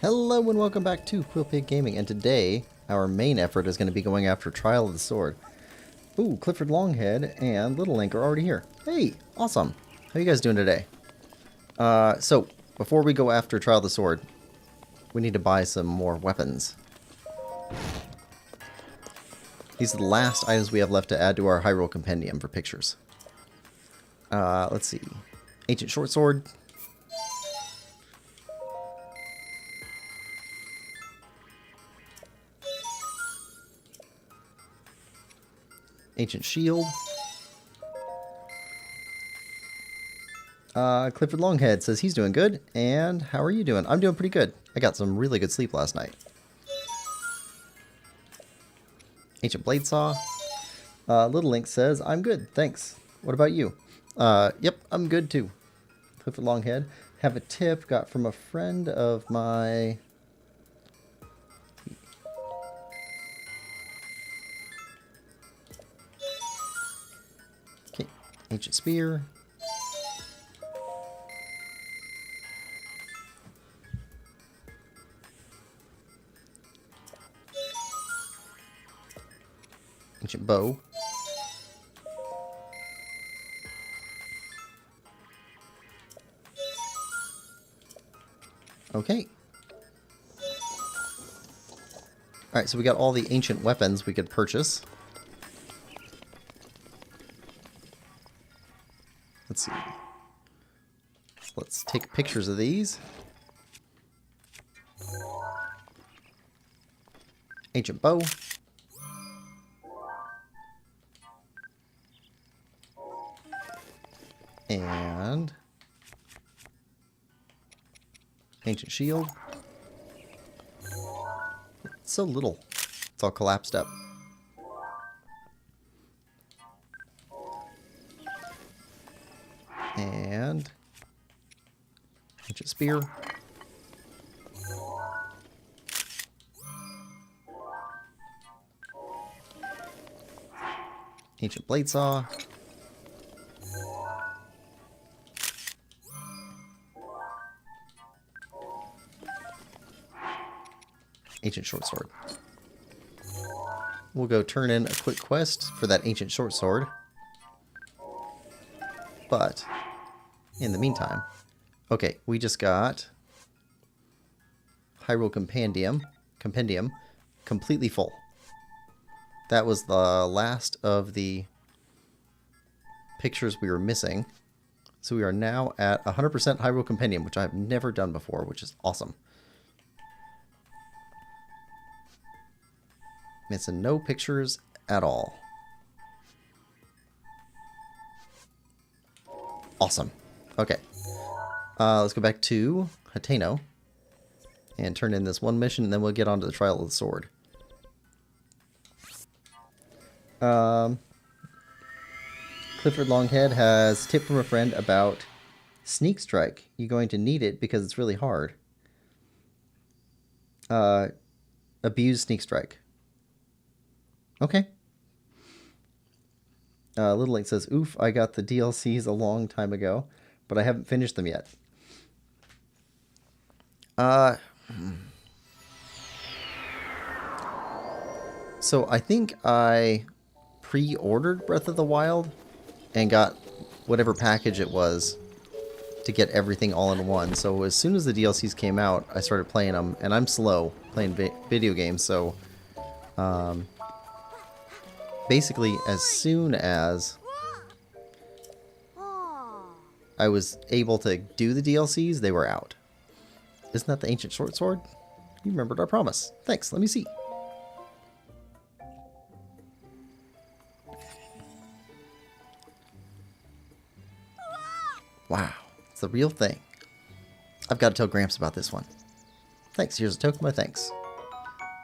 Hello and welcome back to Quillpig Gaming, and today our main effort is going to be going after Trial of the Sword. Ooh, Clifford Longhead and Little Link are already here. Hey, awesome. How you guys doing today? So, before we go after Trial of the Sword, we need to buy some more weapons. These are the last items we have left to add to our Hyrule Compendium for pictures. Let's see. Ancient Short Sword. Ancient Shield. Clifford Longhead says he's doing good. And how are you doing? I'm doing pretty good. I got some really good sleep last night. Ancient Blade Saw. Little Link says, I'm good, thanks. What about you? Yep, I'm good too. Clifford Longhead. Have a tip got from a friend of my... Okay, Ancient Spear. Ancient Bow. Okay. Alright, so we got all the ancient weapons we could purchase. Let's see. Let's take pictures of these. Ancient Bow. And Ancient Shield. It's so little. It's all collapsed up. And Ancient Spear. Ancient Blade Saw. Ancient Short Sword. We'll go turn in a quick quest for that Ancient Short Sword. But, in the meantime... Okay, we just got... Hyrule Compendium completely full. That was the last of the pictures we were missing. So we are now at 100% Hyrule Compendium, which I've never done before, which is awesome. Missing no pictures at all. Awesome. Okay. Let's go back to Hateno and turn in this one mission, and then we'll get on to the Trial of the Sword. Clifford Longhead has a tip from a friend about Sneak Strike. You're going to need it because it's really hard. Abuse Sneak Strike. Okay. Little Link says, oof, I got the DLCs a long time ago, but I haven't finished them yet. So I think I pre-ordered Breath of the Wild and got whatever package it was to get everything all in one. So as soon as the DLCs came out, I started playing them, and I'm slow playing video games, so... basically, as soon as I was able to do the DLCs, they were out. Isn't that the Ancient Short Sword? You remembered our promise. Thanks, let me see. Wow, it's the real thing. I've got to tell Gramps about this one. Thanks, here's a token of my thanks.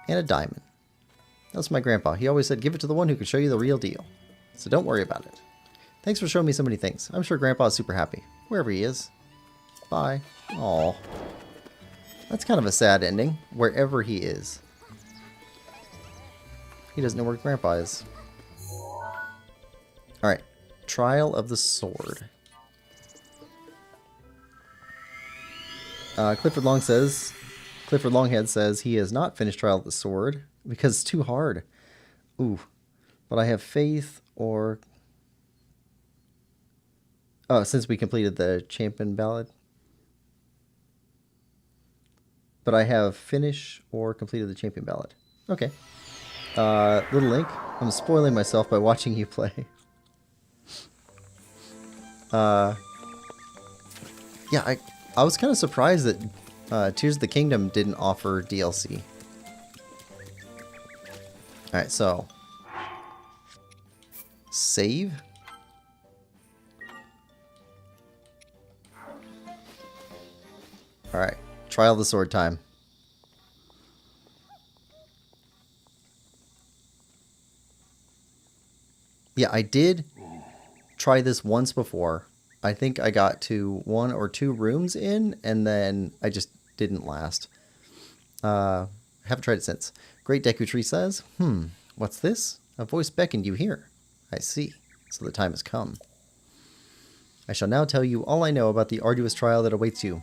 And a diamond. That's my grandpa. He always said, give it to the one who can show you the real deal. So don't worry about it. Thanks for showing me so many things. I'm sure Grandpa's super happy. Wherever he is. Bye. Aw. That's kind of a sad ending. Wherever he is. He doesn't know where Grandpa is. Alright. Trial of the Sword. Clifford Long says, Clifford Longhead says he has not finished Trial of the Sword because it's too hard. Ooh. But I have faith or... Oh, since we completed the champion ballad. But I have finished or completed the champion ballad. Okay. Little Link, I'm spoiling myself by watching you play. Yeah, I was kind of surprised that Tears of the Kingdom didn't offer DLC. Alright, so... Save? Alright, Trial of the Sword time. Yeah, I did try this once before. I think I got to 1 or 2 rooms in, and then I just didn't last. Haven't tried it since. Great Deku Tree says, what's this? A voice beckoned you here. I see. So the time has come. I shall now tell you all I know about the arduous trial that awaits you.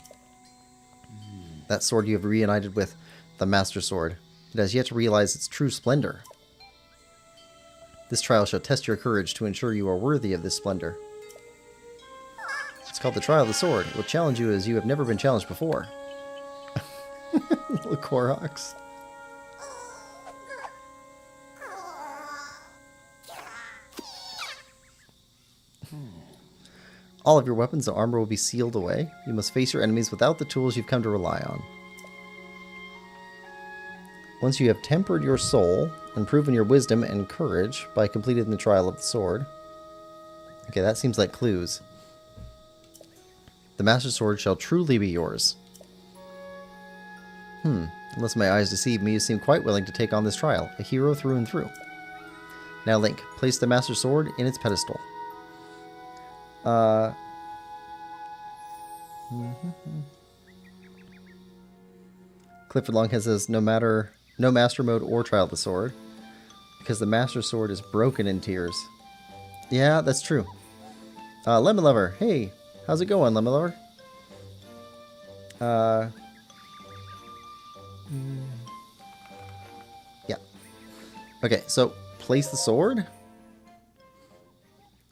That sword you have reunited with, the Master Sword. It has yet to realize its true splendor. This trial shall test your courage to ensure you are worthy of this splendor. It's called the Trial of the Sword. It will challenge you as you have never been challenged before. Little Koroks. All of your weapons and armor will be sealed away. You must face your enemies without the tools you've come to rely on. Once you have tempered your soul and proven your wisdom and courage by completing the Trial of the Sword. Okay, that seems like clues. The Master Sword shall truly be yours. Unless my eyes deceive me, you seem quite willing to take on this trial. A hero through and through. Now, Link, place the Master Sword in its pedestal. Clifford Longhead says, no Master Mode or Trial of the Sword. Because the Master Sword is broken in tears. Yeah, that's true. Lemon Lover, hey, how's it going, Lemon Lover? Yeah. Okay, so place the sword.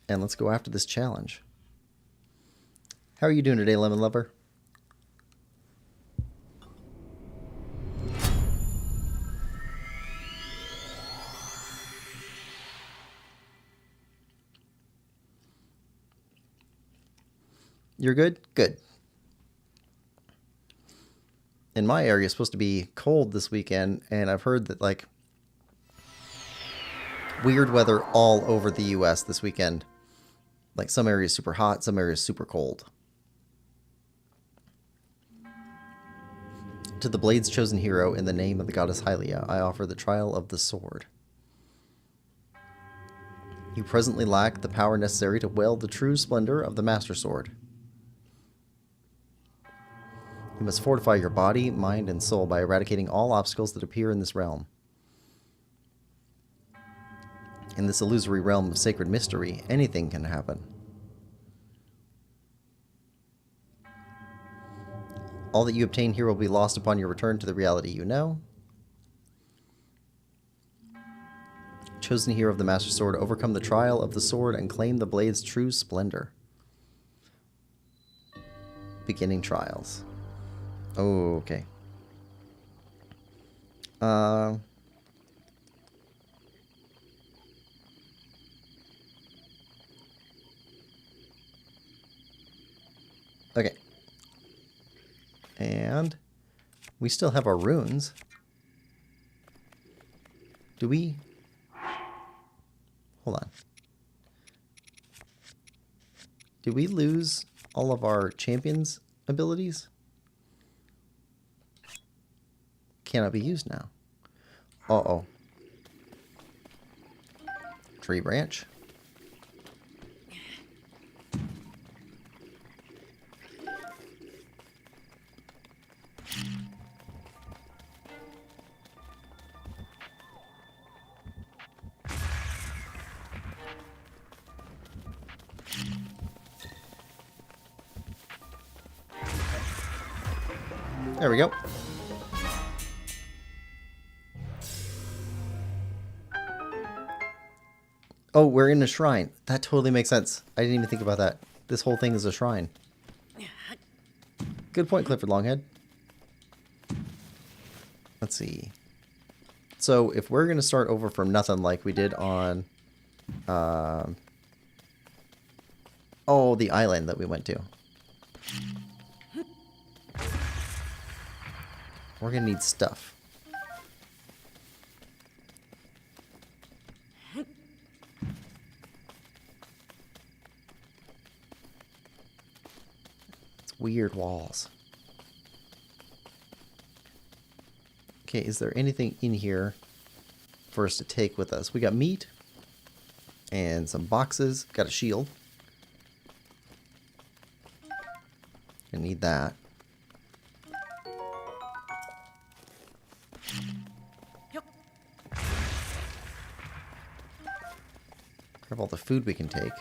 And let's go after this challenge. How are you doing today, Lemon Lover? You're good? Good. In my area, it's supposed to be cold this weekend, and I've heard that, like, weird weather all over the U.S. this weekend. Like, some areas super hot, some areas super cold. To the Blade's chosen hero, in the name of the goddess Hylia, I offer the Trial of the Sword. You presently lack the power necessary to wield the true splendor of the Master Sword. You must fortify your body, mind, and soul by eradicating all obstacles that appear in this realm. In this illusory realm of sacred mystery, anything can happen. All that you obtain here will be lost upon your return to the reality you know. Chosen hero of the Master Sword, overcome the trial of the sword and claim the blade's true splendor. Beginning trials. Oh, okay. Okay. And we still have our runes. Do we? Hold on. Did we lose all of our champions' abilities? Cannot be used now. Uh-oh. Tree branch. There we go. Oh, we're in a shrine. That totally makes sense. I didn't even think about that. This whole thing is a shrine. Good point, Clifford Longhead. Let's see. So if we're going to start over from nothing like we did on... oh, the island that we went to. We're going to need stuff. It's weird walls. Okay, is there anything in here for us to take with us? We got meat and some boxes. Got a shield. I need that. Grab all the food we can take.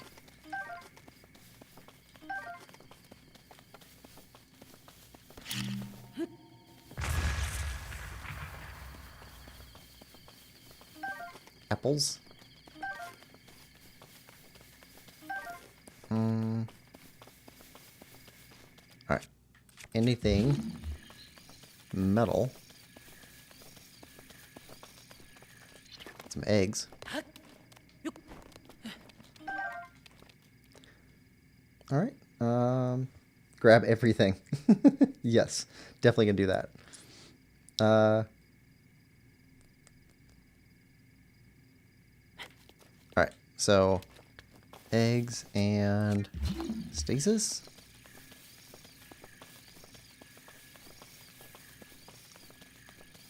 Apples. Alright. Anything metal. Some eggs. Alright. Grab everything. Yes. Definitely gonna do that. Alright. So, eggs and stasis?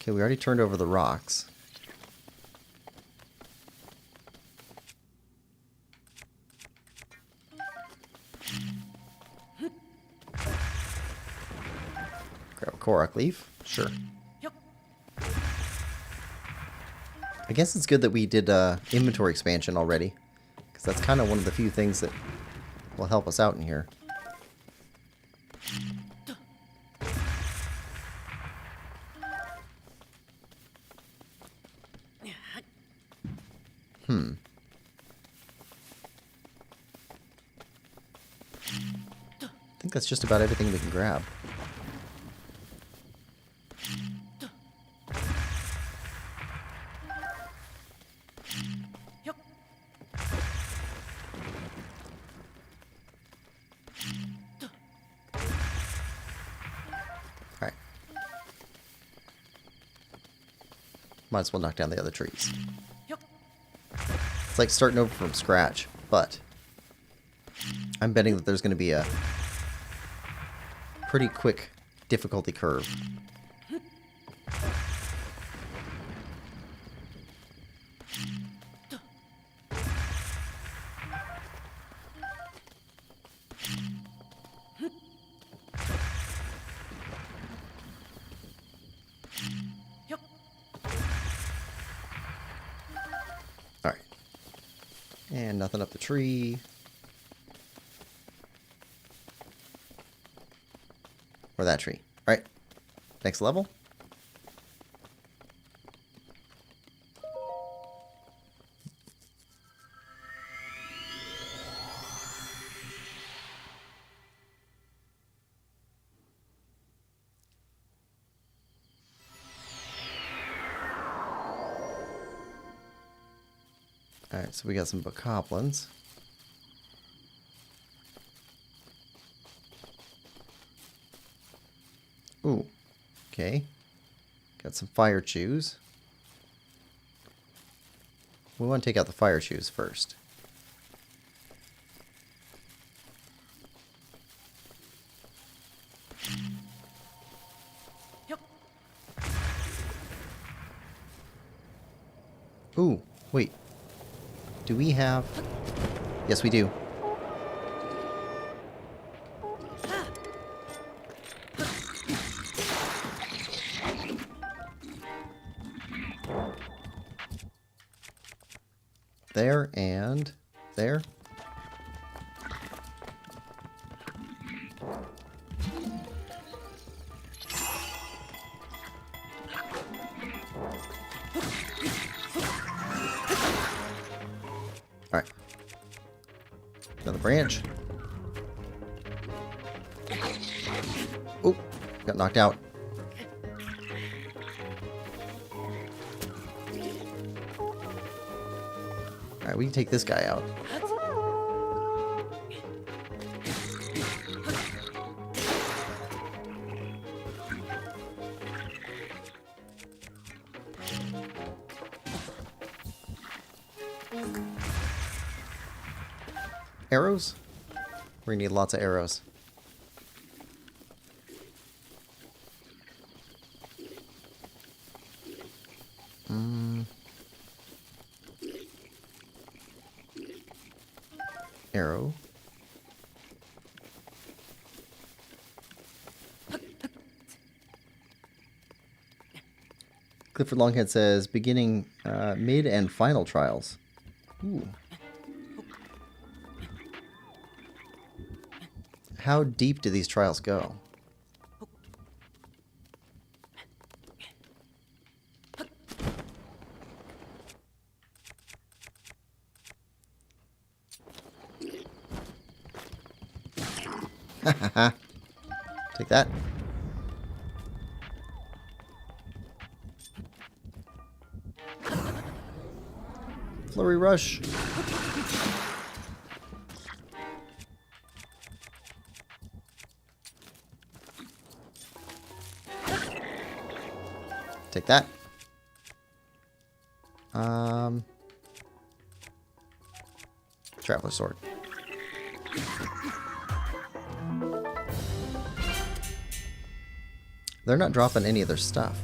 Okay, we already turned over the rocks. Grab a Korok leaf. Sure. I guess it's good that we did inventory expansion already, because that's kind of one of the few things that will help us out in here. I think that's just about everything we can grab. Alright. Might as well knock down the other trees. It's like starting over from scratch, but I'm betting that there's going to be a pretty quick difficulty curve. Alright. And nothing up the tree. Or that tree. Alright. Next level. Alright, so we got some bokoblins. Ooh, okay. Got some fire chews. We want to take out the fire chews first. Ooh, wait. Do we have... Yes, we do. There and there. Alright. Another branch. Oh, got knocked out. Alright, we can take this guy out. Arrows? We're gonna need lots of arrows. Arrow. Clifford Longhead says, beginning mid and final trials. Ooh. How deep do these trials go? Take that. Flurry rush. Take that. Traveler sword. They're not dropping any of their stuff.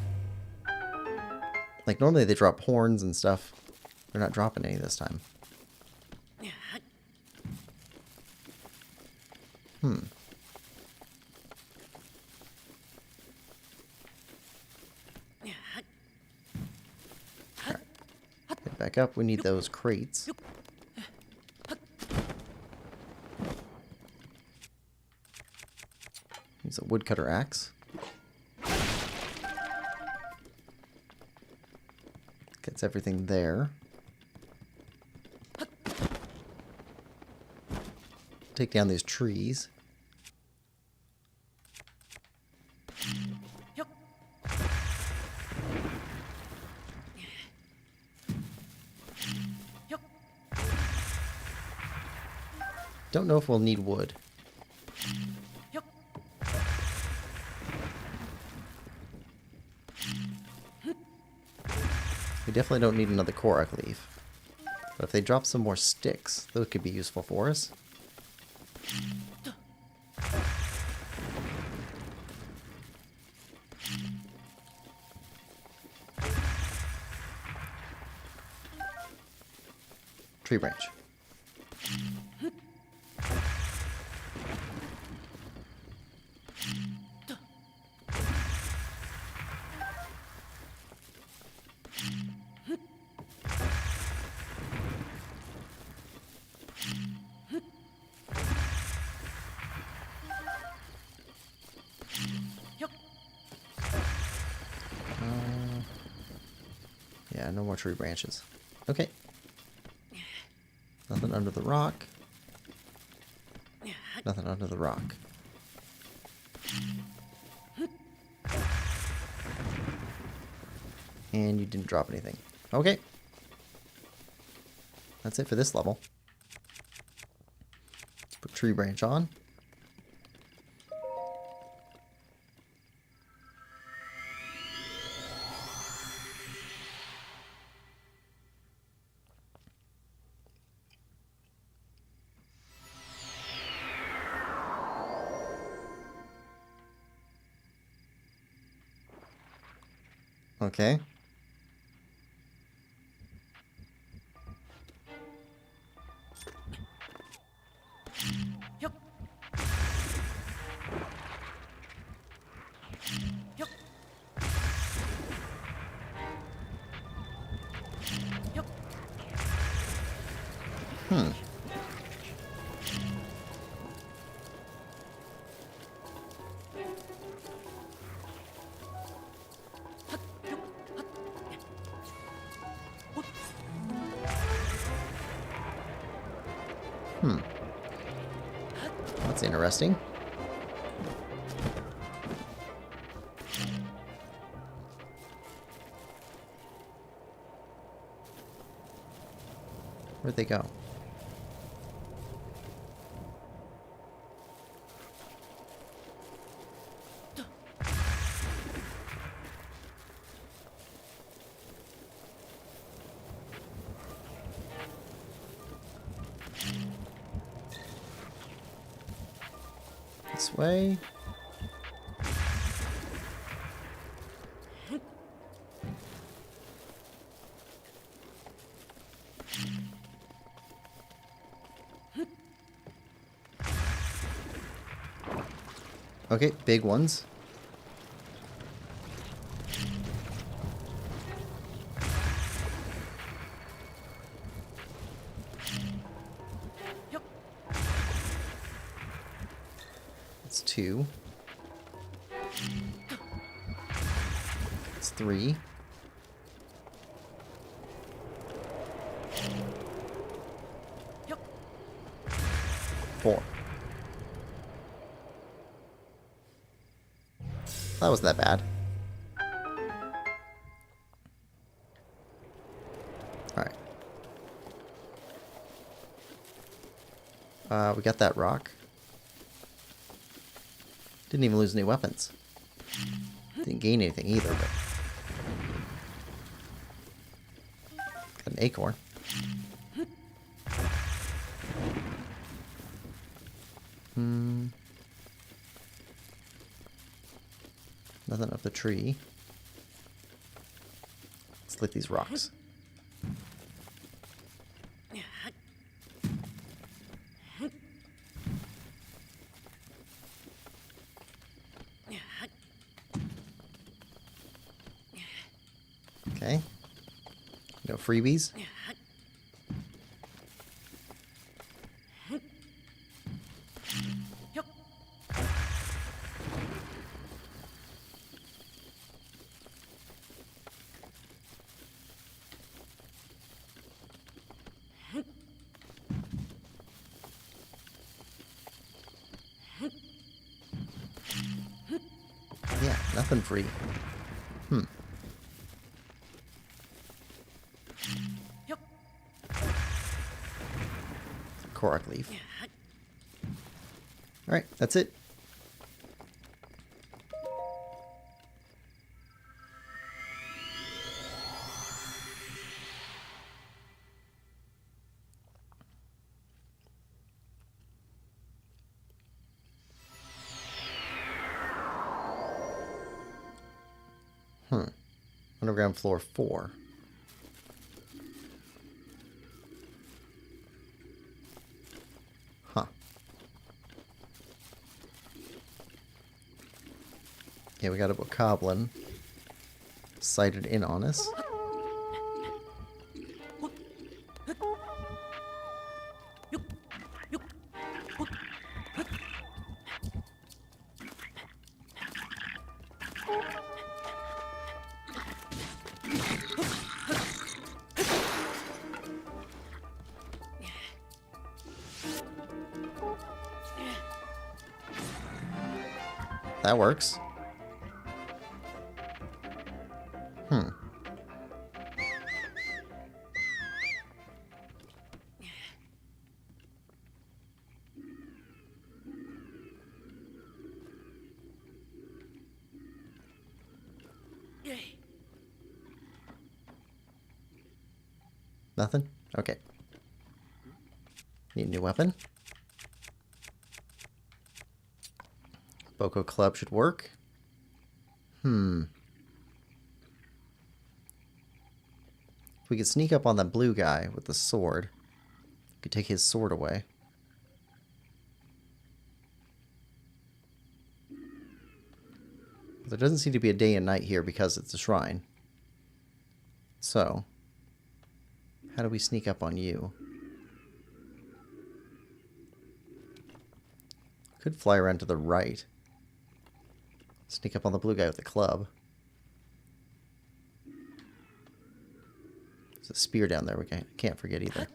Like, normally they drop horns and stuff. They're not dropping any this time. Right. Get back up. We need those crates. Use a woodcutter axe. Gets everything there. Take down these trees. Don't know if we'll need wood. We definitely don't need another Korok leaf. But if they drop some more sticks, those could be useful for us. Tree branch. Yeah, no more tree branches. Okay. Nothing under the rock. Nothing under the rock. And you didn't drop anything. Okay. That's it for this level. Put tree branch on. Okay. That's interesting. Where'd they go? This way. Okay, big ones. That's 2. It's 3. Four. That wasn't that bad. Alright. We got that rock. Didn't even lose any weapons. Didn't gain anything either, but... Got an acorn. Nothing up the tree. Let's lick these rocks. Okay. No freebies. Yeah, nothing free. Korok leaf. Alright, that's it. Underground floor 4. Huh. Yeah, we got a bokoblin sighted in on us. That works. Nothing? Okay. Need a new weapon. Boko Club should work. If we could sneak up on that blue guy with the sword, we could take his sword away. There doesn't seem to be a day and night here because it's a shrine. So, how do we sneak up on you? Could fly around to the right. Sneak up on the blue guy with the club. There's a spear down there we can't forget either.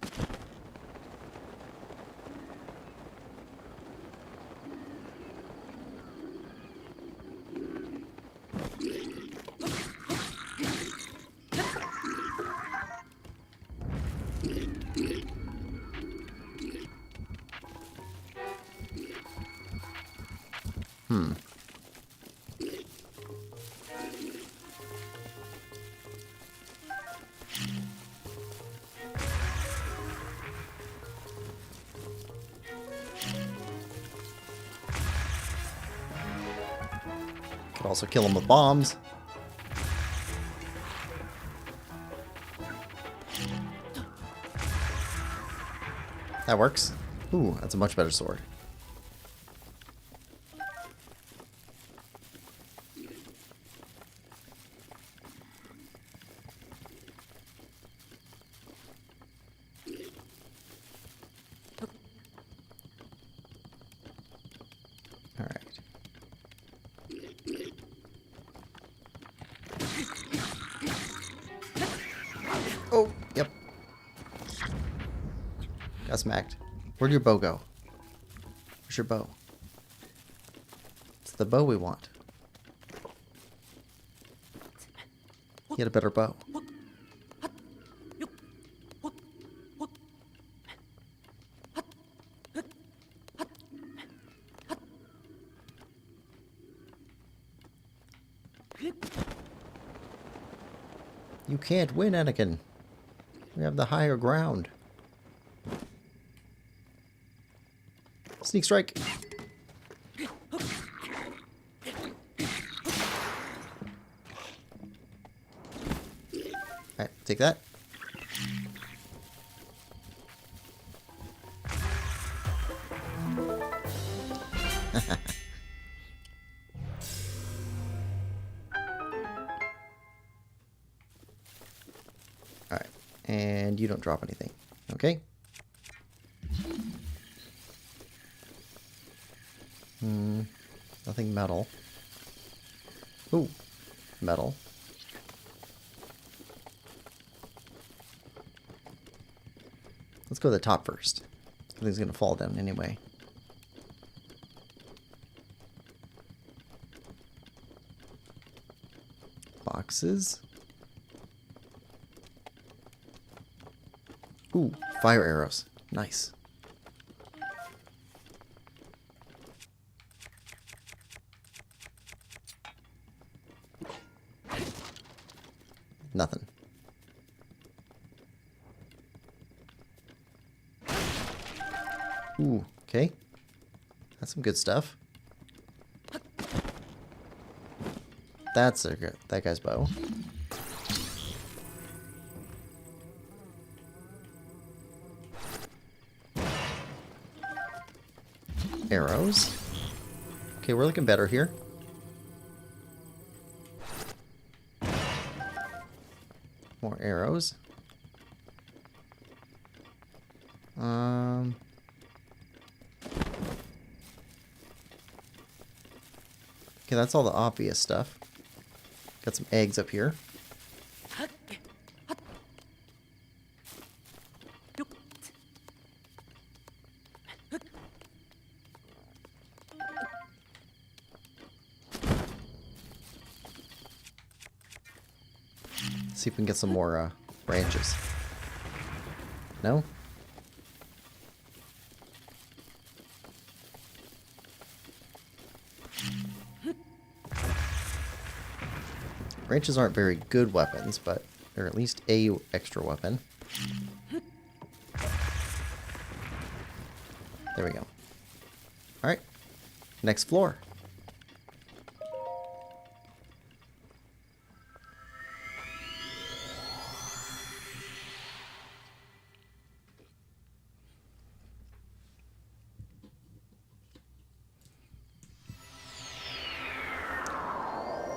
Could also kill him with bombs. That works. Ooh, that's a much better sword. All right. Oh, yep. Got smacked. Where'd your bow go? Where's your bow? It's the bow we want. He had a better bow. You can't win, Anakin. We have the higher ground. Sneak strike. Alright, take that. Alright, and you don't drop anything. Okay? Nothing metal. Ooh, metal. Let's go to the top first. I think it's going to fall down anyway. Boxes. Ooh, fire arrows. Nice. Nothing. Ooh, okay. That's some good stuff. That's that guy's bow. Arrows. Okay, we're looking better here. More arrows. Okay, that's all the obvious stuff. Got some eggs up here. See if we can get some more branches. No? Branches aren't very good weapons, but they're at least a extra weapon. There we go. Alright. Next floor.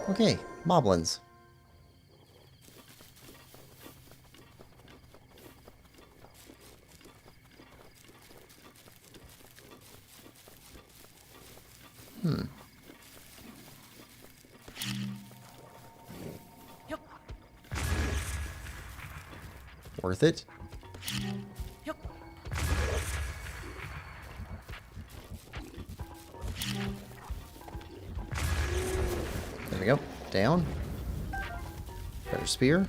Okay, moblins. Worth it. There we go. Down. Better spear.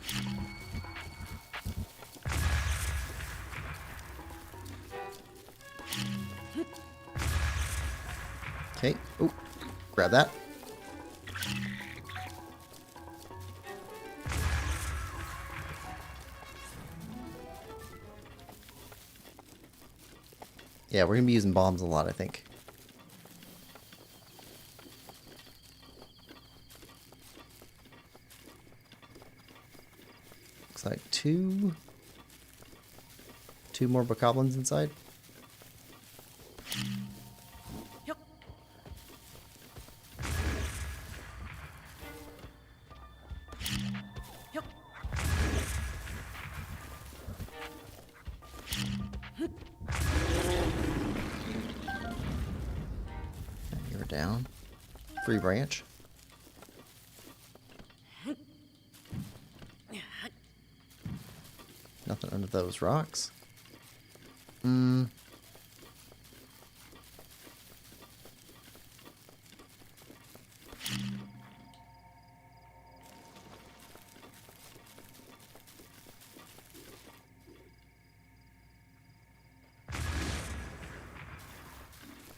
Okay. Ooh. Grab that. Yeah, we're going to be using bombs a lot, I think. Looks like two more bokoblins inside. You're down. Free branch. Nothing under those rocks.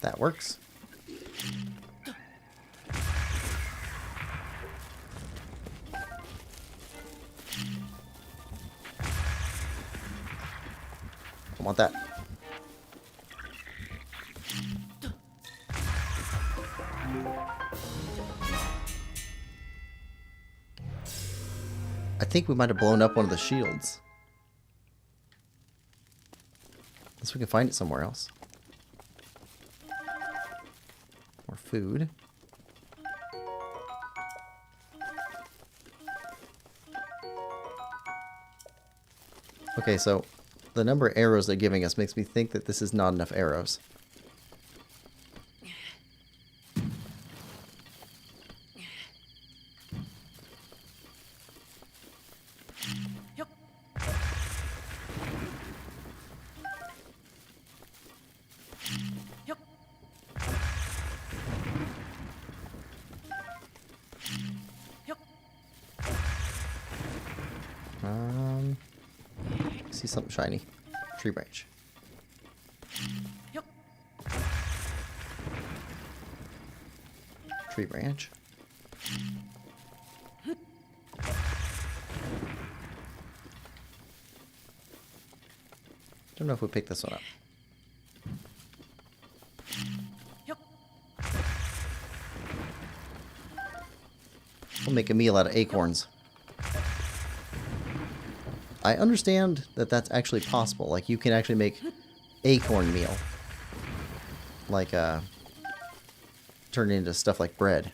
That works. I want that. I think we might have blown up one of the shields. Unless we can find it somewhere else. More food. Okay, so the number of arrows they're giving us makes me think that this is not enough arrows. See something shiny. Tree branch. Tree branch. Don't know if we picked this one up. We'll make a meal out of acorns. I understand that that's actually possible. Like, you can actually make acorn meal. Like, turn it into stuff like bread.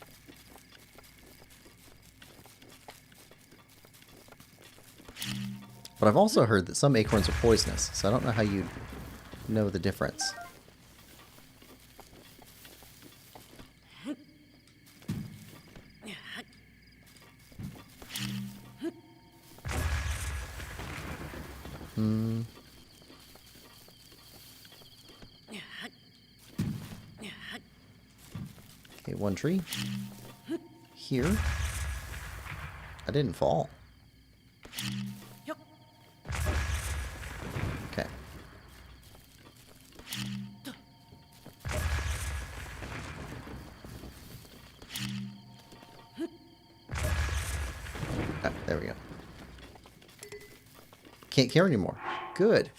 But I've also heard that some acorns are poisonous, so I don't know how you know the difference. Okay, one tree. Here. I didn't fall. Okay. Ah, there we go. Can't carry anymore. Good.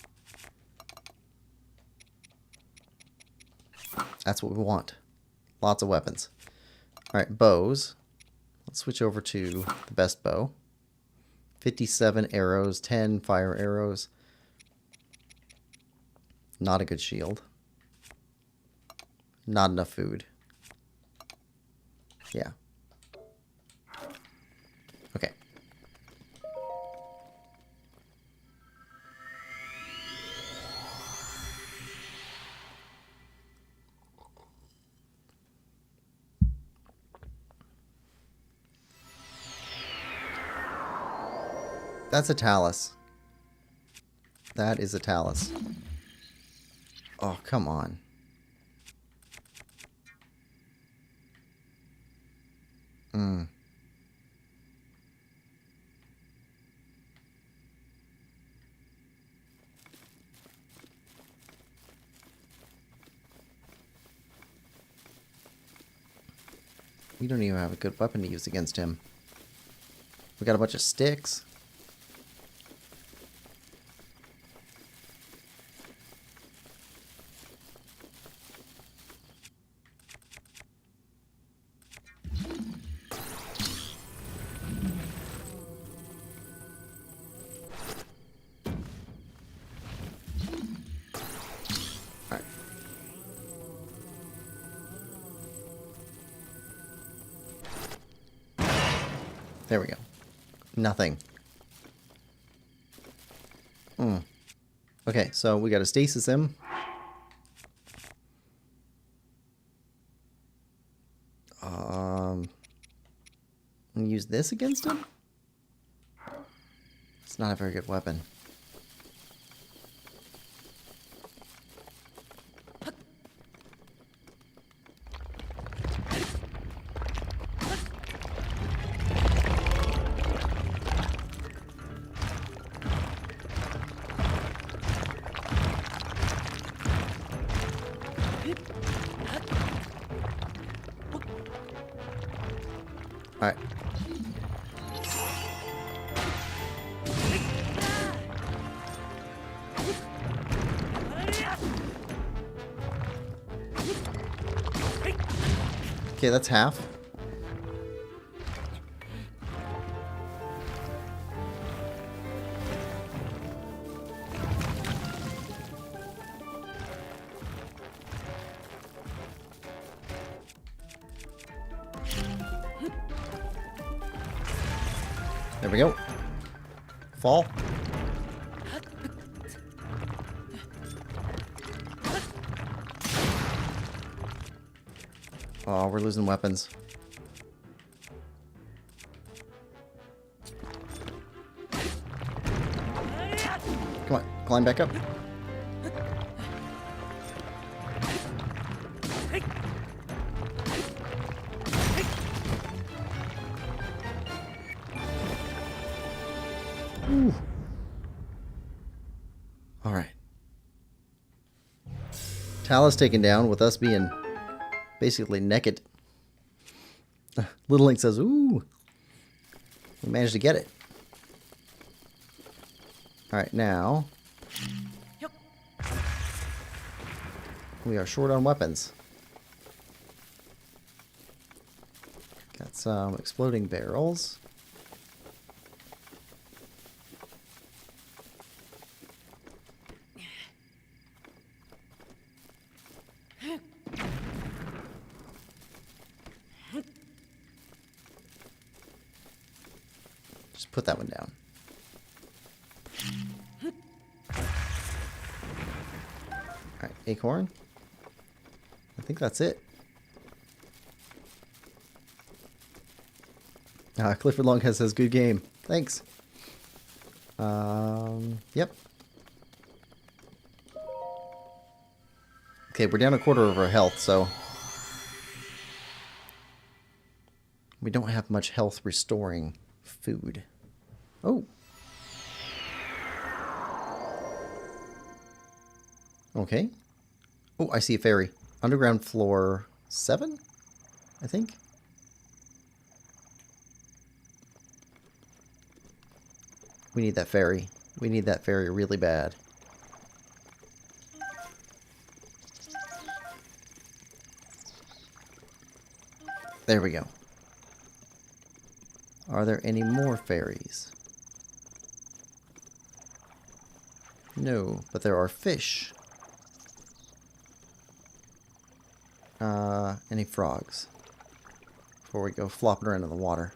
That's what we want. Lots of weapons. Alright, bows. Let's switch over to the best bow. 57 arrows, 10 fire arrows. Not a good shield. Not enough food. Yeah. Okay. That's a talus. That is a talus. Oh, come on. We don't even have a good weapon to use against him. We got a bunch of sticks. Alright. There we go. Nothing. Okay, so we got to stasis him. And use this against him? It's not a very good weapon. Alright. Okay, that's half. There we go. Fall. Oh, we're losing weapons. Come on, climb back up. Ooh. All right. Talus taken down with us being basically naked. Little Link says, ooh. We managed to get it. Alright, now we are short on weapons. Got some exploding barrels. Just put that one down. Alright, acorn. I think that's it. Clifford Longhead says, good game. Thanks. Yep. Okay, we're down a quarter of our health, so we don't have much health restoring food. Oh. Okay. Oh, I see a ferry. Underground floor 7, I think. We need that ferry. We need that ferry really bad. There we go. Are there any more ferries? No, but there are fish. Any frogs? Before we go flopping around in the water.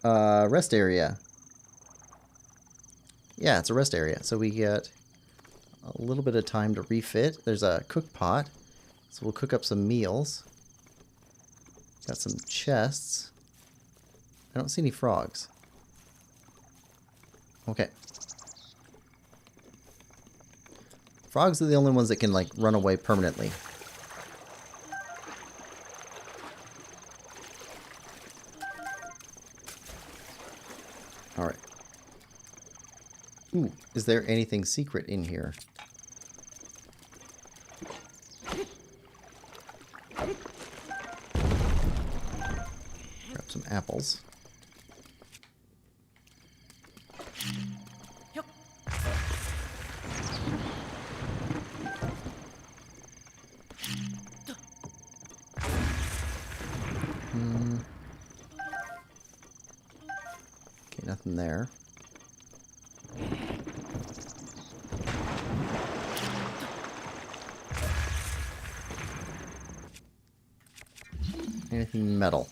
Rest area. Yeah, it's a rest area. So we get a little bit of time to refit. There's a cook pot. So we'll cook up some meals. Got some chests. I don't see any frogs. Okay. Frogs are the only ones that can, like, run away permanently. Alright. Ooh, is there anything secret in here? apples. Okay, nothing there. Anything metal?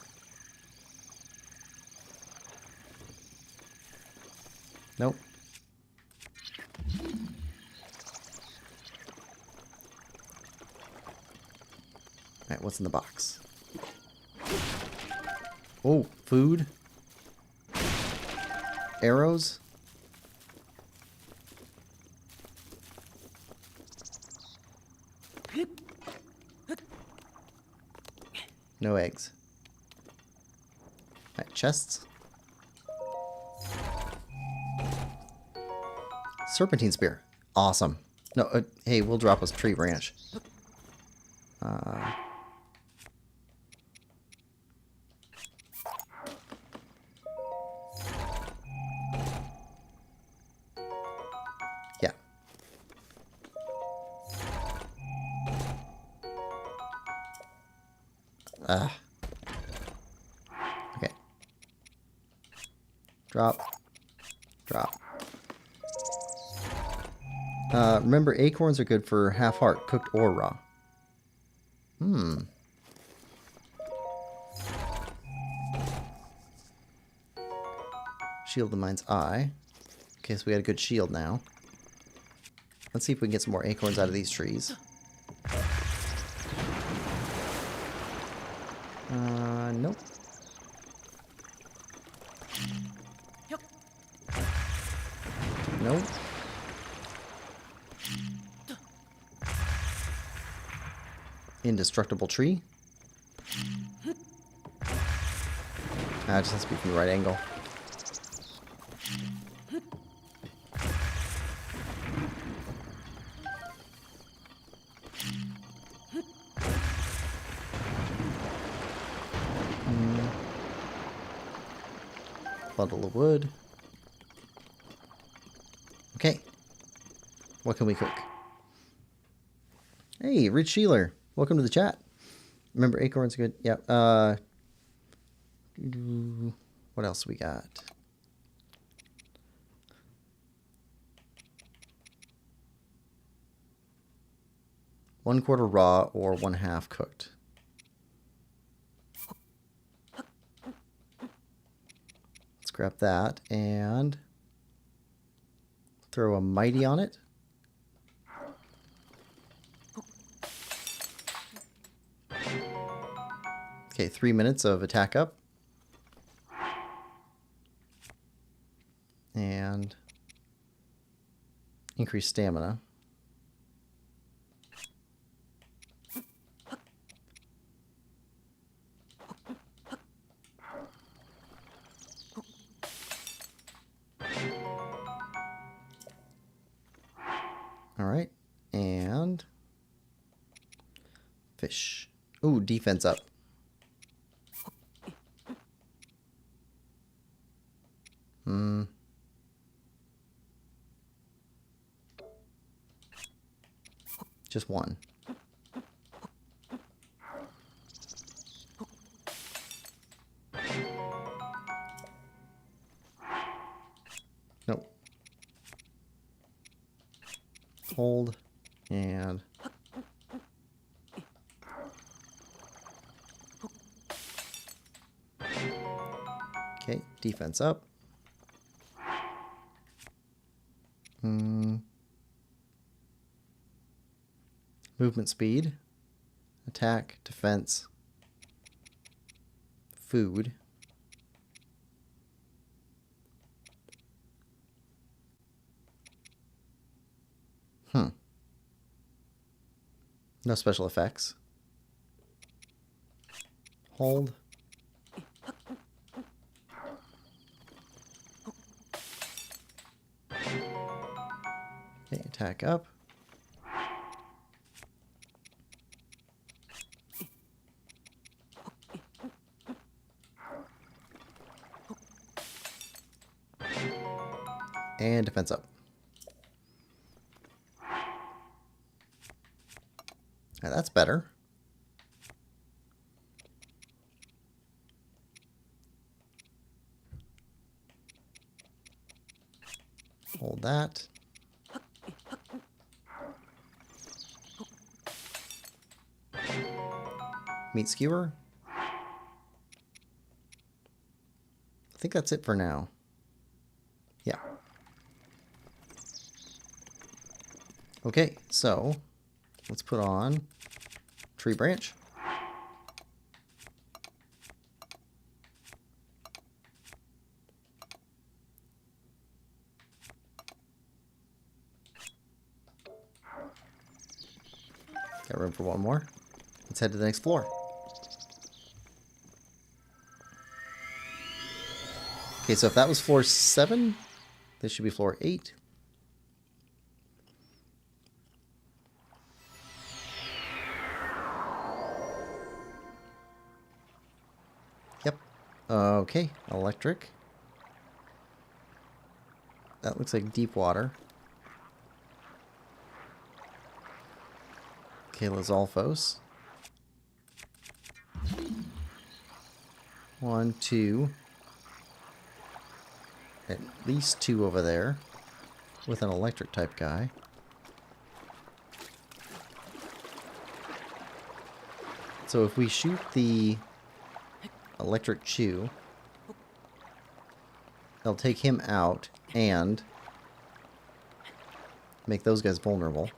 Nope. Alright, what's in the box? Oh, food? Arrows? No eggs. Alright, chests. Serpentine spear. Awesome. No, hey, we'll drop a tree branch. Yeah. Okay. Drop. Drop. Remember, acorns are good for half heart, cooked or raw. Shield the mind's eye. Okay, so we got a good shield now. Let's see if we can get some more acorns out of these trees. Nope. Nope. Indestructible tree. It just has to be from the right angle. Bundle of wood. Okay. What can we cook? Hey, Rich Sheeler. Welcome to the chat. Remember, acorns are good. Yeah. What else we got? One quarter raw or one half cooked. Let's grab that and throw a mighty on it. Okay, 3 minutes of attack up. And increase stamina. All right, and fish. Ooh, defense up. Just one. Nope. Hold and okay, defense up. Movement speed, attack, defense, food. No special effects. Hold. Okay, attack up. And defense up. Now that's better. Hold that. Meat skewer. I think that's it for now. Yeah. Okay, so let's put on tree branch. Got room for one more. Let's head to the next floor. Okay, so if that was floor 7, this should be floor 8. Yep. Okay, electric. That looks like deep water. Okay, Lizalfos. 1, 2. At least 2 over there. With an electric type guy. So if we shoot the electric chew, they'll take him out and make those guys vulnerable.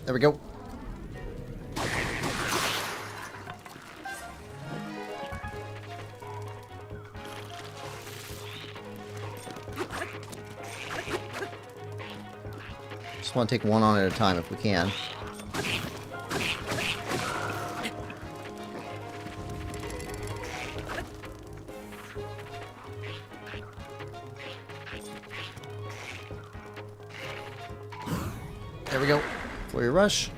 There we go. Just want to take one on at a time if we can. There we go. Flurry rush.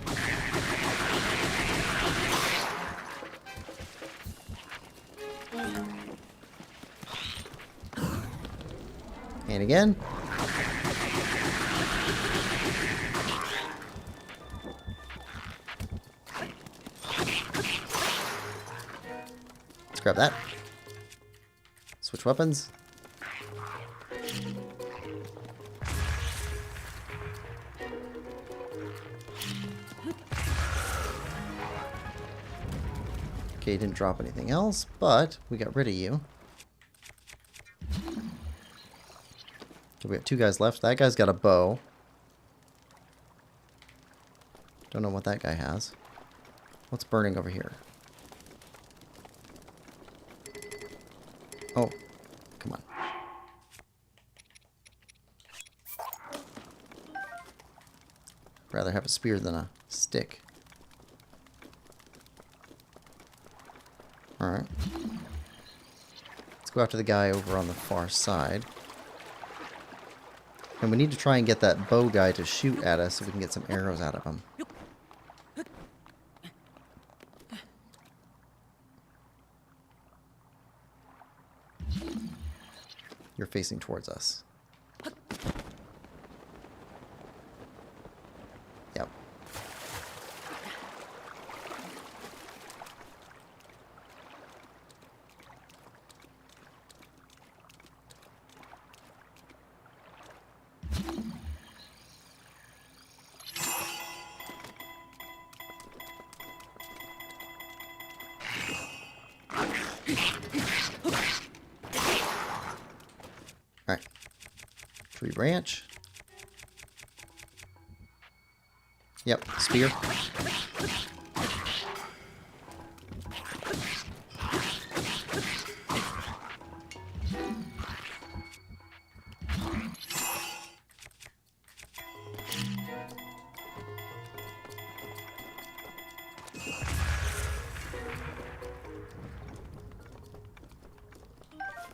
And again. Let's grab that. Switch weapons. Okay, didn't drop anything else, but we got rid of you. Okay, we got 2 guys left. That guy's got a bow. Don't know what that guy has. What's burning over here? Oh, come on. Rather have a spear than a stick. Alright. Let's go after the guy over on the far side. And we need to try and get that bow guy to shoot at us so we can get some arrows out of him. You're facing towards us. Yep. Alright. Tree branch. Yep, spear.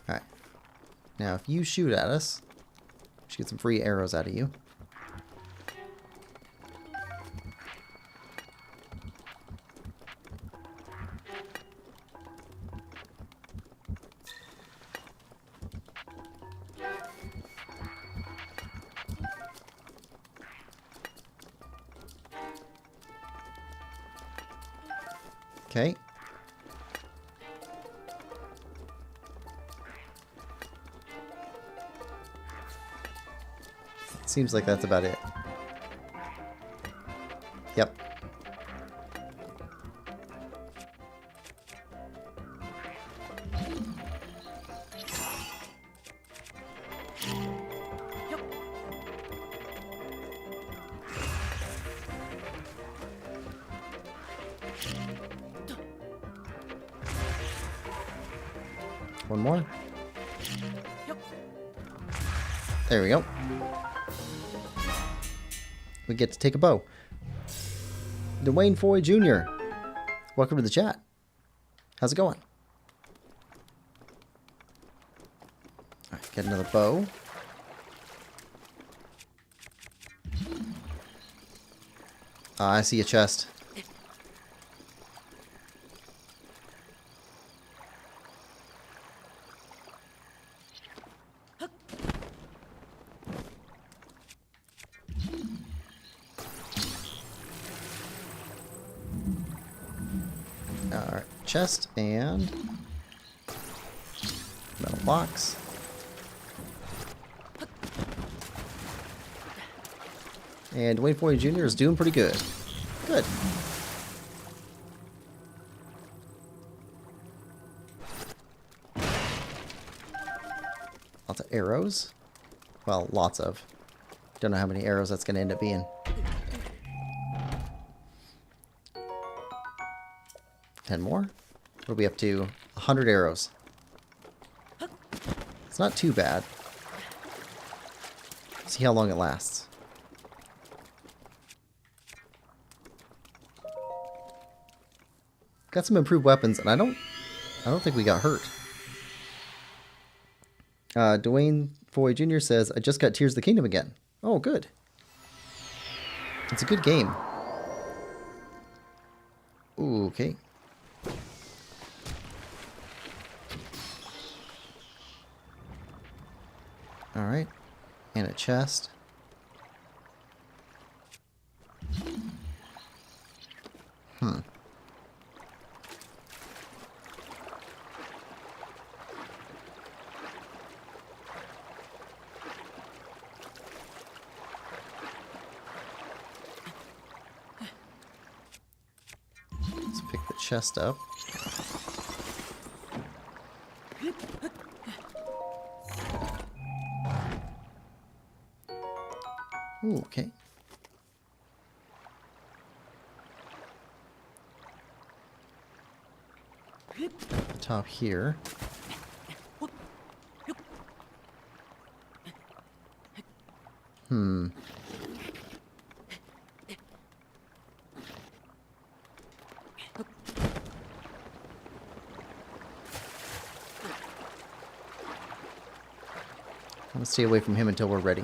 Alright. Now, if you shoot at us, we should get some free arrows out of you. Okay. Seems like that's about it. Yep. One more. There we go. We get to take a bow. Dwayne Foy Jr. Welcome to the chat. How's it going? Alright, get another bow. I see a chest. Alright, chest and metal box. And Dwayne Foy Jr. is doing pretty good. Good. Lots of arrows. Well, lots of. Don't know how many arrows that's going to end up being. 10 more. What are we up to? 100 arrows. It's not too bad. See how long it lasts. Got some improved weapons, and I don't think we got hurt. Dwayne Foy Jr. says, I just got Tears of the Kingdom again. Oh, good. It's a good game. Ooh, okay. Alright. And a chest. Let's pick the chest up. Ooh, okay. At the top here. Let's stay away from him until we're ready.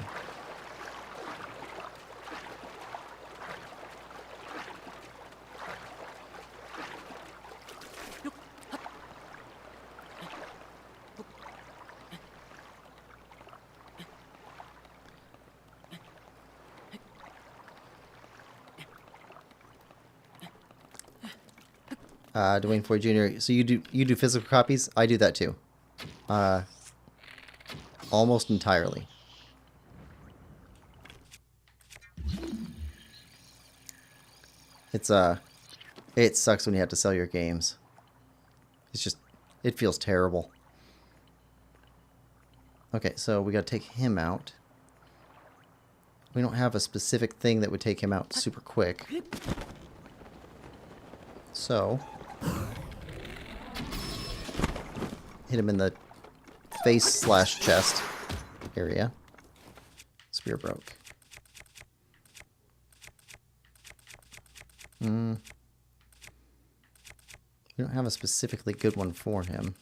Dwayne Foy Jr. So you do physical copies? I do that too. Almost entirely. It sucks when you have to sell your games. It's just, it feels terrible. Okay, so we gotta take him out. We don't have a specific thing that would take him out super quick. So, hit him in the face/chest area. Spear broke. We don't have a specifically good one for him.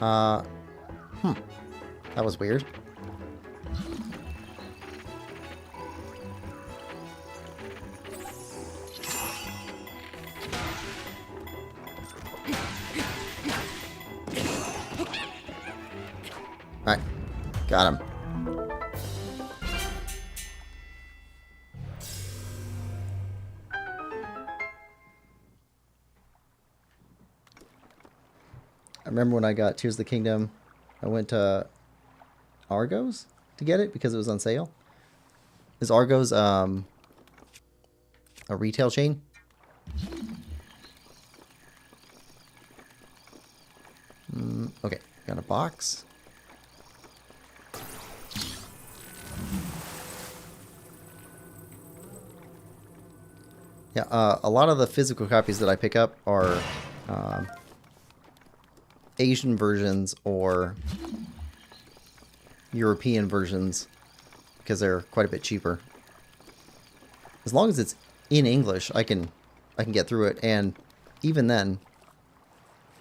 Alright. That was weird. Alright. Got him. I remember when I got Tears of the Kingdom, I went to Argos to get it because it was on sale. Is Argos a retail chain? Okay, got a box. Yeah, a lot of the physical copies that I pick up are Asian versions or European versions because they're quite a bit cheaper. As long as it's in English, I can get through it, and even then,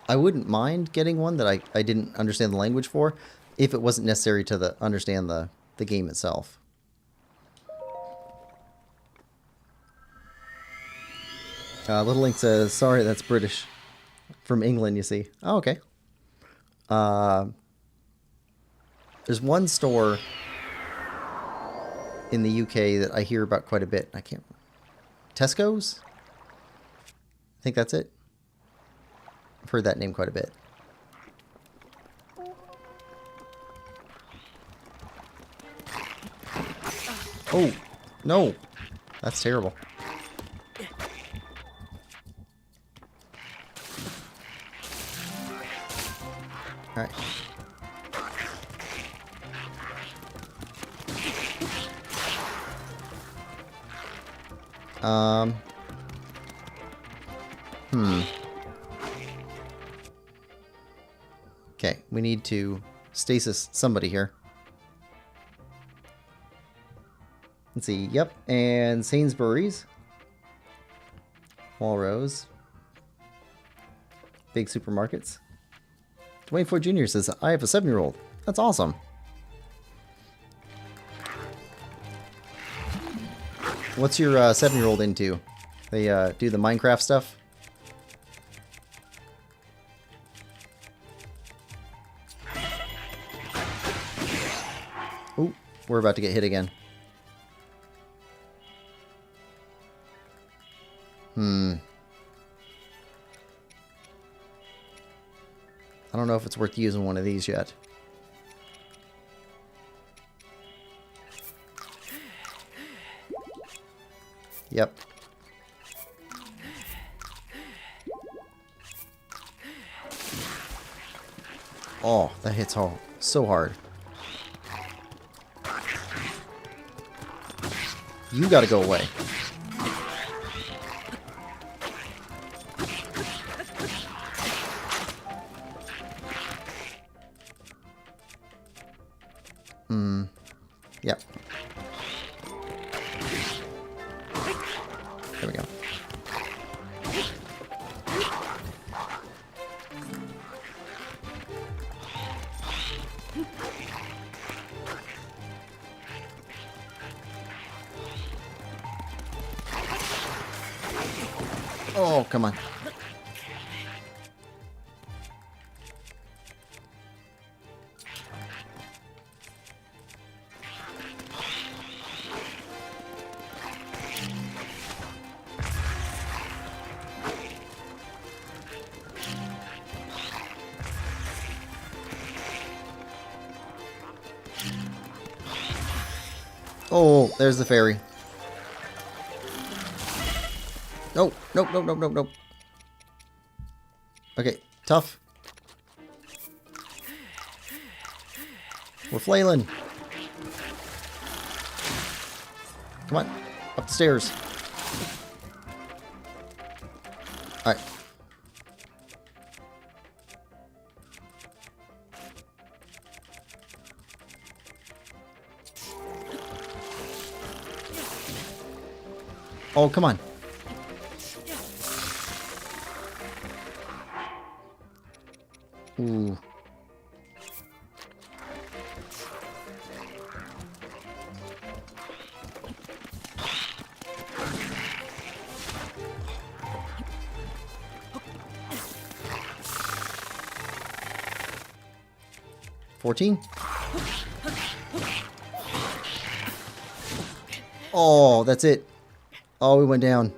I wouldn't mind getting one that I didn't understand the language for if it wasn't necessary to understand the game itself. Little Link says, sorry, that's British. From England, you see. Oh, okay. There's one store in the UK that I hear about quite a bit. I can't... Tesco's? I think that's it. I've heard that name quite a bit. Oh, no. That's terrible. Alright. Okay, we need to stasis somebody here. Let's see, yep, and Sainsbury's. Walrose. Big supermarkets. 24 Junior says, I have a 7-year-old. That's awesome. What's your 7-year-old into? They do the Minecraft stuff? Ooh, we're about to get hit again. I don't know if it's worth using one of these yet. Yep. Oh, that hits so hard. You gotta go away. Yep. There we go. Oh, come on. Oh, there's the fairy. No, nope, nope, nope, nope, nope. Okay, tough. We're flailing. Come on, up the stairs. All right. Oh, come on. Ooh. $14. Oh, that's it. Oh, we went down.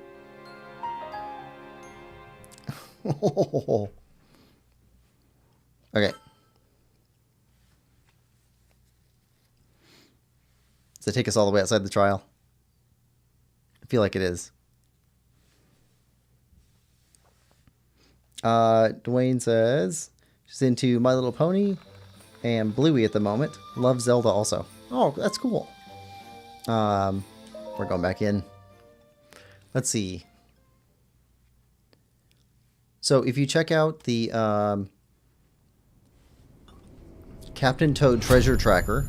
Okay. Does it take us all the way outside the trial? I feel like it is. Dwayne says she's into My Little Pony and Bluey at the moment. Loves Zelda also. Oh, that's cool. We're going back in. Let's see. So if you check out the Captain Toad Treasure Tracker,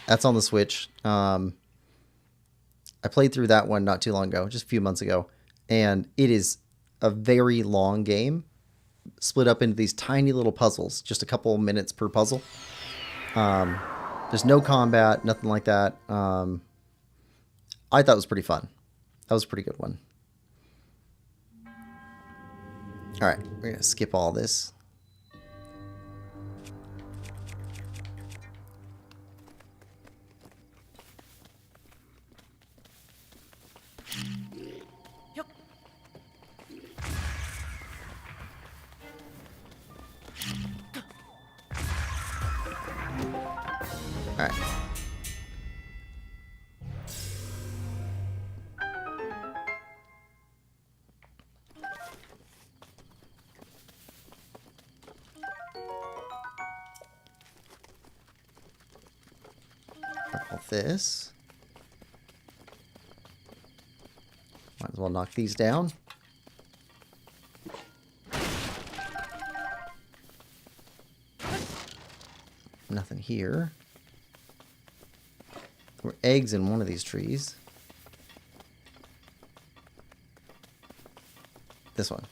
that's on the Switch. I played through that one not too long ago, just a few months ago, and it is a very long game, split up into these tiny little puzzles, just a couple minutes per puzzle. There's no combat, nothing like that. I thought it was pretty fun. That was a pretty good one. All right, we're going to skip all this. All right. All this. Might as well knock these down. Nothing here. There were eggs in one of these trees. This one.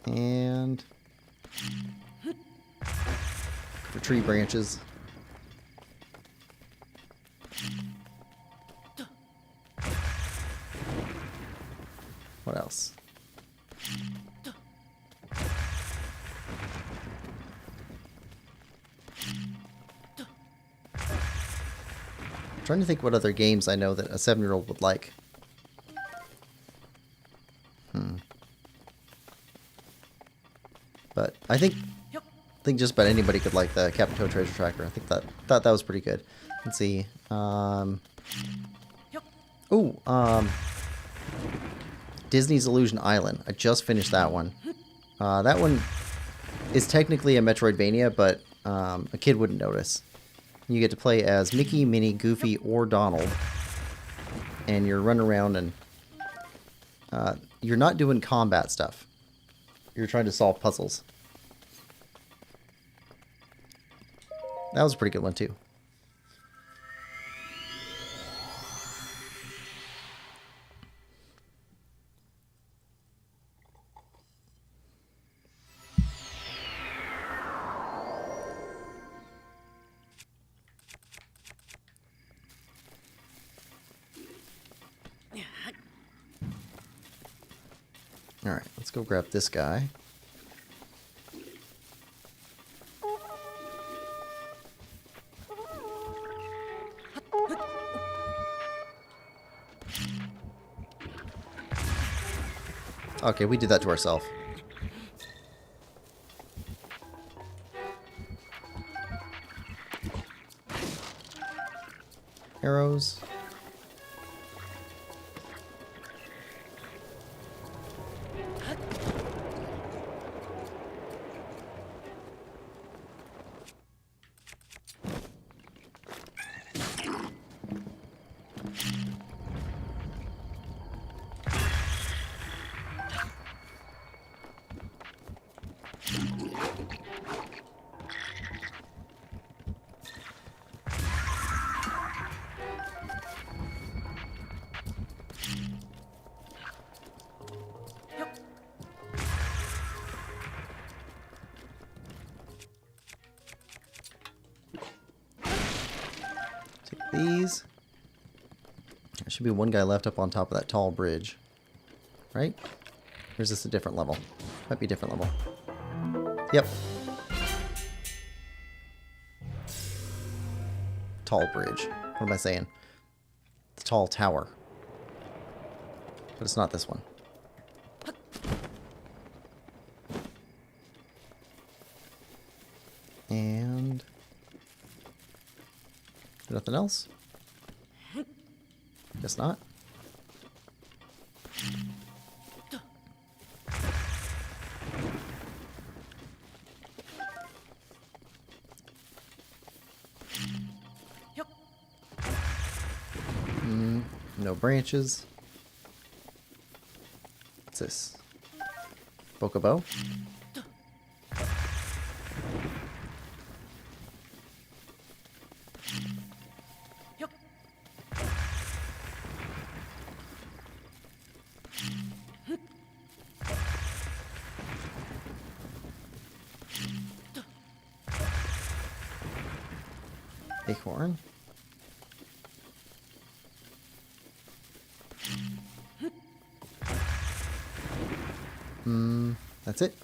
And for tree branches. What else? I'm trying to think what other games I know that a 7-year-old would like. But I think just about anybody could like the Captain Toad Treasure Tracker. I think thought that was pretty good. Let's see. Disney's Illusion Island. I just finished that one. That one is technically a Metroidvania, but a kid wouldn't notice. You get to play as Mickey, Minnie, Goofy, or Donald. And you're running around and you're not doing combat stuff. You're trying to solve puzzles. That was a pretty good one, too. Alright, let's go grab this guy. Okay, we did that to ourselves. Arrows. Take these. There should be one guy left up on top of that tall bridge. Right? Or is this a different level? Might be a different level. Yep. Tall bridge. What am I saying? The tall tower. But it's not this one. And... nothing else? Guess not. No branches. What's this? Bokobo? Acorn. That's it.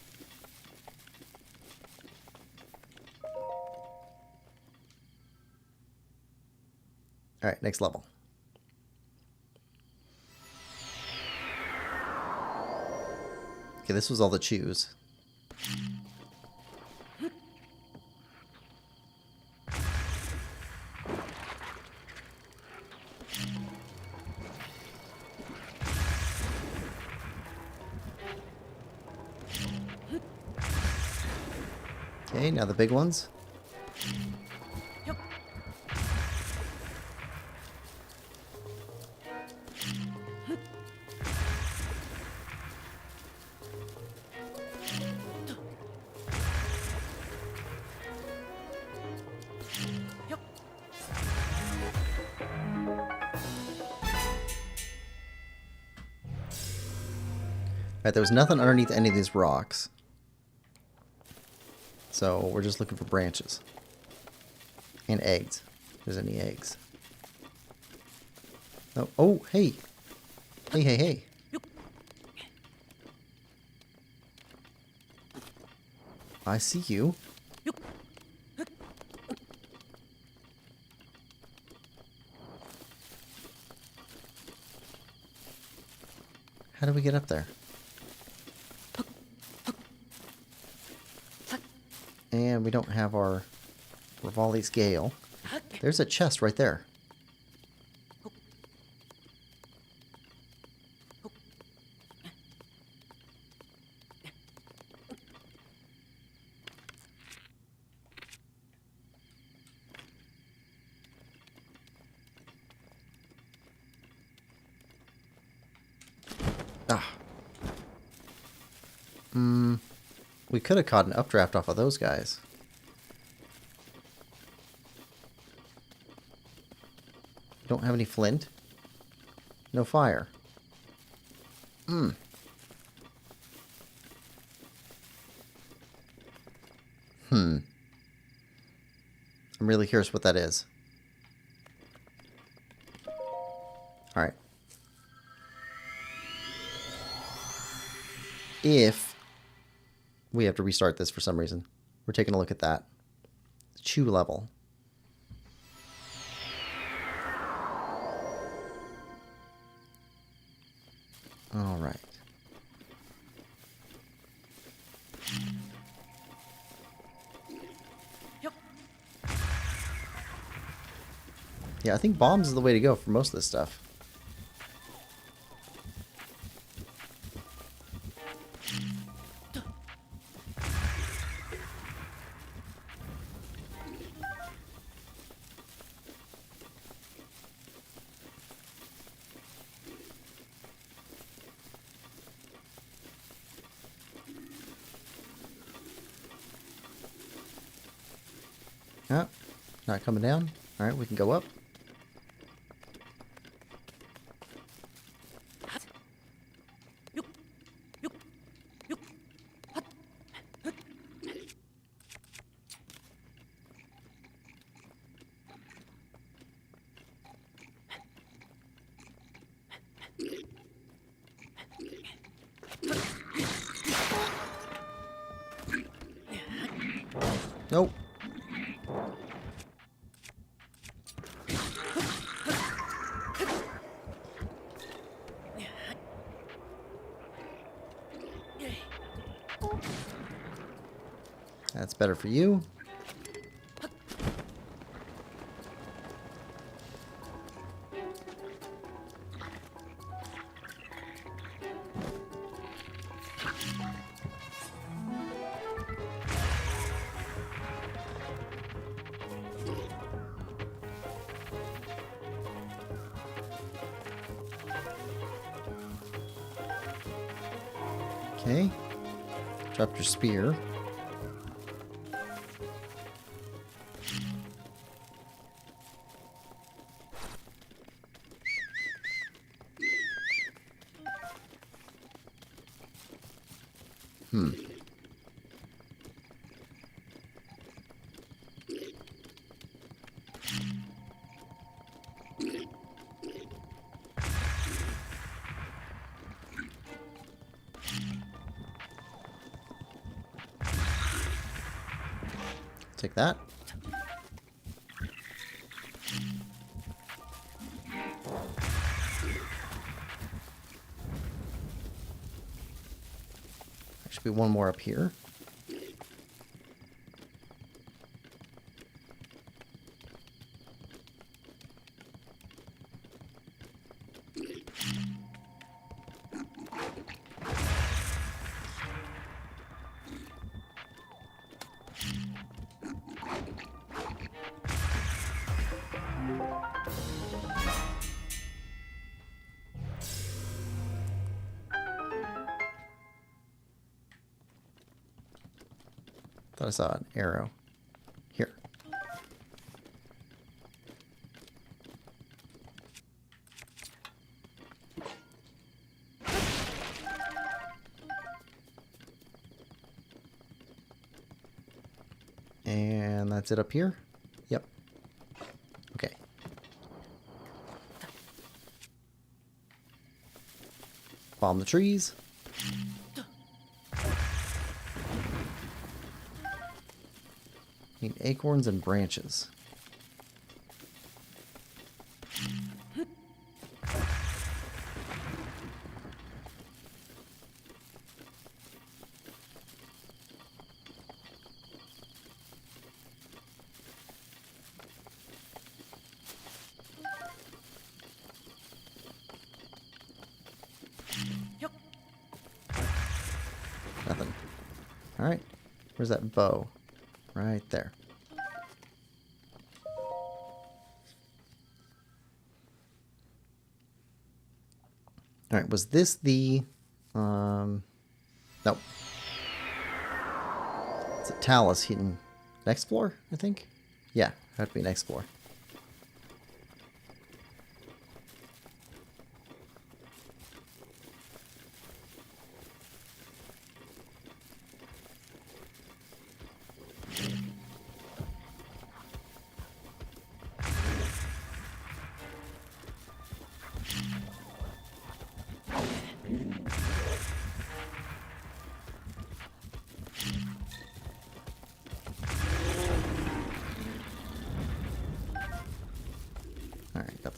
Alright, next level. Okay, this was all the choose. Okay, now the big ones. Alright, there was nothing underneath any of these rocks. So we're just looking for branches. And eggs. If there's any eggs. Oh, oh, hey. Hey, hey, hey. I see you. How do we get up there? And we don't have our Rivali scale. There's a chest right there. Ah. We could have caught an updraft off of those guys. Don't have any flint. No fire. I'm really curious what that is. Alright. if we have to restart this for some reason. We're taking a look at that. Chew level. All right. Yeah, I think bombs is the way to go for most of this stuff. Ah, not coming down. All right, we can go up. Nope. That's better for you. Okay. Drop your spear. Take that. There should be one more up here. Thought I saw an arrow. Here. And that's it up here? Yep. Okay. Bomb the trees. Need acorns and branches. Nothing. All right. Where's that bow? Right there. All right, was this the, no. It's a talus hidden next floor, I think? Yeah, had to be next floor.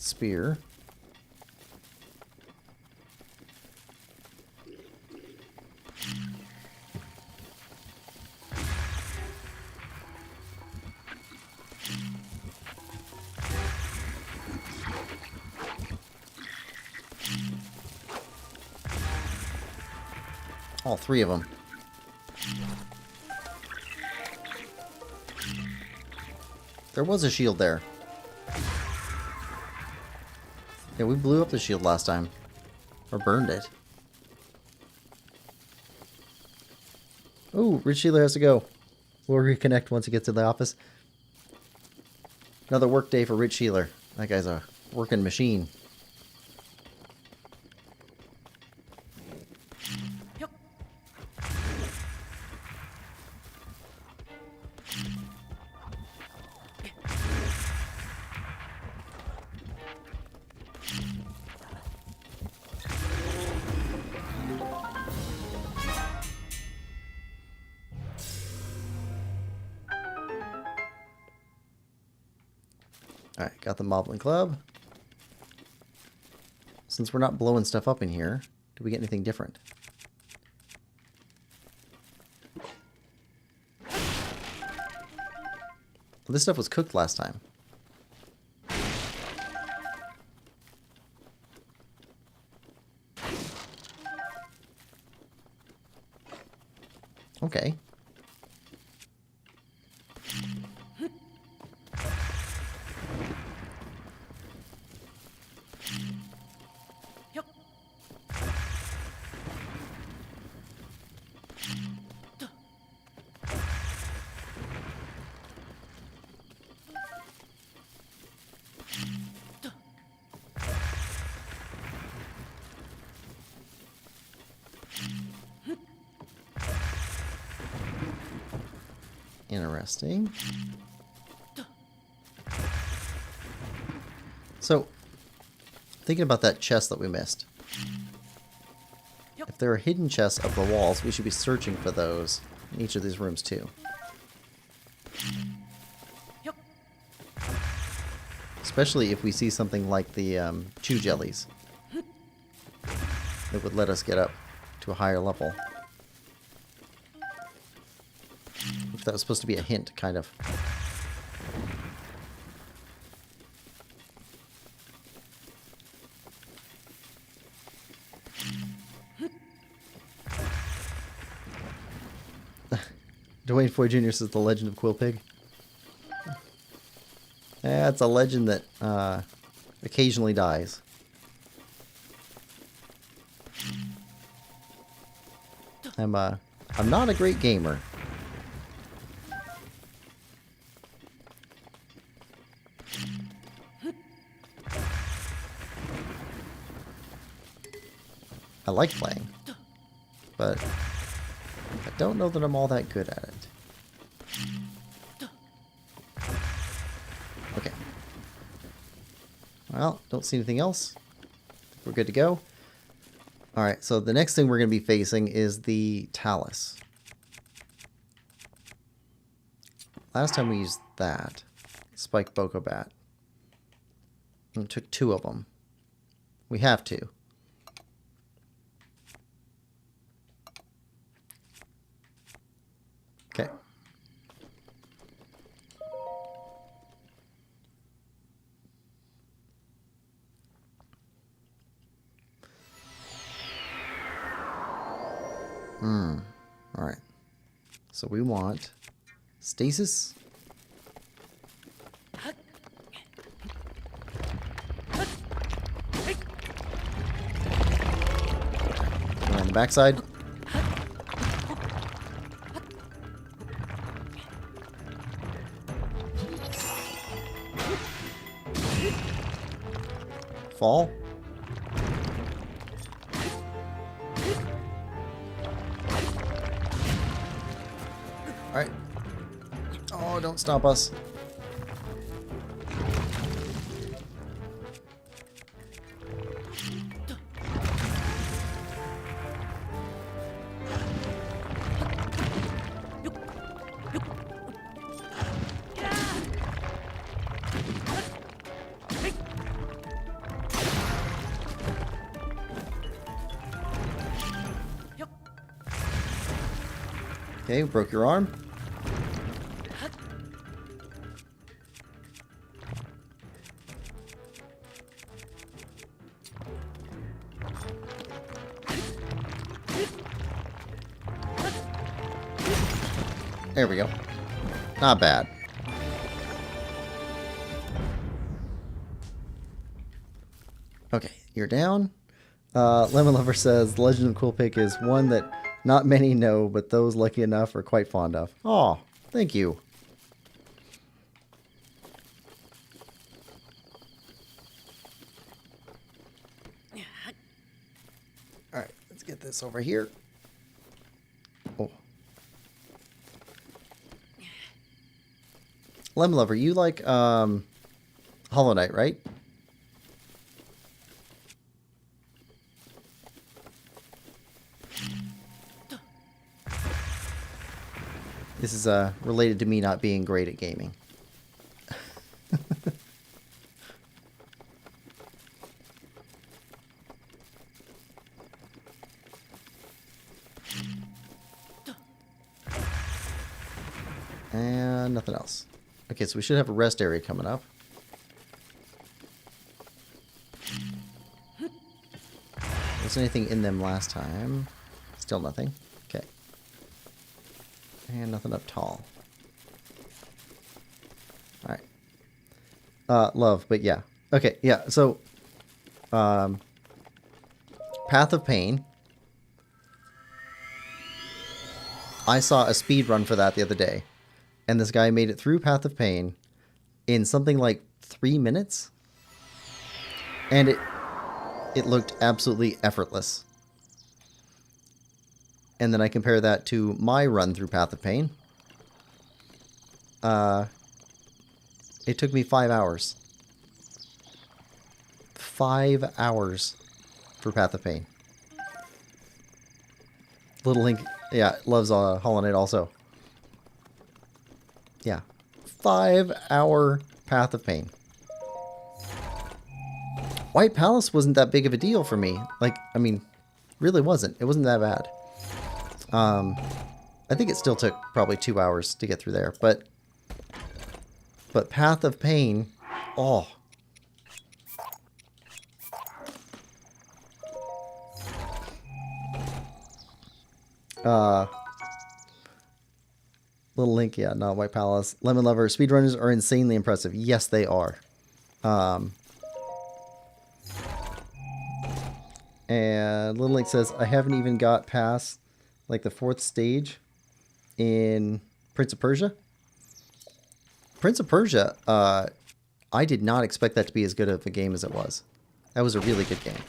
spear. All three of them. There was a shield there. Yeah, we blew up the shield last time. Or burned it. Oh, Rich Healer has to go. We'll reconnect once he gets to the office. Another work day for Rich Healer. That guy's a working machine. Alright, got the Moblin Club. Since we're not blowing stuff up in here, do we get anything different? Well, this stuff was cooked last time. Okay. Interesting. So, thinking about that chest that we missed. If there are hidden chests up the walls, we should be searching for those in each of these rooms too. Especially if we see something like the chew jellies. That would let us get up to a higher level. If that was supposed to be a hint, kind of. Dwayne Foy Jr. says the Legend of Quillpig. Yeah, it's a legend that occasionally dies. I'm not a great gamer. I like playing, but I don't know that I'm all that good at it. Okay. Well, don't see anything else. We're good to go. Alright, so the next thing we're going to be facing is the Talus. Last time we used that, Spike Boko Bat. And it took 2 of them. We have to. Okay. Alright. So we want stasis. On the backside. Fall. Alright. Oh, don't stop us. Okay, broke your arm. There we go. Not bad. Okay, you're down. Lemon Lover says, The Legend of Quillpig is one that not many know, but those lucky enough are quite fond of. Oh, thank you. Alright, let's get this over here. Oh. Lemon Lover, you like Hollow Knight, right? This is related to me not being great at gaming. And nothing else. Okay, so we should have a rest area coming up. Was there anything in them last time? Still nothing. Okay. And nothing up tall. Alright. Love, but yeah. Okay, yeah, so Path of Pain. I saw a speed run for that the other day. And this guy made it through Path of Pain in something like 3 minutes. And it looked absolutely effortless. And then I compare that to my run through Path of Pain. It took me 5 hours. 5 hours for Path of Pain. Little Link, yeah, loves Hollow Knight also. Yeah. 5-hour Path of Pain. White Palace wasn't that big of a deal for me. Like, I mean, really wasn't. It wasn't that bad. I think it still took probably 2 hours to get through there, but Path of Pain, oh. Little Link, yeah, not White Palace. Lemon Lover, speedrunners are insanely impressive. Yes, they are. And Little Link says, I haven't even got past like the 4th stage in Prince of Persia. Prince of Persia, I did not expect that to be as good of a game as it was. That was a really good game.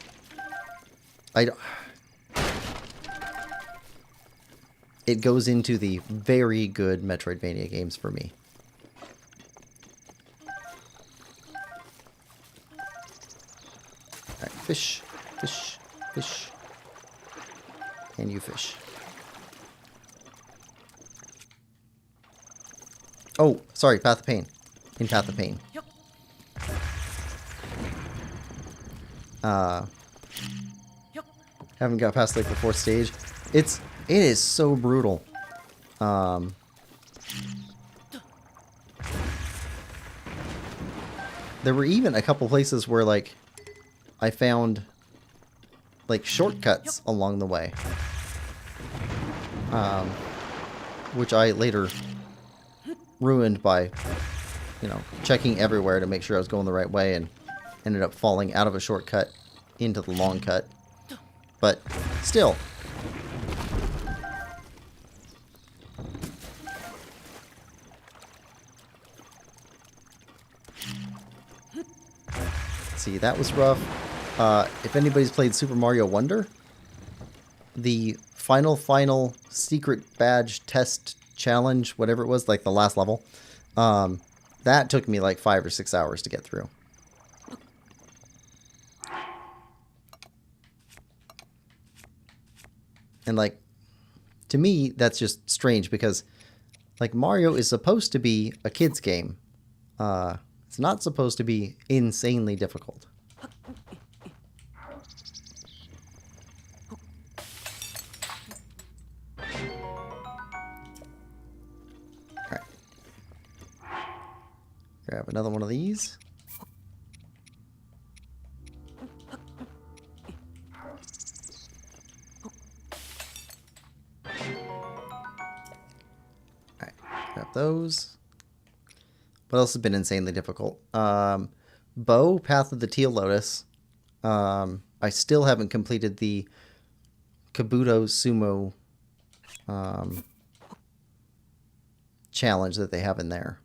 It goes into the very good Metroidvania games for me. Alright, fish, fish, fish. And you fish. Oh, sorry, Path of Pain. In Path of Pain. Yep. Haven't got past like the 4th stage. It is so brutal. There were even a couple places where like I found like shortcuts along the way. Which I later ruined by, you know, checking everywhere to make sure I was going the right way and ended up falling out of a shortcut into the long cut. But still. See, that was rough. If anybody's played Super Mario Wonder, the final secret badge test challenge, whatever it was, like the last level, that took me like 5 or 6 hours to get through. And like, to me, that's just strange because like Mario is supposed to be a kid's game. It's not supposed to be insanely difficult. Grab another one of these. Alright, grab those. What else has been insanely difficult? Bow, Path of the Teal Lotus. I still haven't completed the Kabuto Sumo challenge that they have in there.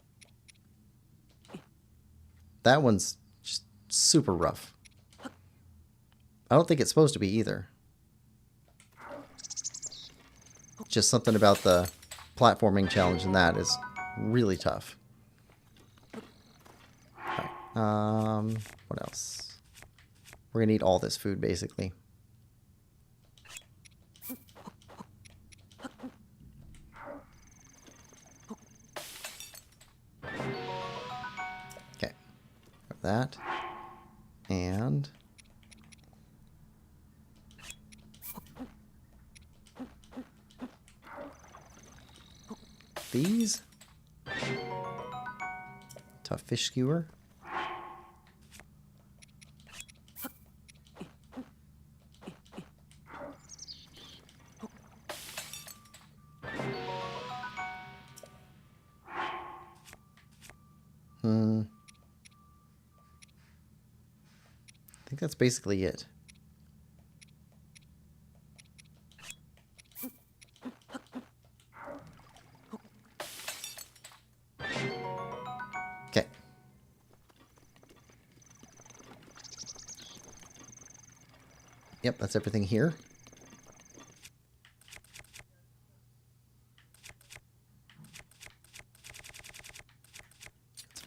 That one's just super rough. I don't think it's supposed to be either. Just something about the platforming challenge in that is really tough. Alright, what else? We're gonna eat all this food, basically. Okay. Got that. And... these. Tough fish skewer. I think that's basically it. Okay. Yep, that's everything here.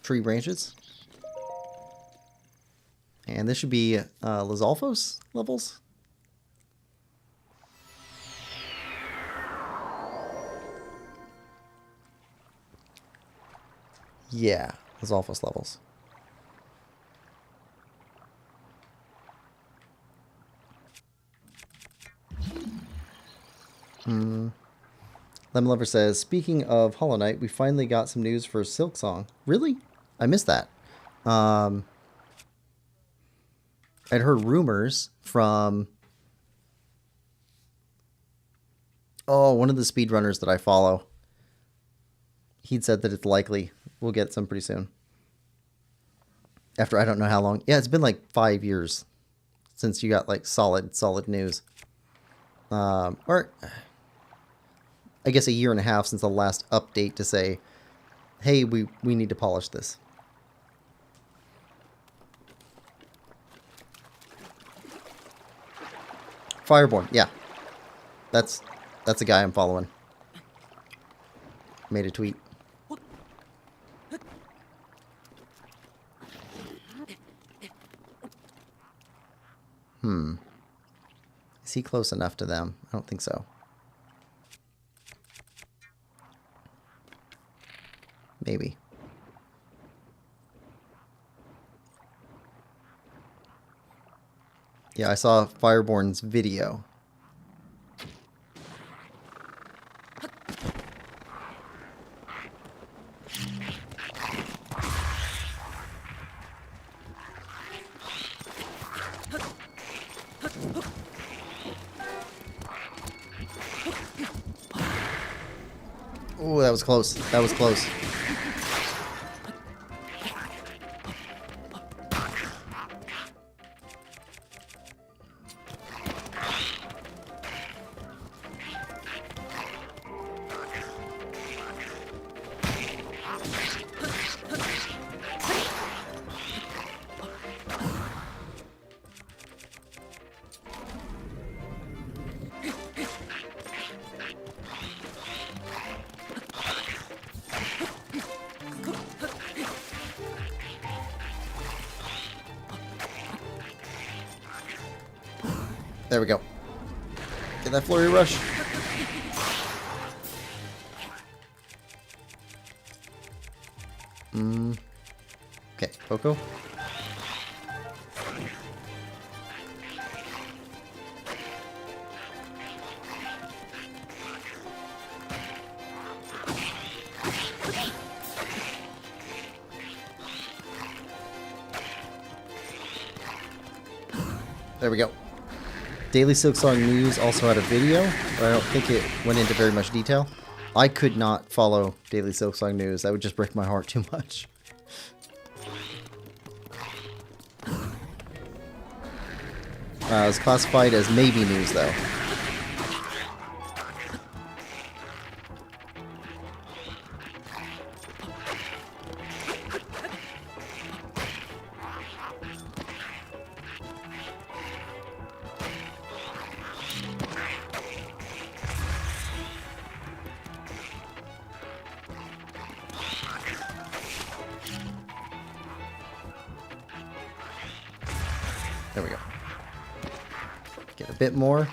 Tree branches. And this should be Lizalfos levels. Yeah, Lizalfos levels. Lemon Lover says, speaking of Hollow Knight, we finally got some news for Silk Song. Really? I missed that. I'd heard rumors from one of the speedrunners that I follow. He'd said that it's likely we'll get some pretty soon. After I don't know how long. Yeah, it's been like 5 years since you got like solid news. Or I guess a year and a half since the last update to say, hey, we need to polish this. Fireborn, yeah. That's a guy I'm following. Made a tweet. Is he close enough to them? I don't think so. Maybe. Yeah, I saw Fireborn's video. Oh, that was close. That was close. There we go. Get that flurry rush. Okay, Poco. There we go. Daily Silksong News also had a video, but I don't think it went into very much detail. I could not follow Daily Silksong News. That would just break my heart too much. It's classified as maybe news, though. There we go. Get a bit more.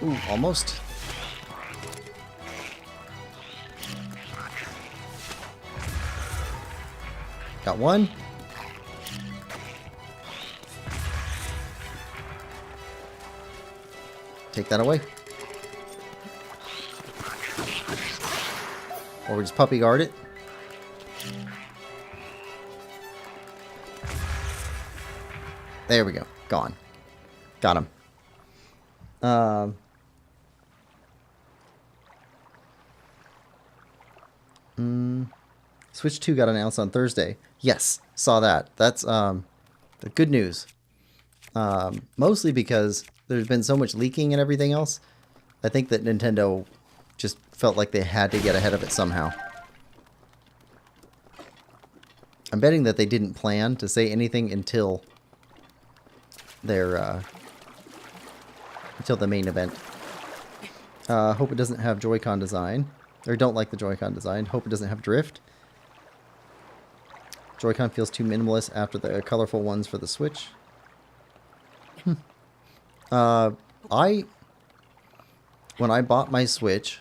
Ooh, almost. Got one. Take that away. Or we just puppy guard it. There we go. Gone. Got him. Switch 2 got announced on Thursday. Yes, saw that. That's the good news. Mostly because there's been so much leaking and everything else. I think that Nintendo just felt like they had to get ahead of it somehow. I'm betting that they didn't plan to say anything until their until the main event. Hope it doesn't have Joy-Con design. Or don't like the Joy-Con design. Hope it doesn't have drift. Joy-Con feels too minimalist after the colorful ones for the Switch. When I bought my Switch,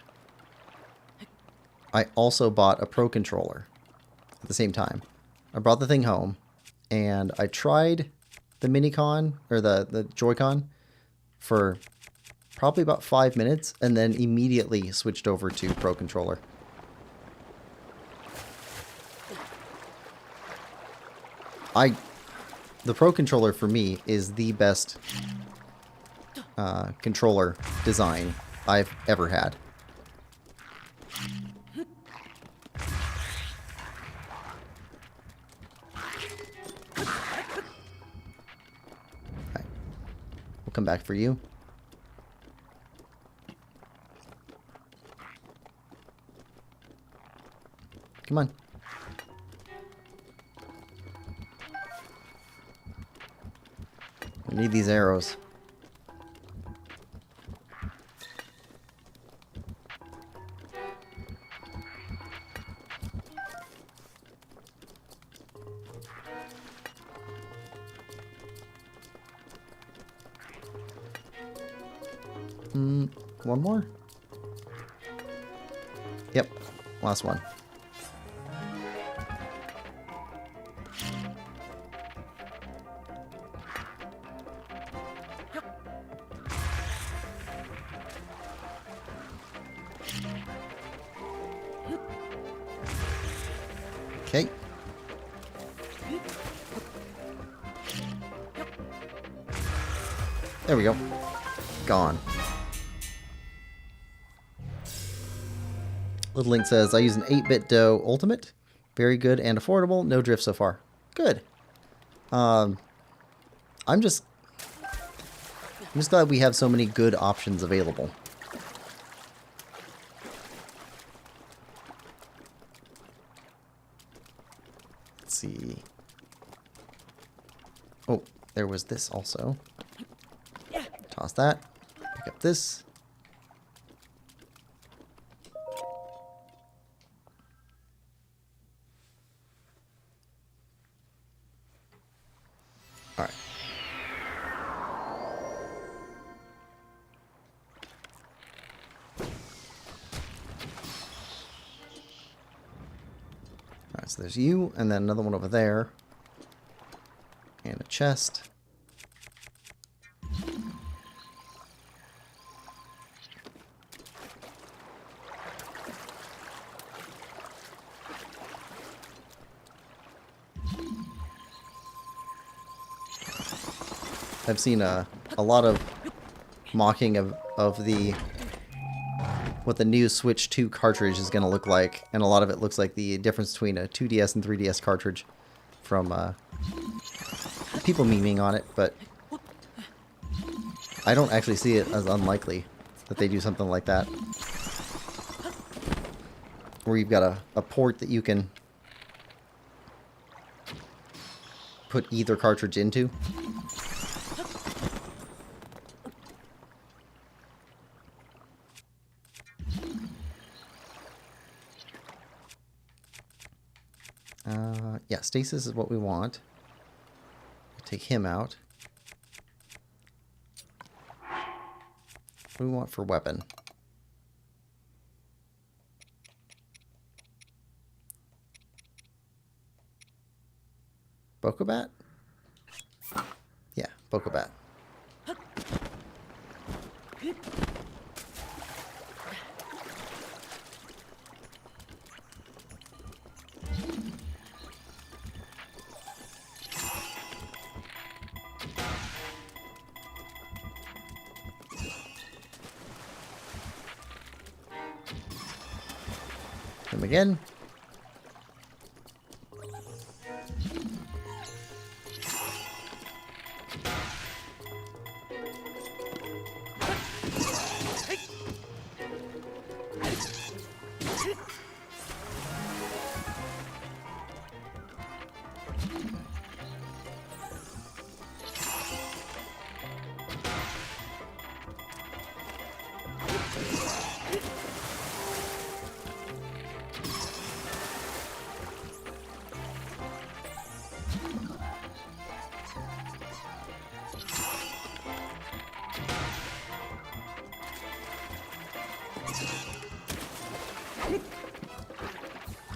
I also bought a Pro Controller at the same time. I brought the thing home, and I tried the Minicon, or the Joy-Con, for probably about 5 minutes, and then immediately switched over to Pro Controller. The Pro Controller for me is the best controller design I've ever had. Okay. We'll come back for you. Come on. We need these arrows. One more? Yep, last one. Okay. There we go. Gone. Little Link says, I use an 8-bit dough ultimate. Very good and affordable. No drift so far. Good. I'm just glad we have so many good options available. Let's see. Oh, there was this also. Toss that. Pick up this. All right. All right, so there's you, and then another one over there. And a chest. I've seen a lot of mocking of the what the new Switch 2 cartridge is going to look like, and a lot of it looks like the difference between a 2DS and 3DS cartridge from people memeing on it, but I don't actually see it as unlikely that they do something like that. Where you've got a port that you can put either cartridge into. Yeah, stasis is what we want. Take him out. What do we want for weapon? Bokobat? Yeah, Bokobat. Him again.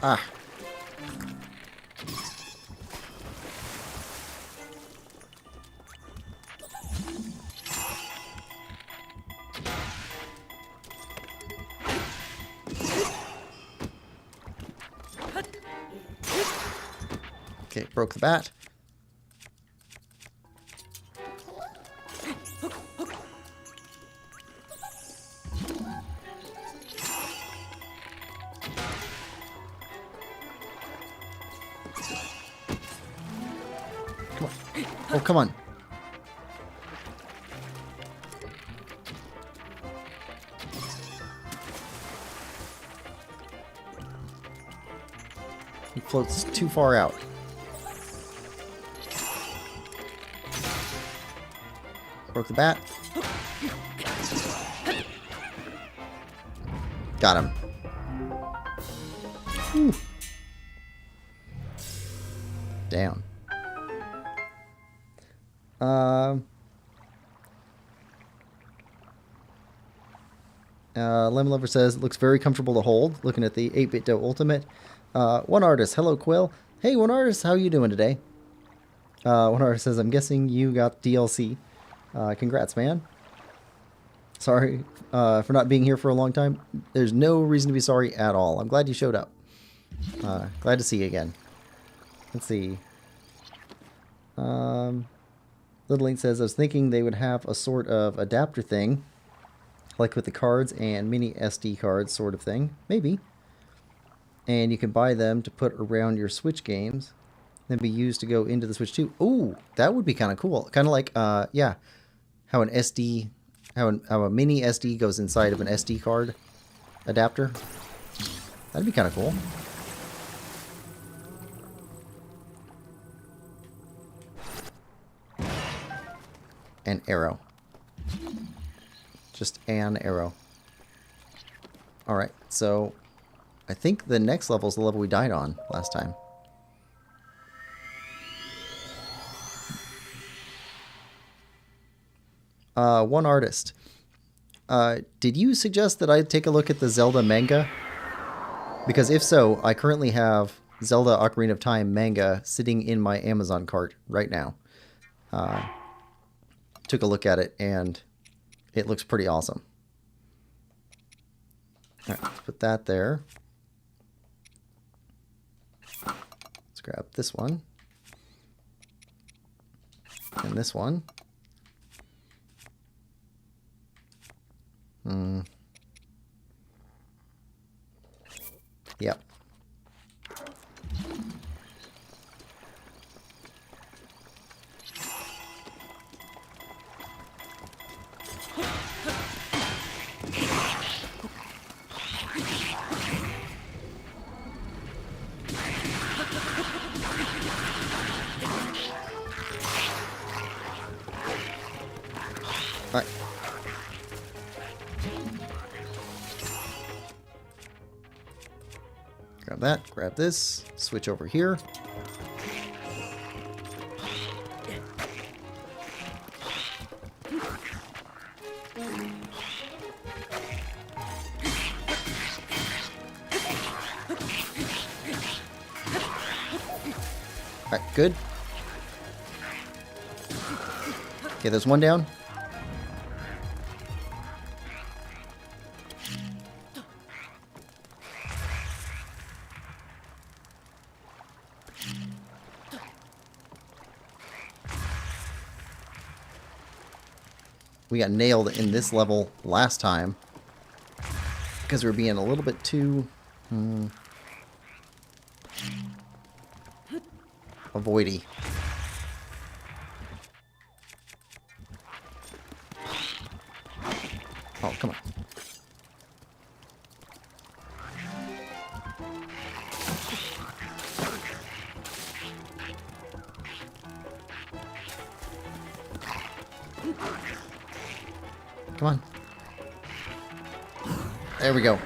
Ah. Okay, broke the bat. Come on. Oh, come on. He floats too far out. Broke the bat. Got him. Whew. Down. Lemon Lover says, it looks very comfortable to hold, looking at the 8-Bit Dough Ultimate. One Artist, hello Quill. Hey, One Artist, how you doing today? One Artist says, I'm guessing you got DLC. Congrats, man. Sorry for not being here for a long time. There's no reason to be sorry at all. I'm glad you showed up. Glad to see you again. Let's see. Little Link says, I was thinking they would have a sort of adapter thing, like with the cards and mini SD cards sort of thing. Maybe. And you can buy them to put around your Switch games, then be used to go into the Switch 2. Ooh, that would be kind of cool. Kind of like, yeah, how an SD, how a mini SD goes inside of an SD card adapter. That'd be kind of cool. An arrow. Just an arrow. Alright, so I think the next level is the level we died on last time. One Artist. Did you suggest that I take a look at the Zelda manga? Because if so, I currently have Zelda Ocarina of Time manga sitting in my Amazon cart right now. Took a look at it and it looks pretty awesome. Alright, let's put that there. Let's grab this one. And this one. Grab that, grab this, switch over here. Alright, good. Okay, there's one down. We got nailed in this level last time because we were being a little bit too avoidy. Oh, come on. Come on. There we go.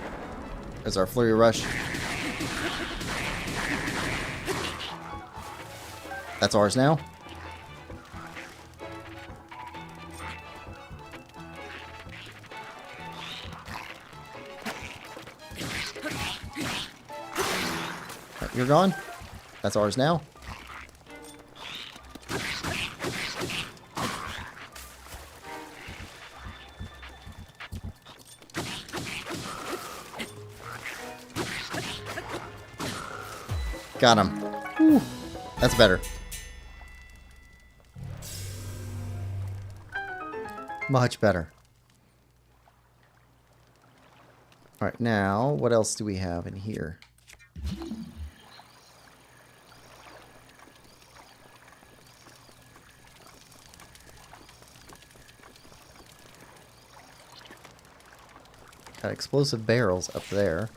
There's our flurry rush. That's ours now. Right, you're gone. That's ours now. Got him. Whew. That's better. Much better. Alright, now, what else do we have in here? Got explosive barrels up there.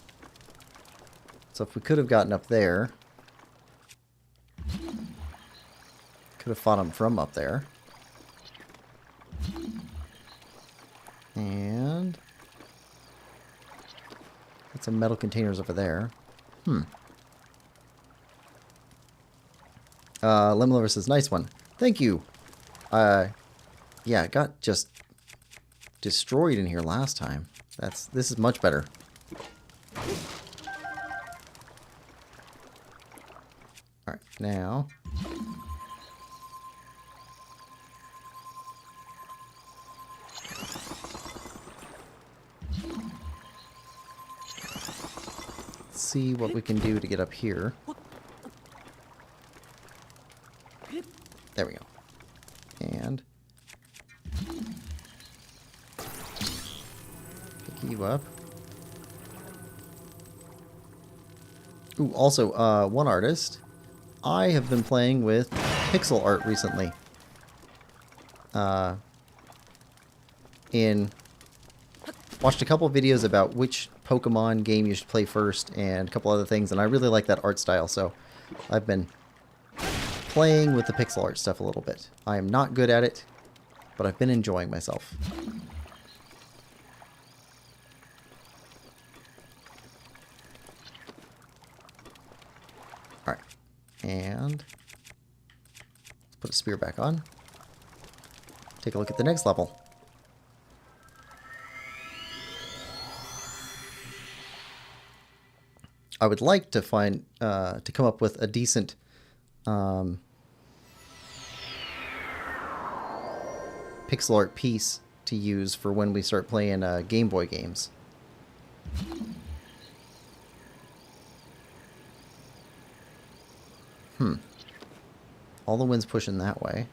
So if we could have gotten up there, could have fought him from up there. And got some metal containers over there. Lemon Lover says, nice one. Thank you. Yeah, it got just destroyed in here last time. This is much better. Alright, now let's see what we can do to get up here. There we go. And pick you up. Ooh, also, one artist. I have been playing with pixel art recently. Watched a couple of videos about which Pokemon game you should play first and a couple other things, and I really like that art style, so I've been playing with the pixel art stuff a little bit. I am not good at it, but I've been enjoying myself. Alright, and let's put a spear back on. Take a look at the next level. I would like to find, to come up with a decent pixel art piece to use for when we start playing Game Boy games. All the wind's pushing that way.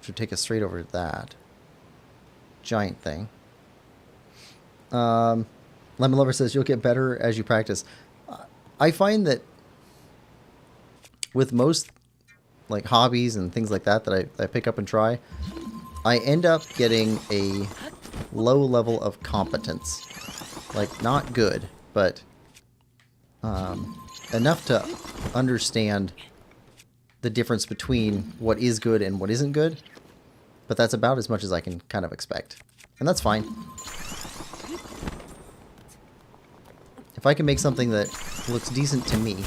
Should take us straight over to that giant thing. Lemon Lover says you'll get better as you practice. I find that with most like hobbies and things like that I pick up and try, I end up getting a low level of competence. Like, not good, but enough to understand the difference between what is good and what isn't good. But that's about as much as I can kind of expect. And that's fine. If I can make something that looks decent to me,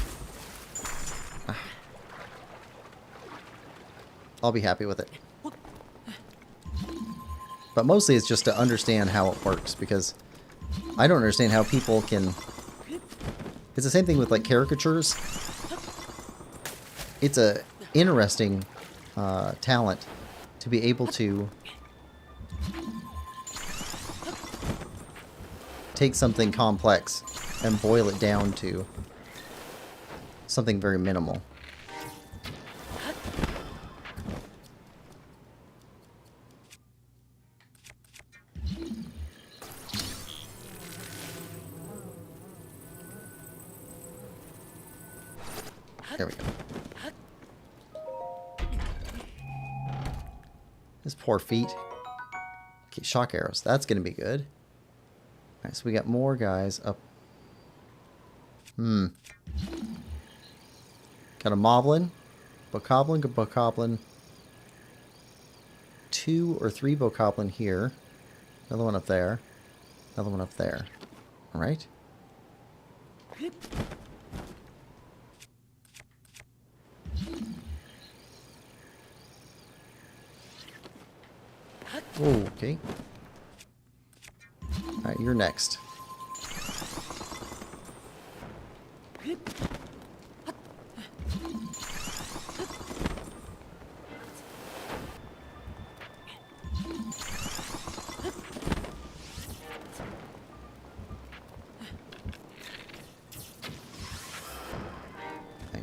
I'll be happy with it. But mostly it's just to understand how it works, because I don't understand how people can... It's the same thing with like caricatures. It's a interesting talent to be able to take something complex and boil it down to something very minimal. There we go. His poor feet. Okay, shock arrows. That's going to be good. Alright, so we got more guys up. Got a Moblin, Bokoblin, 2 or 3 Bokoblin here. Another one up there. Another one up there. Alright. Okay. Alright, you're next.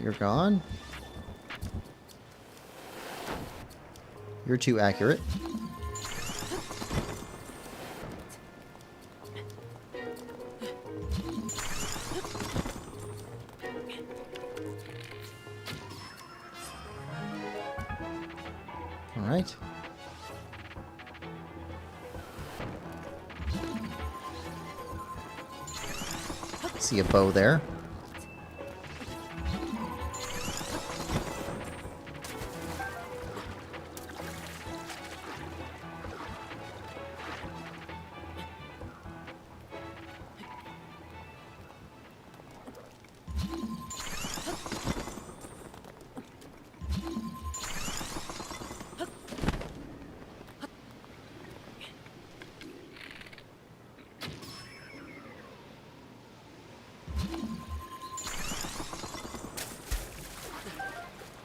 You're gone. You're too accurate. All right. See a bow there.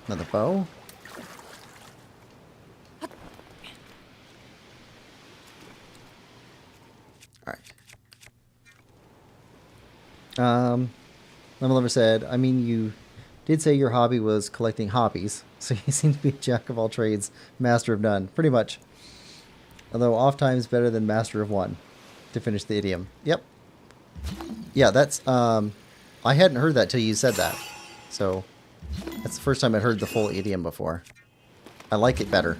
Another bow. Alright. Level Lover said, I mean, you did say your hobby was collecting hobbies, so you seem to be a jack of all trades, master of none. Pretty much. Although oft times better than master of one, to finish the idiom. Yep. Yeah, that's, I hadn't heard that till you said that. So... that's the first time I'd heard the full idiom before. I like it better.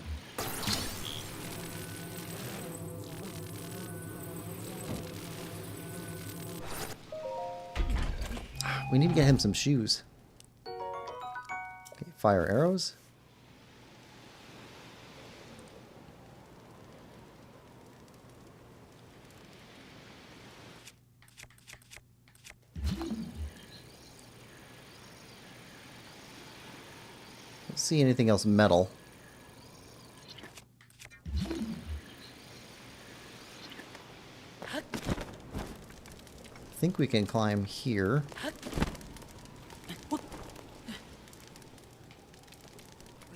We need to get him some shoes. Okay, fire arrows. See anything else metal. I think we can climb here.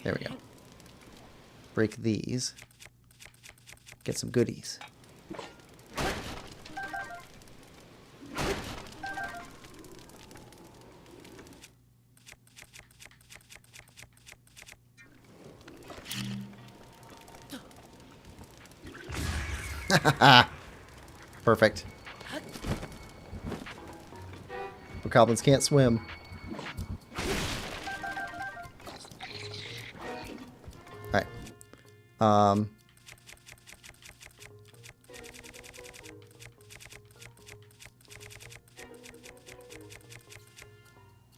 There we go. Break these. Get some goodies. Perfect. Goblins can't swim. Alright.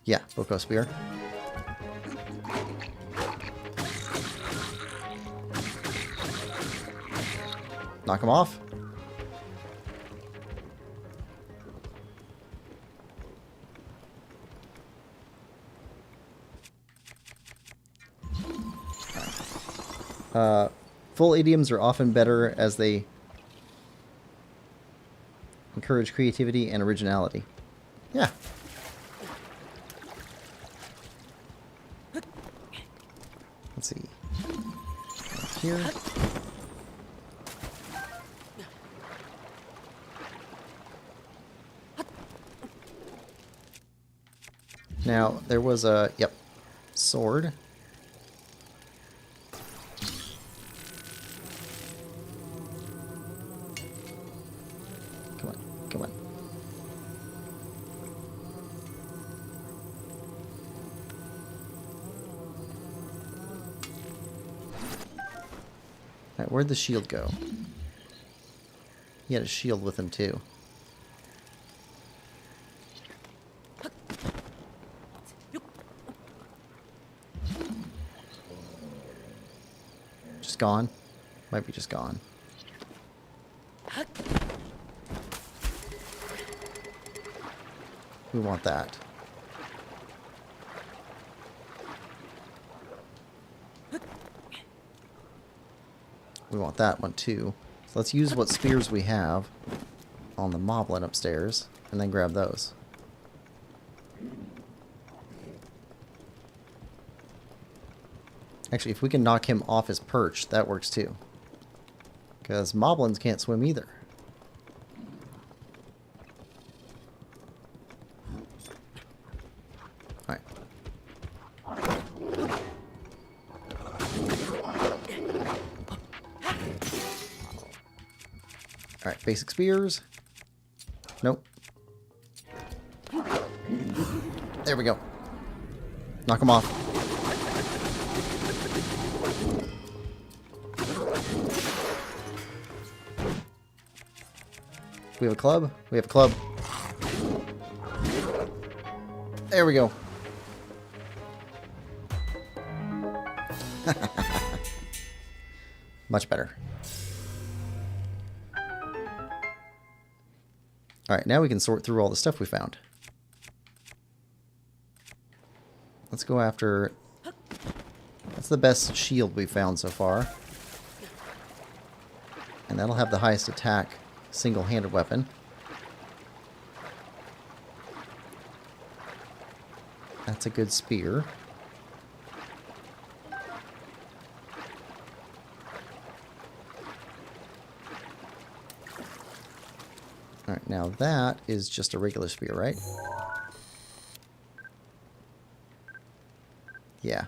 Yeah, Boko Spear. Knock him off. Full idioms are often better as they encourage creativity and originality. Yeah. Let's see. Here. Now, there was a, yep, sword. Come on, come on. Alright, where'd the shield go? He had a shield with him, too. Just gone? Might be just gone. We want that. We want that one too. So let's use what spears we have on the moblin upstairs and then grab those. Actually, if we can knock him off his perch, that works too. Because moblins can't swim either. Alright. Alright, basic spears. Nope. There we go. Knock him off. We have a club. We have a club. There we go. Much better. Alright, now we can sort through all the stuff we found. Let's go after... That's the best shield we've found so far. And that'll have the highest attack single-handed weapon. That's a good spear. Alright, now that is just a regular spear, right? Yeah.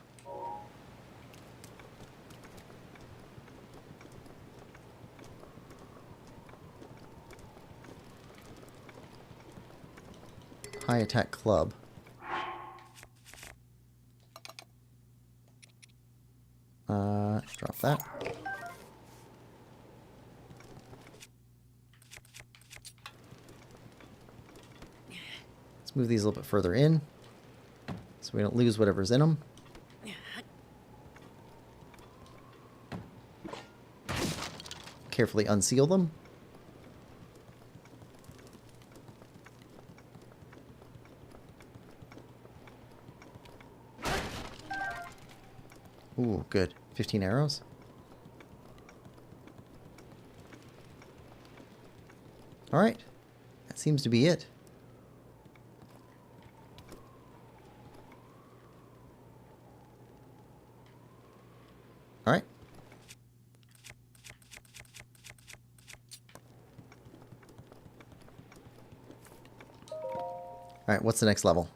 High attack club. Drop that. Let's move these a little bit further in so we don't lose whatever's in them. Carefully unseal them. Ooh, good. 15 arrows. Alright. That seems to be it. Alright. Alright, what's the next level?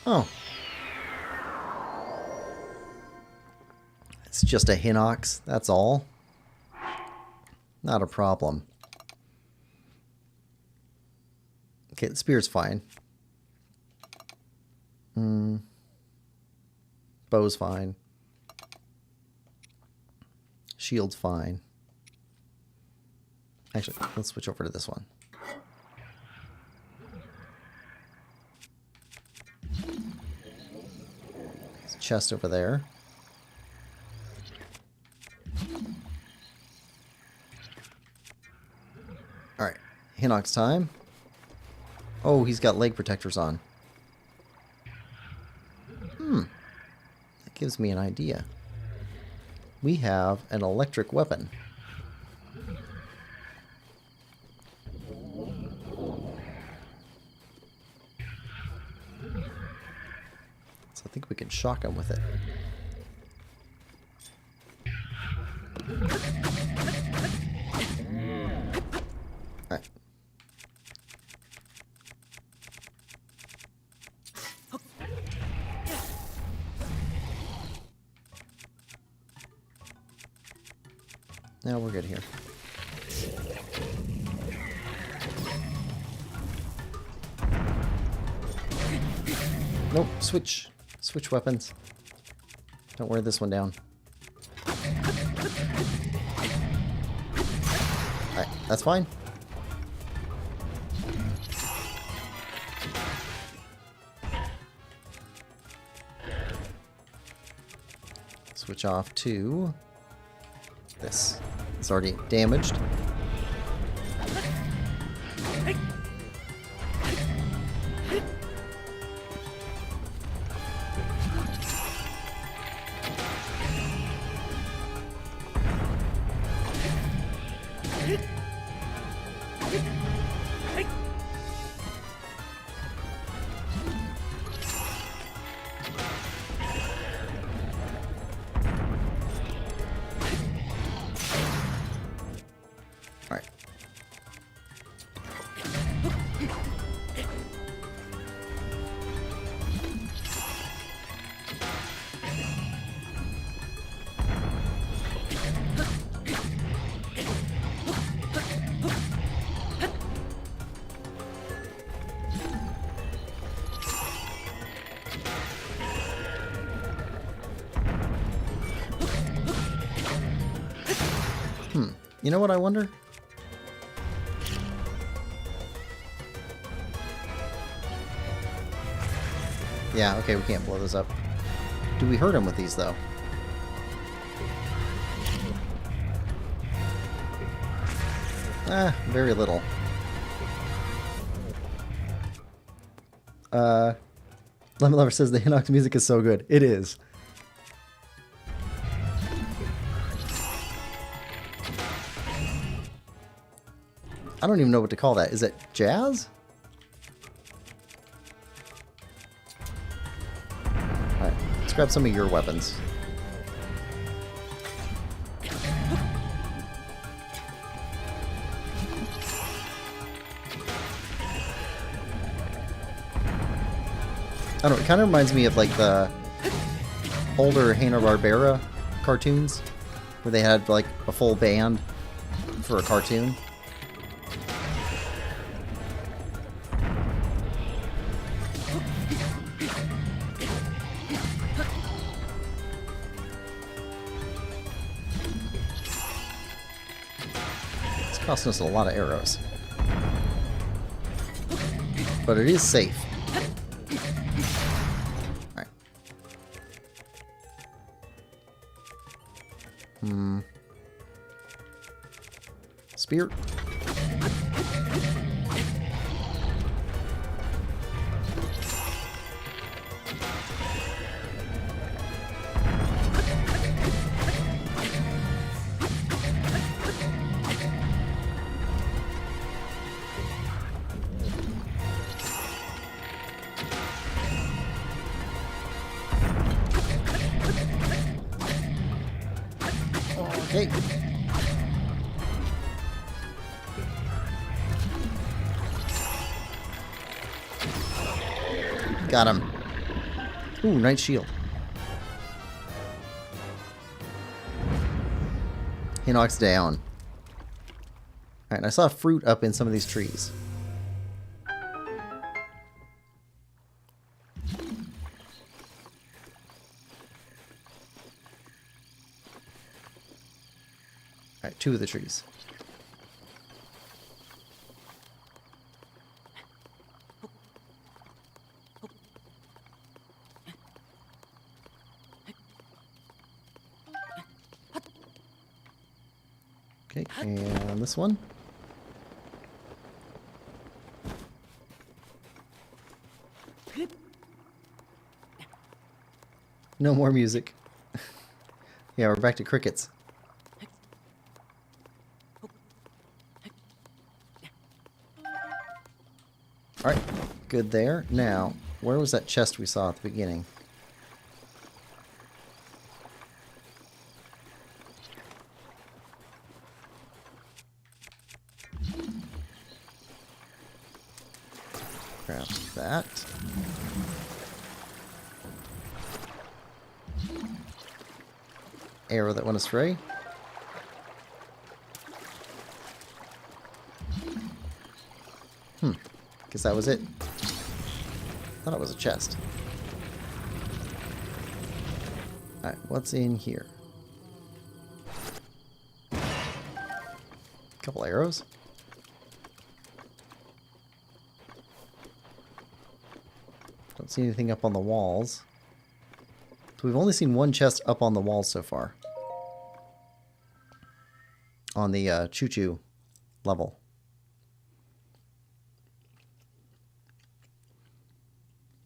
Oh. It's just a Hinox, that's all. Not a problem. Okay, the spear's fine. Bow's fine. Shield's fine. Actually, let's switch over to this one. chest over there. Alright, Hinox time. Oh, he's got leg protectors on. That gives me an idea. We have an electric weapon. So I think we can shock him with it. Alright. Now we're good here. Nope, switch. Switch weapons. Don't wear this one down. Alright, that's fine. Switch off to this. It's already damaged. Alright. You know what I wonder? Yeah, okay, we can't blow those up. Do we hurt him with these, though? Very little. Lemon Lover says the Hinox music is so good. It is. I don't even know what to call that. Is it jazz? Alright, let's grab some of your weapons. I don't know, it kind of reminds me of like the older Hanna-Barbera cartoons where they had like a full band for a cartoon. It's costing us a lot of arrows. But it is safe. Alright. Spear. Okay. Got him. Ooh, nice shield. He knocks down. Alright, and I saw fruit up in some of these trees. Alright, 2 of the trees. Okay, and this one. No more music. Yeah, we're back to crickets. Alright, good there. Now, where was that chest we saw at the beginning? Grab that. Arrow that went astray. Guess that was it. Thought it was a chest. Alright, what's in here? Couple arrows. Don't see anything up on the walls. So we've only seen one chest up on the walls so far. On the choo-choo level.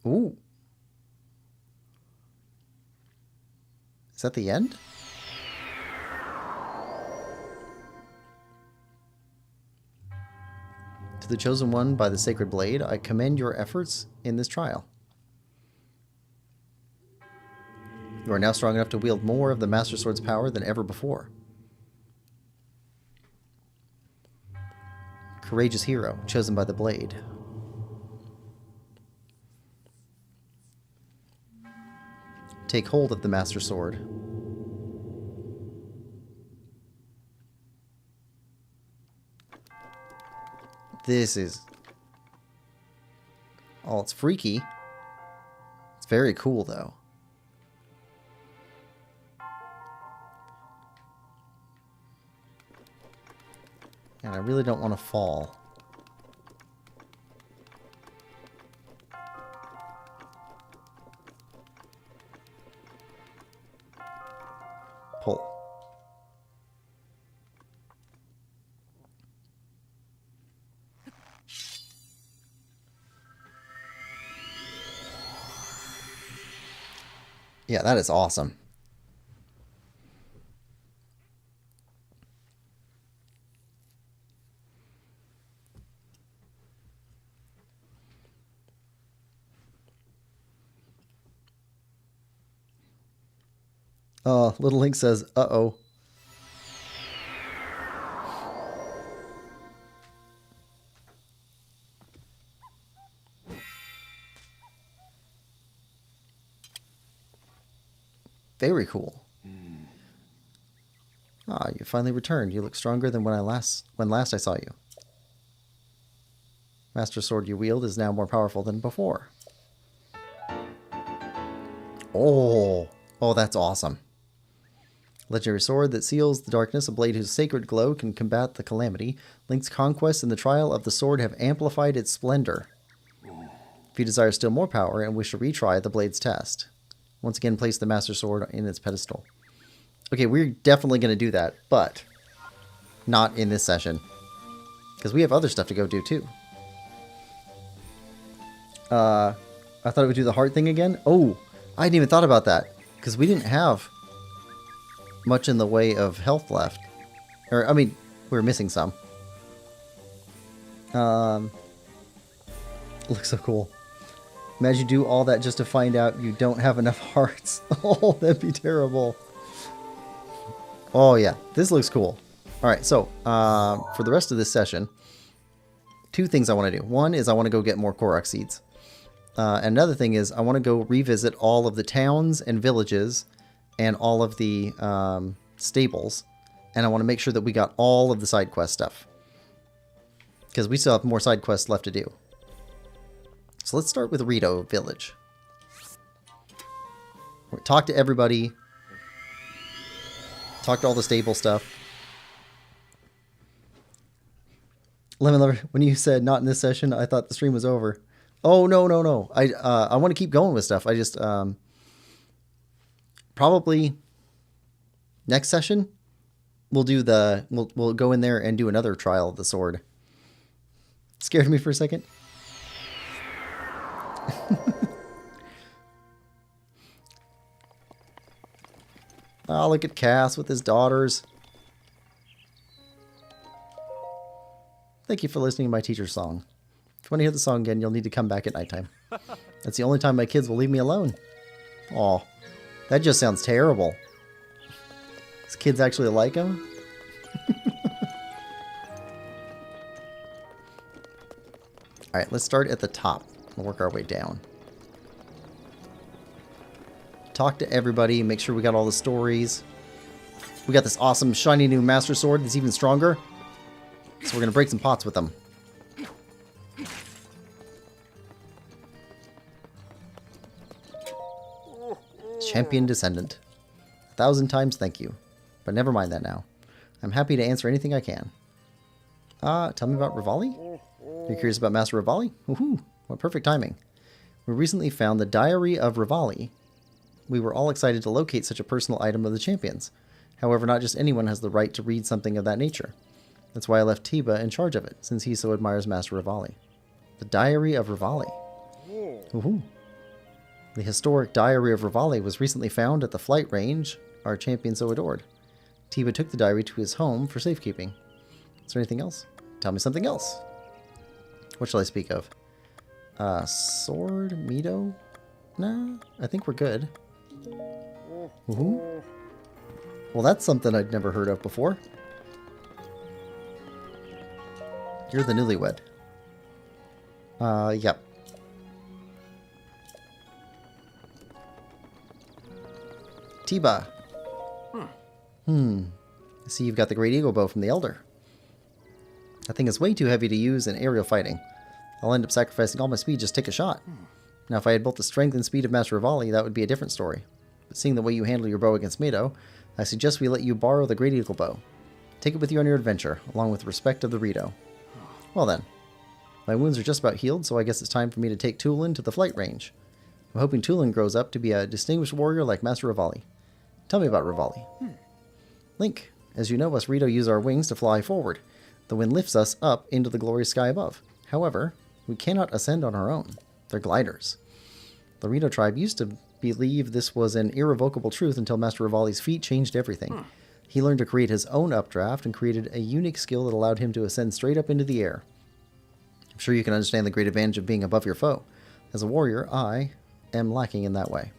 Ooh. Is that the end? To the chosen one by the sacred blade, I commend your efforts in this trial. You are now strong enough to wield more of the Master Sword's power than ever before. Courageous hero, chosen by the blade. Take hold of the Master Sword. This is... Oh, it's freaky. It's very cool, though. And I really don't want to fall. Pull. Yeah, that is awesome. Little Link says, uh-oh. Very cool. Ah, you finally returned. You look stronger than when last I saw you. Master Sword you wield is now more powerful than before. Oh, that's awesome. Legendary sword that seals the darkness, a blade whose sacred glow can combat the calamity. Link's conquest and the trial of the sword have amplified its splendor. If you desire still more power and wish to retry the blade's test, once again place the Master Sword in its pedestal. Okay, we're definitely going to do that, but not in this session. Because we have other stuff to go do too. I thought it would do the heart thing again. Oh, I hadn't even thought about that. Because we didn't have much in the way of health left. Or, I mean, we were missing some. Looks so cool. Imagine you do all that just to find out you don't have enough hearts. Oh, that'd be terrible. Oh, yeah. This looks cool. Alright, so, for the rest of this session, two things I want to do. One is I want to go get more Korok seeds. Another thing is I want to go revisit all of the towns and villages and all of the stables. And I want to make sure that we got all of the side quest stuff. Because we still have more side quests left to do. So let's start with Rito Village. Talk to everybody. Talk to all the stable stuff. Lemon Lover, when you said not in this session, I thought the stream was over. Oh, no. I want to keep going with stuff. I just... probably next session, we'll go in there and do another trial of the sword. Scared me for a second. Oh, look at Cass with his daughters. Thank you for listening to my teacher's song. If you want to hear the song again, you'll need to come back at nighttime. That's the only time my kids will leave me alone. Aw, that just sounds terrible. Does kids actually like him? Alright, let's start at the top and work our way down. Talk to everybody, make sure we got all the stories. We got this awesome shiny new Master Sword that's even stronger. So we're going to break some pots with them. Champion Descendant. 1,000 times thank you. But never mind that now. I'm happy to answer anything I can. Tell me about Rivali? You're curious about Master Rivali? Woohoo! What perfect timing. We recently found the Diary of Rivali. We were all excited to locate such a personal item of the champions. However, not just anyone has the right to read something of that nature. That's why I left Tiba in charge of it, since he so admires Master Rivali. The Diary of Rivali. Woohoo! The historic Diary of Rivali was recently found at the flight range our champion so adored. Tiba took the diary to his home for safekeeping. Is there anything else? Tell me something else. What shall I speak of? Sword? Mido? Nah, I think we're good. Woohoo! Well, that's something I'd never heard of before. You're the newlywed. Yep. Tiba. I see you've got the Great Eagle Bow from the Elder. That thing is way too heavy to use in aerial fighting. I'll end up sacrificing all my speed just to take a shot. Now, if I had both the strength and speed of Master Rivali, that would be a different story. But seeing the way you handle your bow against Mido, I suggest we let you borrow the Great Eagle Bow. Take it with you on your adventure, along with respect of the Rito. Well then. My wounds are just about healed, so I guess it's time for me to take Tulin to the flight range. I'm hoping Tulin grows up to be a distinguished warrior like Master Rivali. Tell me about Rivali. Link, as you know, us Rito use our wings to fly forward. The wind lifts us up into the glorious sky above. However, we cannot ascend on our own. They're gliders. The Rito tribe used to believe this was an irrevocable truth until Master Rivali's feat changed everything. He learned to create his own updraft and created a unique skill that allowed him to ascend straight up into the air. I'm sure you can understand the great advantage of being above your foe. As a warrior, I am lacking in that way.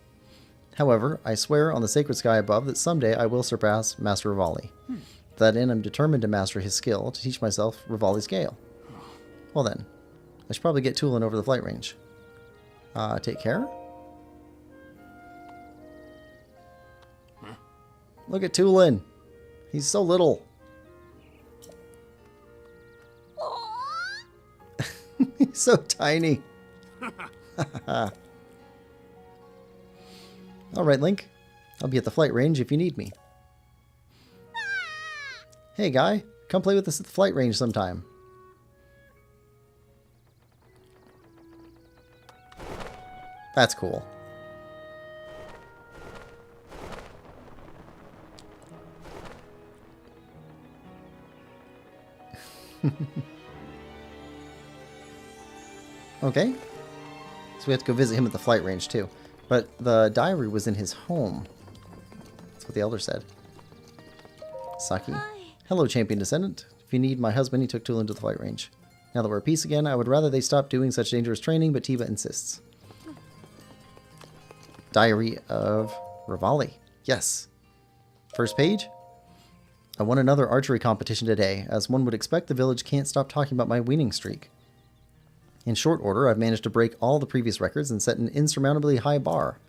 However, I swear on the sacred sky above that someday I will surpass Master Rivali. To that end, I'm determined to master his skill, to teach myself Rivali's gale. Well then, I should probably get Tulin over the flight range. Take care? Look at Tulin. He's so little. He's so tiny. Alright, Link. I'll be at the flight range if you need me. Hey, guy. Come play with us at the flight range sometime. That's cool. Okay. So we have to go visit him at the flight range too. But the diary was in his home. That's what the elder said. Saki. Hi. Hello, champion descendant. If you need my husband, he took Tulin to the flight range. Now that we're at peace again, I would rather they stop doing such dangerous training, but Tiba insists. Diary of Rivali. Yes. First page. I won another archery competition today. As one would expect, the village can't stop talking about my winning streak. In short order, I've managed to break all the previous records and set an insurmountably high bar.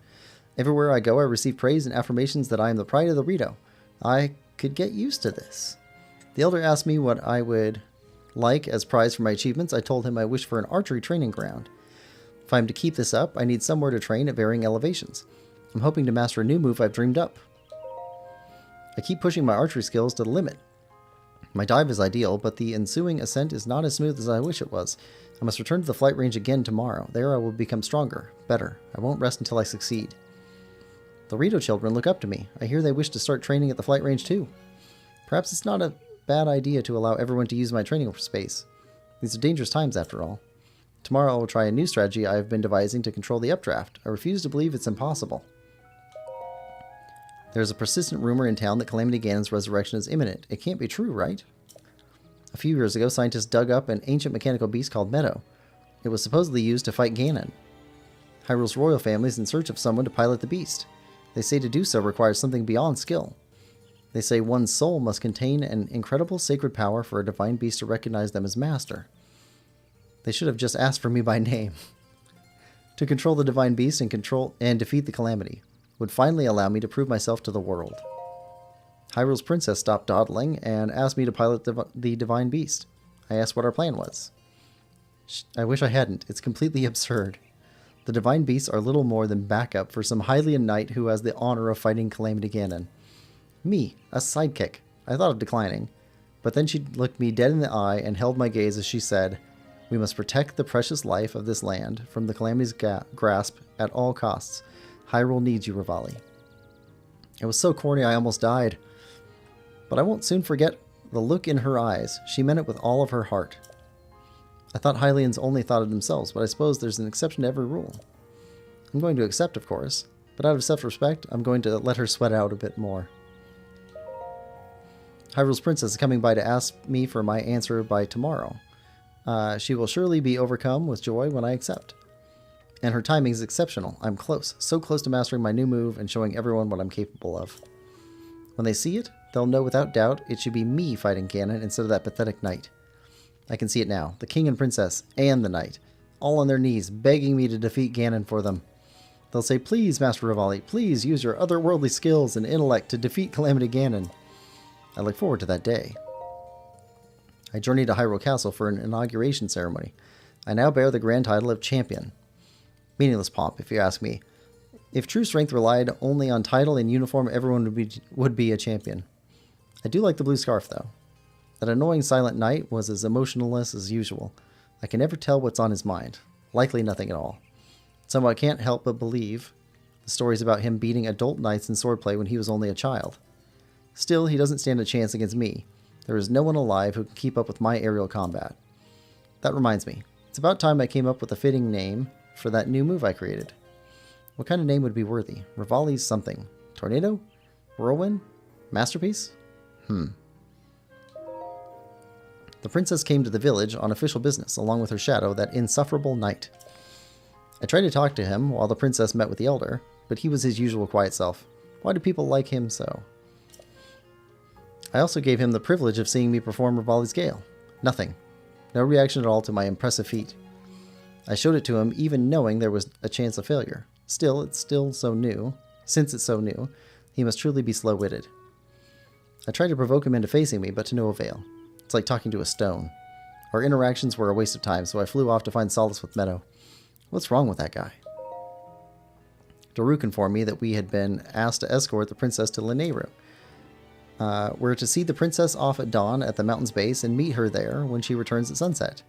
Everywhere I go, I receive praise and affirmations that I am the pride of the Rito. I could get used to this. The elder asked me what I would like as prize for my achievements. I told him I wish for an archery training ground. If I'm to keep this up, I need somewhere to train at varying elevations. I'm hoping to master a new move I've dreamed up. I keep pushing my archery skills to the limit. My dive is ideal, but the ensuing ascent is not as smooth as I wish it was. I must return to the flight range again tomorrow. There I will become stronger, better. I won't rest until I succeed. The Rito children look up to me. I hear they wish to start training at the flight range too. Perhaps it's not a bad idea to allow everyone to use my training space. These are dangerous times after all. Tomorrow I will try a new strategy I have been devising to control the updraft. I refuse to believe it's impossible. There's a persistent rumor in town that Calamity Ganon's resurrection is imminent. It can't be true, right? A few years ago, scientists dug up an ancient mechanical beast called Meadow. It was supposedly used to fight Ganon. Hyrule's royal family is in search of someone to pilot the beast. They say to do so requires something beyond skill. They say one's soul must contain an incredible sacred power for a divine beast to recognize them as master. They should have just asked for me by name. To control the divine beast and defeat the calamity would finally allow me to prove myself to the world. Hyrule's princess stopped dawdling and asked me to pilot the divine beast. I asked what our plan was. I wish I hadn't. It's completely absurd. The divine beasts are little more than backup for some Hylian knight who has the honor of fighting Calamity Ganon. Me, a sidekick. I thought of declining, but then she looked me dead in the eye and held my gaze as she said, "We must protect the precious life of this land from the Calamity's grasp at all costs. Hyrule needs you, Revali." It was so corny I almost died. But I won't soon forget the look in her eyes. She meant it with all of her heart. I thought Hylians only thought of themselves, but I suppose there's an exception to every rule. I'm going to accept, of course, but out of self-respect, I'm going to let her sweat out a bit more. Hyrule's princess is coming by to ask me for my answer by tomorrow. She will surely be overcome with joy when I accept. And her timing is exceptional. I'm close, so close to mastering my new move and showing everyone what I'm capable of. When they see it, they'll know without doubt it should be me fighting Ganon instead of that pathetic knight. I can see it now. The king and princess and the knight, all on their knees, begging me to defeat Ganon for them. They'll say, "Please, Master Revali, please use your otherworldly skills and intellect to defeat Calamity Ganon." I look forward to that day. I journeyed to Hyrule Castle for an inauguration ceremony. I now bear the grand title of champion. Meaningless pomp, if you ask me. If true strength relied only on title and uniform, everyone would be a champion. I do like the blue scarf, though. That annoying silent knight was as emotionless as usual. I can never tell what's on his mind. Likely nothing at all. Somehow I can't help but believe the stories about him beating adult knights in swordplay when he was only a child. Still, he doesn't stand a chance against me. There is no one alive who can keep up with my aerial combat. That reminds me. It's about time I came up with a fitting name for that new move I created. What kind of name would be worthy? Revali's something. Tornado? Whirlwind? Masterpiece? The princess came to the village on official business, along with her shadow, that insufferable knight. I tried to talk to him while the princess met with the elder, but he was his usual quiet self. Why do people like him so? I also gave him the privilege of seeing me perform Revali's Gale. Nothing. No reaction at all to my impressive feat. I showed it to him even knowing there was a chance of failure. Still, it's still so new. Since it's so new, he must truly be slow-witted. I tried to provoke him into facing me, but to no avail. It's like talking to a stone. Our interactions were a waste of time, so I flew off to find solace with Meadow. What's wrong with that guy? Daruk informed me that we had been asked to escort the princess to Lanayru. We're to see the princess off at dawn at the mountain's base and meet her there when she returns at sunset.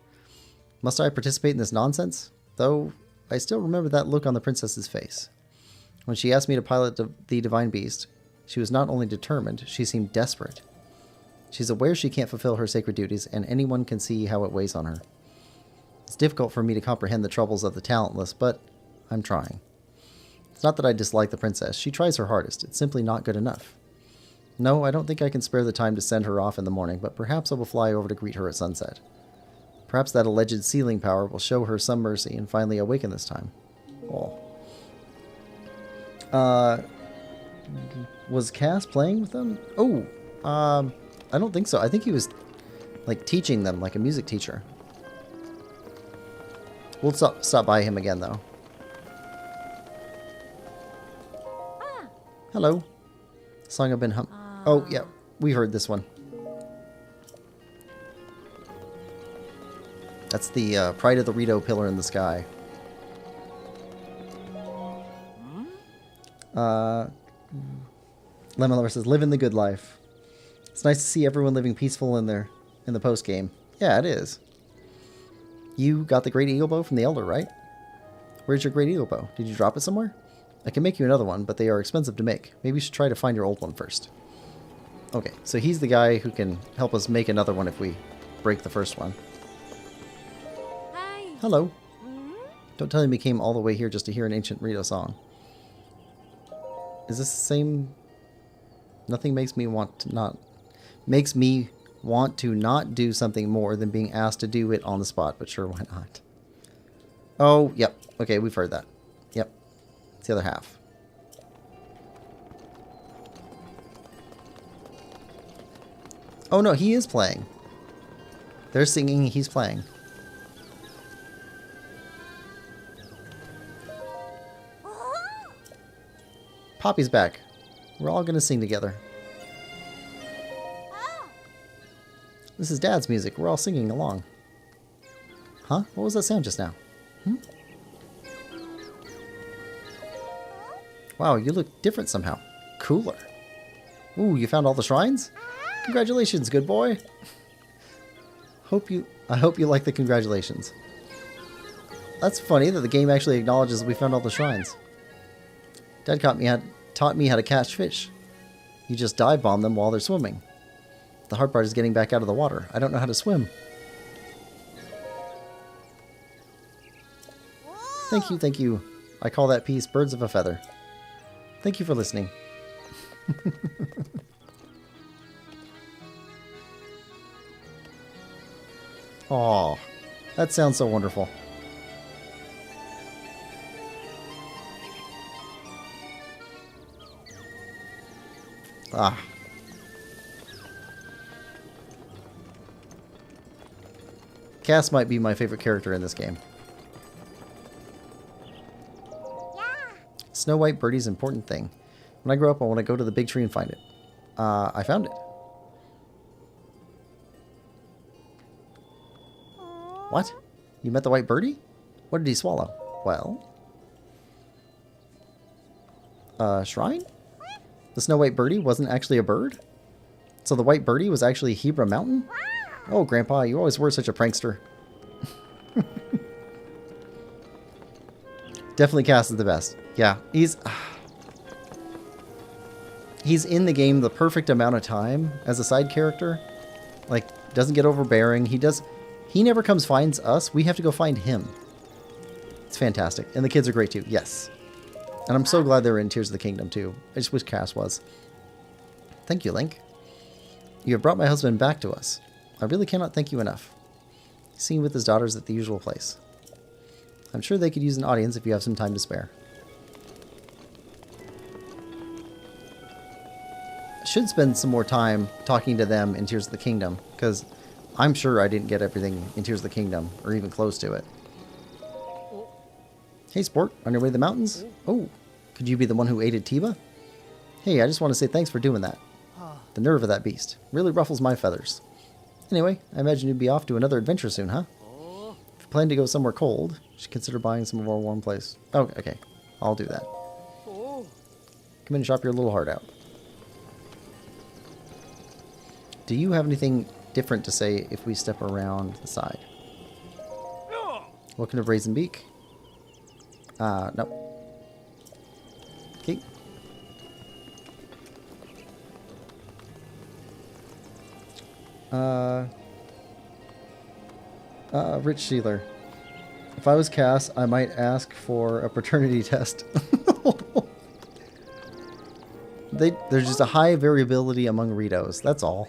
Must I participate in this nonsense? Though, I still remember that look on the princess's face. When she asked me to pilot the divine beast, she was not only determined, she seemed desperate. She's aware she can't fulfill her sacred duties, and anyone can see how it weighs on her. It's difficult for me to comprehend the troubles of the talentless, but I'm trying. It's not that I dislike the princess. She tries her hardest. It's simply not good enough. No, I don't think I can spare the time to send her off in the morning, but perhaps I will fly over to greet her at sunset. Perhaps that alleged sealing power will show her some mercy and finally awaken this time. Oh. Was Cass playing with them? Oh, I don't think so. I think he was, like, teaching them, like a music teacher. We'll stop by him again, though. Hello. Song I've been Oh, yeah. We heard this one. That's the Pride of the Rito pillar in the sky. Lemon Lover says, living the good life. It's nice to see everyone living peaceful in the post game. Yeah, it is. You got the Great Eagle Bow from the Elder, right? Where's your Great Eagle Bow? Did you drop it somewhere? I can make you another one, but they are expensive to make. Maybe you should try to find your old one first. Okay, so he's the guy who can help us make another one if we break the first one. Hi. Hello. Don't tell me you came all the way here just to hear an ancient Rito song. Is this the same? Nothing makes me want to not do something more than being asked to do it on the spot, but sure, why not? Oh, yep. Okay, we've heard that. Yep. It's the other half. Oh no, he is playing. They're singing, he's playing. Poppy's back. We're all gonna sing together. This is Dad's music. We're all singing along. Huh? What was that sound just now? Wow, you look different somehow. Cooler. Ooh, you found all the shrines? Congratulations, good boy. I hope you like the congratulations. That's funny that the game actually acknowledges we found all the shrines. Dad taught me how to catch fish. You just dive bomb them while they're swimming. The hard part is getting back out of the water. I don't know how to swim. Thank you, thank you. I call that piece birds of a feather. Thank you for listening. Aw, that sounds so wonderful. Ah. Cass might be my favorite character in this game. Snow White Birdie's important thing. When I grow up, I want to go to the big tree and find it. I found it. What? You met the white birdie? What did he swallow? Well... shrine? The Snow White Birdie wasn't actually a bird? So the white birdie was actually Hebra Mountain? Oh, Grandpa, you always were such a prankster. Definitely Cass is the best. Yeah, he's in the game the perfect amount of time as a side character. Like, doesn't get overbearing. He never comes finds us. We have to go find him. It's fantastic. And the kids are great too. Yes. And I'm so glad they were in Tears of the Kingdom too. I just wish Cass was. Thank you, Link. You have brought my husband back to us. I really cannot thank you enough. He's singing with his daughters at the usual place. I'm sure they could use an audience if you have some time to spare. I should spend some more time talking to them in Tears of the Kingdom, because I'm sure I didn't get everything in Tears of the Kingdom, or even close to it. Hey, Sport, on your way to the mountains? Oh, could you be the one who aided Tiba? Hey, I just want to say thanks for doing that. The nerve of that beast really ruffles my feathers. Anyway, I imagine you'd be off to another adventure soon, huh? If you plan to go somewhere cold, you should consider buying some of our warm place. Oh, okay. I'll do that. Come in and shop your little heart out. Do you have anything different to say if we step around the side? Welcome to Brazen Beak. No. Okay. Rich Sealer. If I was Cass, I might ask for a paternity test. There's just a high variability among Ritos, that's all.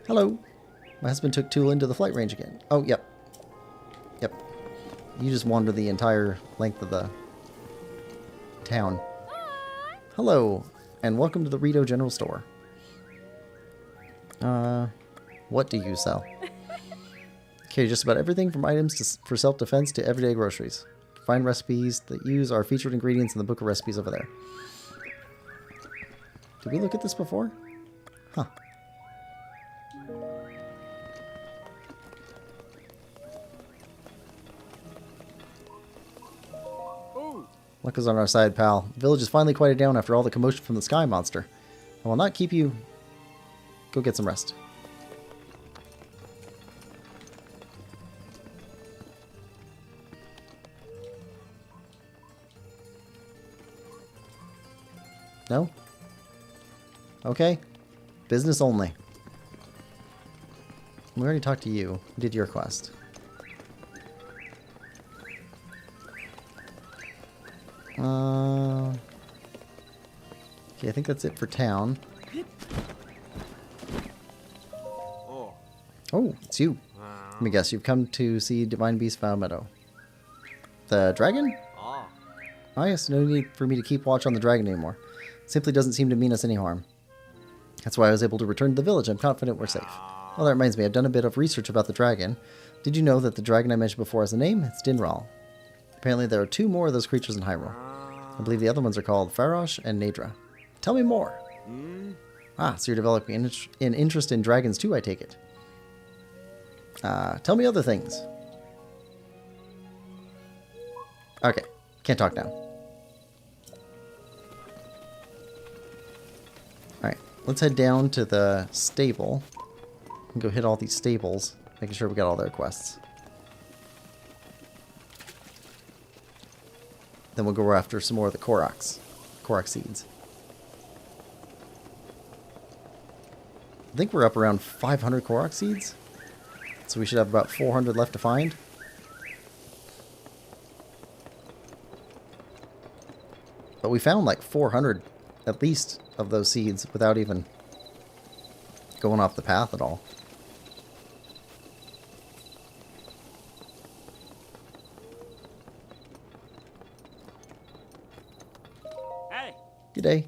Hello. My husband took Tula into the flight range again. Oh, yep. Yep. You just wander the entire length of the town. Hello, and welcome to the Rito General Store. What do you sell? Okay, just about everything from items for self-defense to everyday groceries. Find recipes that use our featured ingredients in the book of recipes over there. Did we look at this before? Huh. Luck is on our side, pal. The village is finally quieted down after all the commotion from the sky monster. I will not keep you. Go get some rest. No? Okay? Business only. We already talked to you. We did your quest. Okay, I think that's it for town. Oh, it's you. Let me guess, you've come to see Divine Beast Vow Meadow. The dragon? Oh yes, no need for me to keep watch on the dragon anymore. It simply doesn't seem to mean us any harm. That's why I was able to return to the village. I'm confident we're safe. Oh, that reminds me, I've done a bit of research about the dragon. Did you know that the dragon I mentioned before has a name? It's Dinral. Apparently there are 2 more of those creatures in Hyrule. I believe the other ones are called Farosh and Nadra. Tell me more. Ah, so you're developing an interest in dragons too, I take it. Tell me other things. Okay, can't talk now. Alright, let's head down to the stable. And go hit all these stables, making sure we got all their quests. Then we'll go after some more of the Korok seeds. I think we're up around 500 Korok seeds. So we should have about 400 left to find. But we found like 400 at least of those seeds without even going off the path at all. Hey. Good day.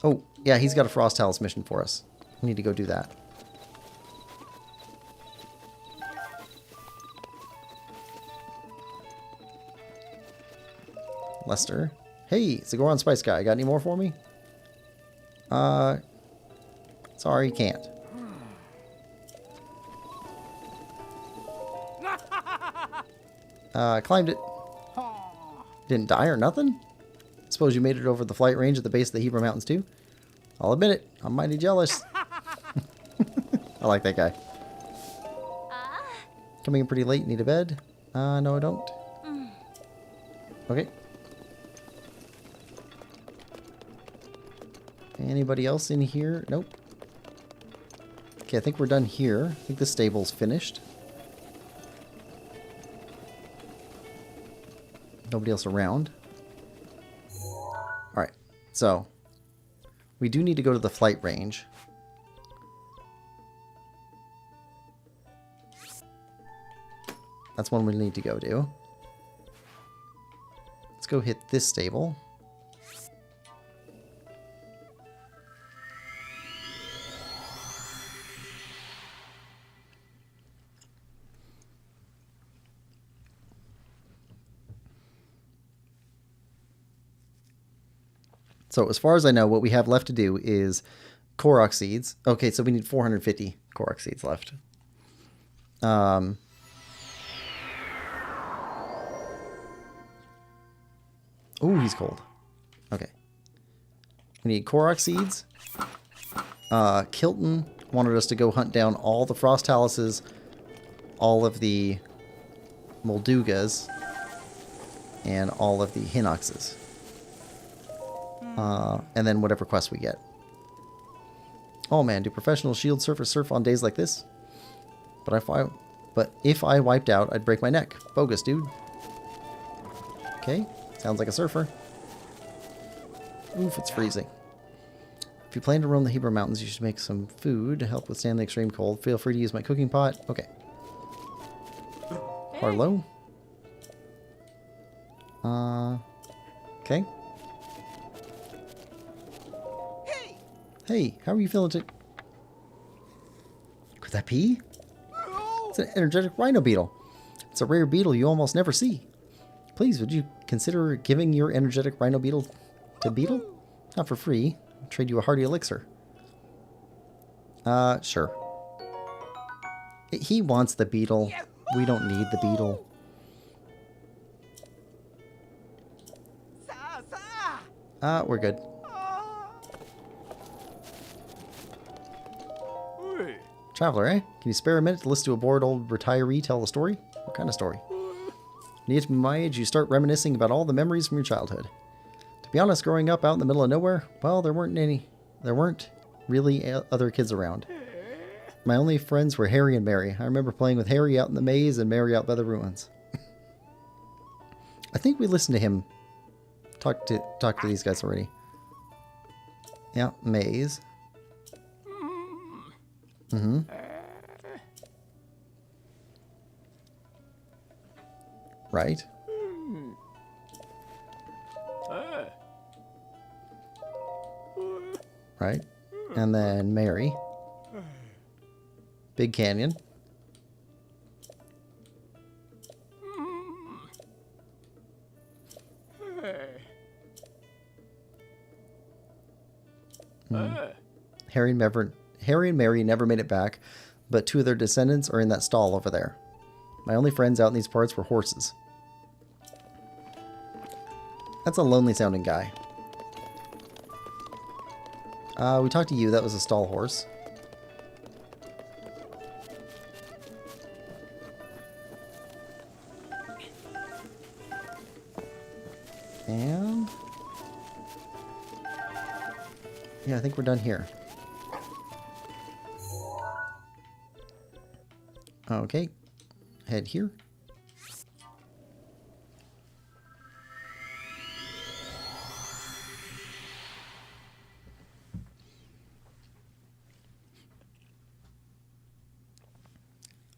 Oh, yeah, he's got a Frost House mission for us. We need to go do that. Lester. Hey, Zagoron Spice Guy, got any more for me? Sorry, can't. I climbed it. Didn't die or nothing? Suppose you made it over the flight range at the base of the Hebra Mountains too? I'll admit it, I'm mighty jealous. I like that guy. Coming in pretty late, need a bed? No I don't. Okay. Anybody else in here? Nope. Okay, I think we're done here. I think the stable's finished. Nobody else around. Alright, so we do need to go to the flight range. That's one we need to go to. Let's go hit this stable. So as far as I know, what we have left to do is Korok seeds. Okay, so we need 450 Korok seeds left. Oh, he's cold. Okay. We need Korok seeds. Kilton wanted us to go hunt down all the Frost Taluses, all of the Moldugas, and all of the Hinoxes. And then whatever quest we get. Oh man, do professional shield surfers surf on days like this? But if I wiped out, I'd break my neck. Bogus, dude. Okay, sounds like a surfer. Oof, it's freezing. If you plan to roam the Hebra Mountains, you should make some food to help withstand the extreme cold. Feel free to use my cooking pot. Okay. Harlow. Okay. Hey, how are you feeling today? Could that be? It's an energetic rhino beetle. It's a rare beetle you almost never see. Please, would you consider giving your energetic rhino beetle to Beetle? Not for free. I'll trade you a hearty elixir. Sure. He wants the beetle. We don't need the beetle. We're good. Traveler, eh? Can you spare a minute to listen to a bored old retiree tell a story? What kind of story? When you get to my age, you start reminiscing about all the memories from your childhood. To be honest, growing up out in the middle of nowhere, well, there weren't any There weren't really other kids around. My only friends were Harry and Mary. I remember playing with Harry out in the maze and Mary out by the ruins. I think we listened to him talk to these guys already. Yeah, maze. Mm-hmm. Right. Right. And then Mary. Big Canyon. Harry and Mary never made it back, but two of their descendants are in that stall over there. My only friends out in these parts were horses. That's a lonely sounding guy. We talked to you. That was a stall horse. And yeah, I think we're done here. Okay, head here.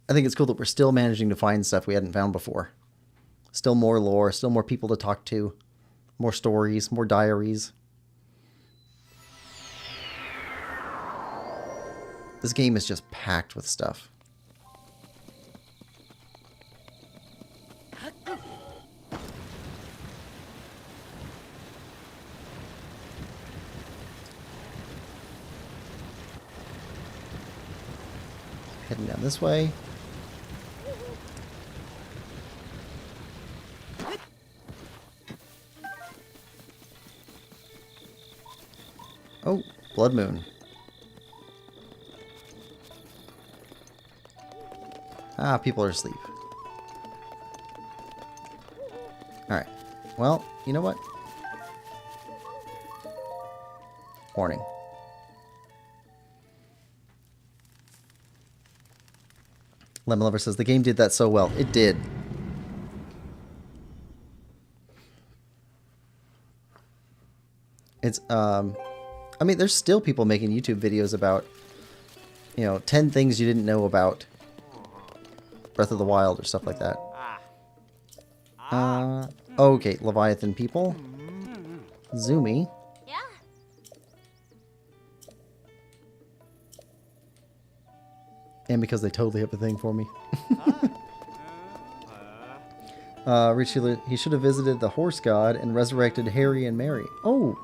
I think it's cool that we're still managing to find stuff we hadn't found before. Still more lore, still more people to talk to, more stories, more diaries. This game is just packed with stuff. Heading down this way. Oh, Blood Moon. Ah, people are asleep. Alright. Well, you know what? Warning. Lemon Lover says, the game did that so well. It did. It's, I mean, there's still people making YouTube videos about, 10 things you didn't know about Breath of the Wild or stuff like that. Okay, Leviathan people. Zoomy. Yeah. And because they totally have a thing for me. Rich, he should have visited the horse god and resurrected Harry and Mary. Oh!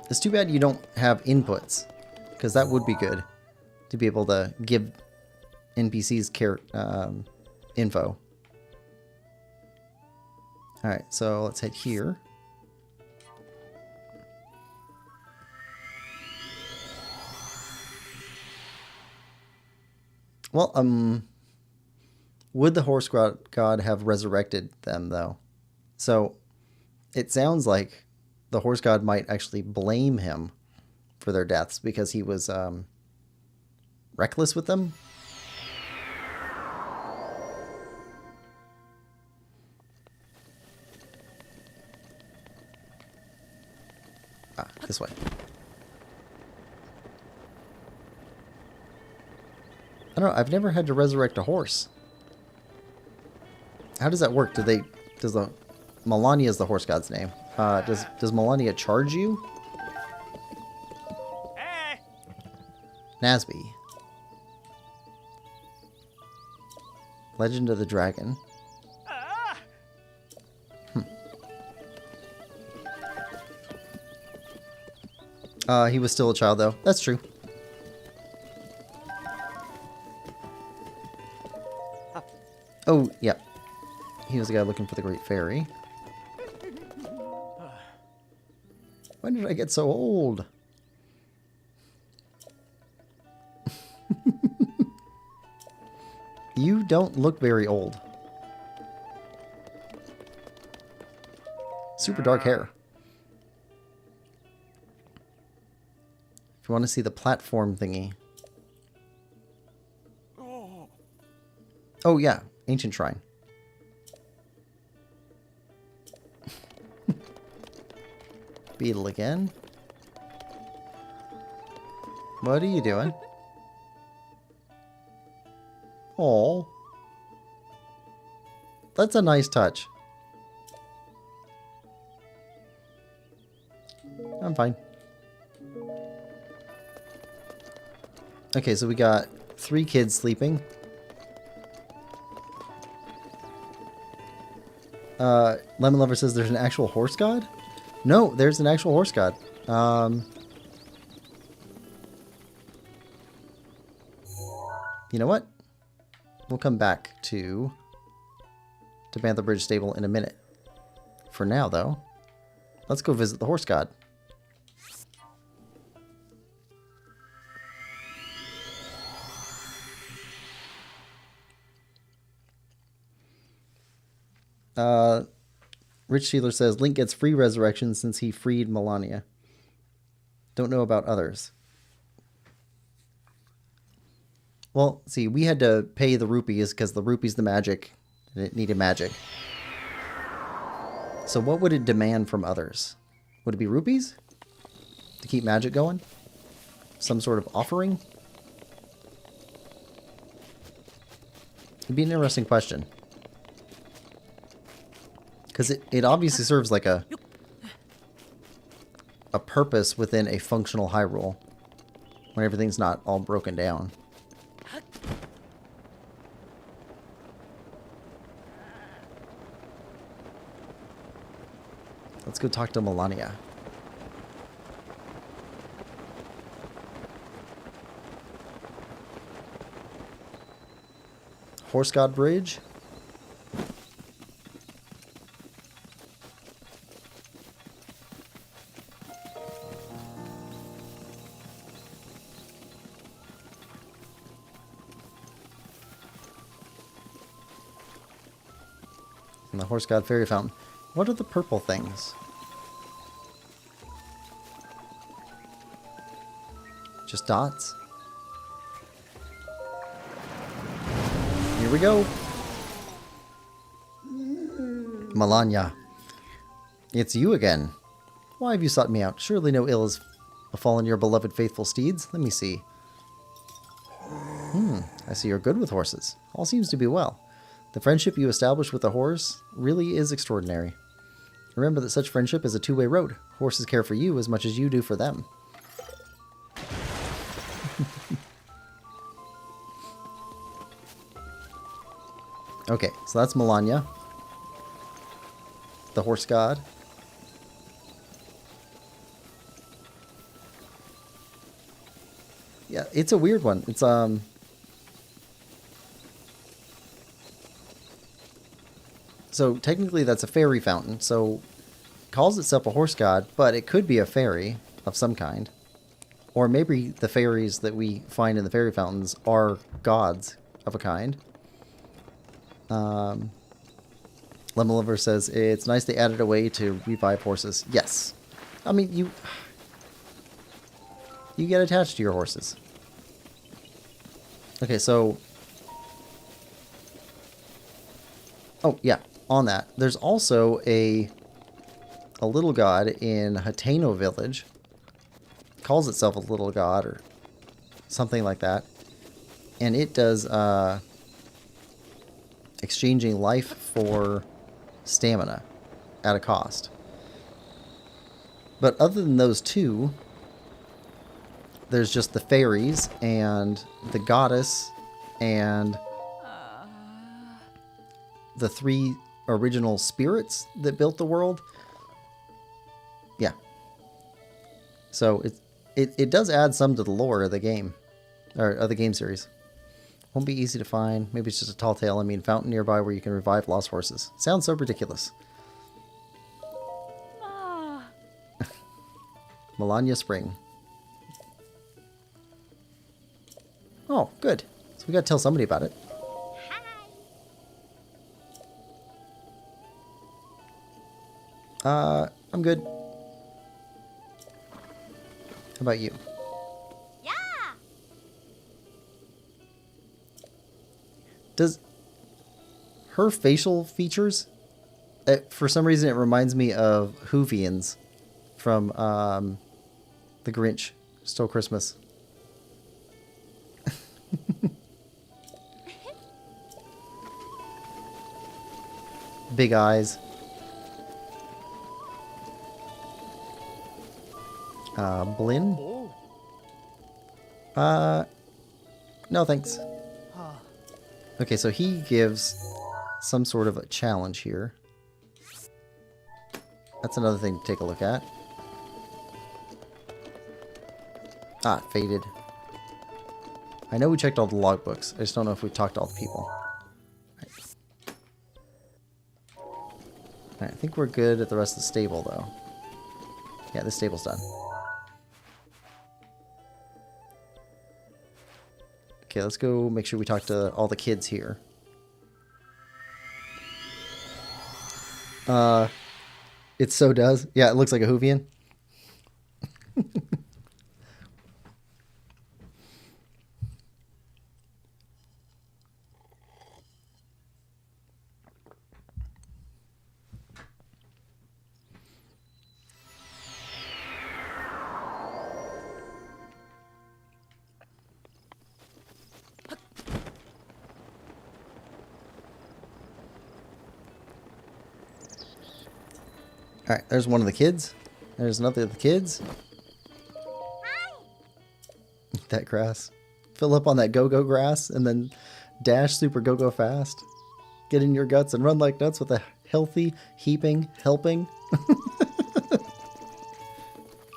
It's too bad you don't have inputs, because that would be good to be able to give NPCs info. Alright, so let's head here. Well, would the horse god have resurrected them, though? So, it sounds like the horse god might actually blame him for their deaths because he was reckless with them. Ah, this way. I don't know, I've never had to resurrect a horse. How does that work? Melania is the horse god's name. Does Melania charge you? Hey! Nasby. Legend of the Dragon. He was still a child, though. That's true. Oh, yeah. He was the guy looking for the Great Fairy. When did I get so old? You don't look very old. Super dark hair. We want to see the platform thingy. Oh yeah, ancient shrine. Beetle again. What are you doing? Oh, that's a nice touch. I'm fine. Okay, so we got 3 kids sleeping. Lemon Lover says there's an actual horse god? No, there's an actual horse god. You know what? We'll come back to Bantha Bridge Stable in a minute. For now, though, let's go visit the horse god. Rich Sheeler says Link gets free resurrection since he freed Melania. Don't know about others. Well, see, we had to pay the rupees because the rupees the magic, and it needed magic. So what would it demand from others? Would it be rupees? To keep magic going? Some sort of offering? It'd be an interesting question. Because it obviously serves like a purpose within a functional Hyrule. When everything's not all broken down. Let's go talk to Melania. Horse God Bridge. And the Horse God Fairy Fountain. What are the purple things? Just dots? Here we go. Melania. It's you again. Why have you sought me out? Surely no ill has befallen your beloved faithful steeds. Let me see. I see you're good with horses. All seems to be well. The friendship you establish with the horse really is extraordinary. Remember that such friendship is a two-way road. Horses care for you as much as you do for them. Okay, so that's Melania, the horse god. Yeah, it's a weird one. It's so technically that's a fairy fountain, so it calls itself a horse god, but it could be a fairy of some kind. Or maybe the fairies that we find in the fairy fountains are gods of a kind. Lemon Lover says, it's nice they added a way to revive horses. Yes. I mean, you get attached to your horses. Okay, so... Oh, yeah. On that, there's also a little god in Hateno Village. It calls itself a little god or something like that. And it does exchanging life for stamina at a cost. But other than those two, there's just the fairies and the goddess and the 3 original spirits that built the world. Yeah. So it does add some to the lore of the game, or of the game series. Won't be easy to find. Maybe it's just a tall tale. I mean, fountain nearby where you can revive lost horses. Sounds so ridiculous. Melania Spring. Oh, good. So we gotta tell somebody about it. I'm good. How about you? Does her facial features, for some reason it reminds me of Whovians from The Grinch Stole Christmas. Big eyes. Blinn? No thanks. Okay, so he gives some sort of a challenge here. That's another thing to take a look at. Ah, faded. I know we checked all the logbooks. I just don't know if we talked to all the people. Alright, I think we're good at the rest of the stable, though. Yeah, this stable's done. Okay, let's go make sure we talk to all the kids here. It so does. Yeah, it looks like a Whovian. Alright, there's one of the kids. There's another of the kids. That grass. Fill up on that go-go grass and then dash super go-go fast. Get in your guts and run like nuts with a healthy, heaping, helping.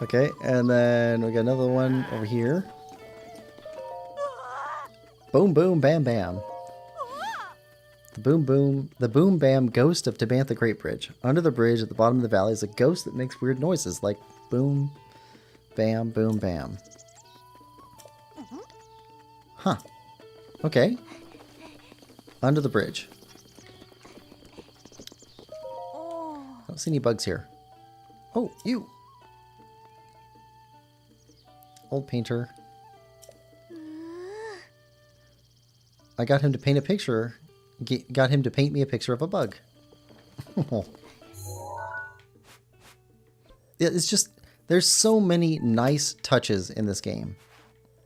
Okay, and then we got another one over here. Boom, boom, bam, bam. The boom bam ghost of Tabantha Great Bridge. Under the bridge at the bottom of the valley is a ghost that makes weird noises like boom, bam, boom, bam. Huh. Okay. Under the bridge. I don't see any bugs here. Oh, you! Old painter. I got him to paint a picture. Got him to paint me a picture of a bug. Yeah, it's just, there's so many nice touches in this game.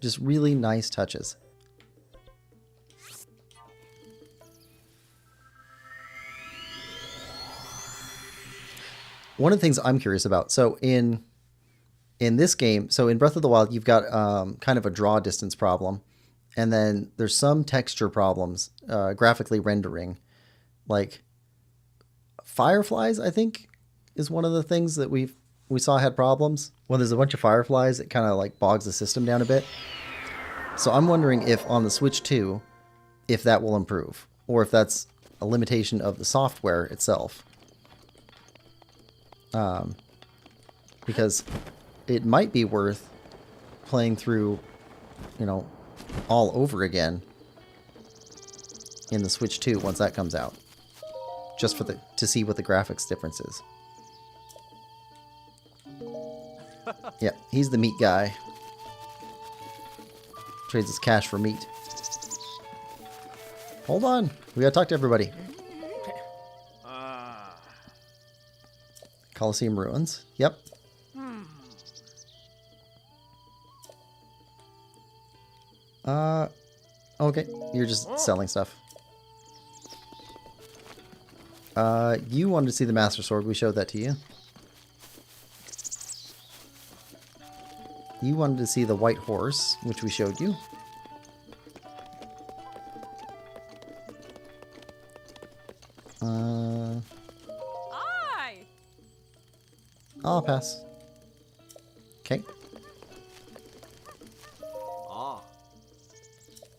Just really nice touches. One of the things I'm curious about, so in this game, so in Breath of the Wild, you've got kind of a draw distance problem. And then there's some texture problems, graphically rendering. Like fireflies, I think, is one of the things that we saw had problems. When there's a bunch of fireflies, it kind of like bogs the system down a bit. So I'm wondering if on the Switch 2, if that will improve. Or if that's a limitation of the software itself. Because it might be worth playing through, you know, all over again in the Switch 2 once that comes out, just for to see what the graphics difference is. Yeah, he's the meat guy. Trades his cash for meat. Hold on, we gotta talk to everybody. Colosseum ruins. Yep. Okay, you're just selling stuff. You wanted to see the Master Sword, we showed that to you. You wanted to see the White Horse, which we showed you. I'll pass. Okay.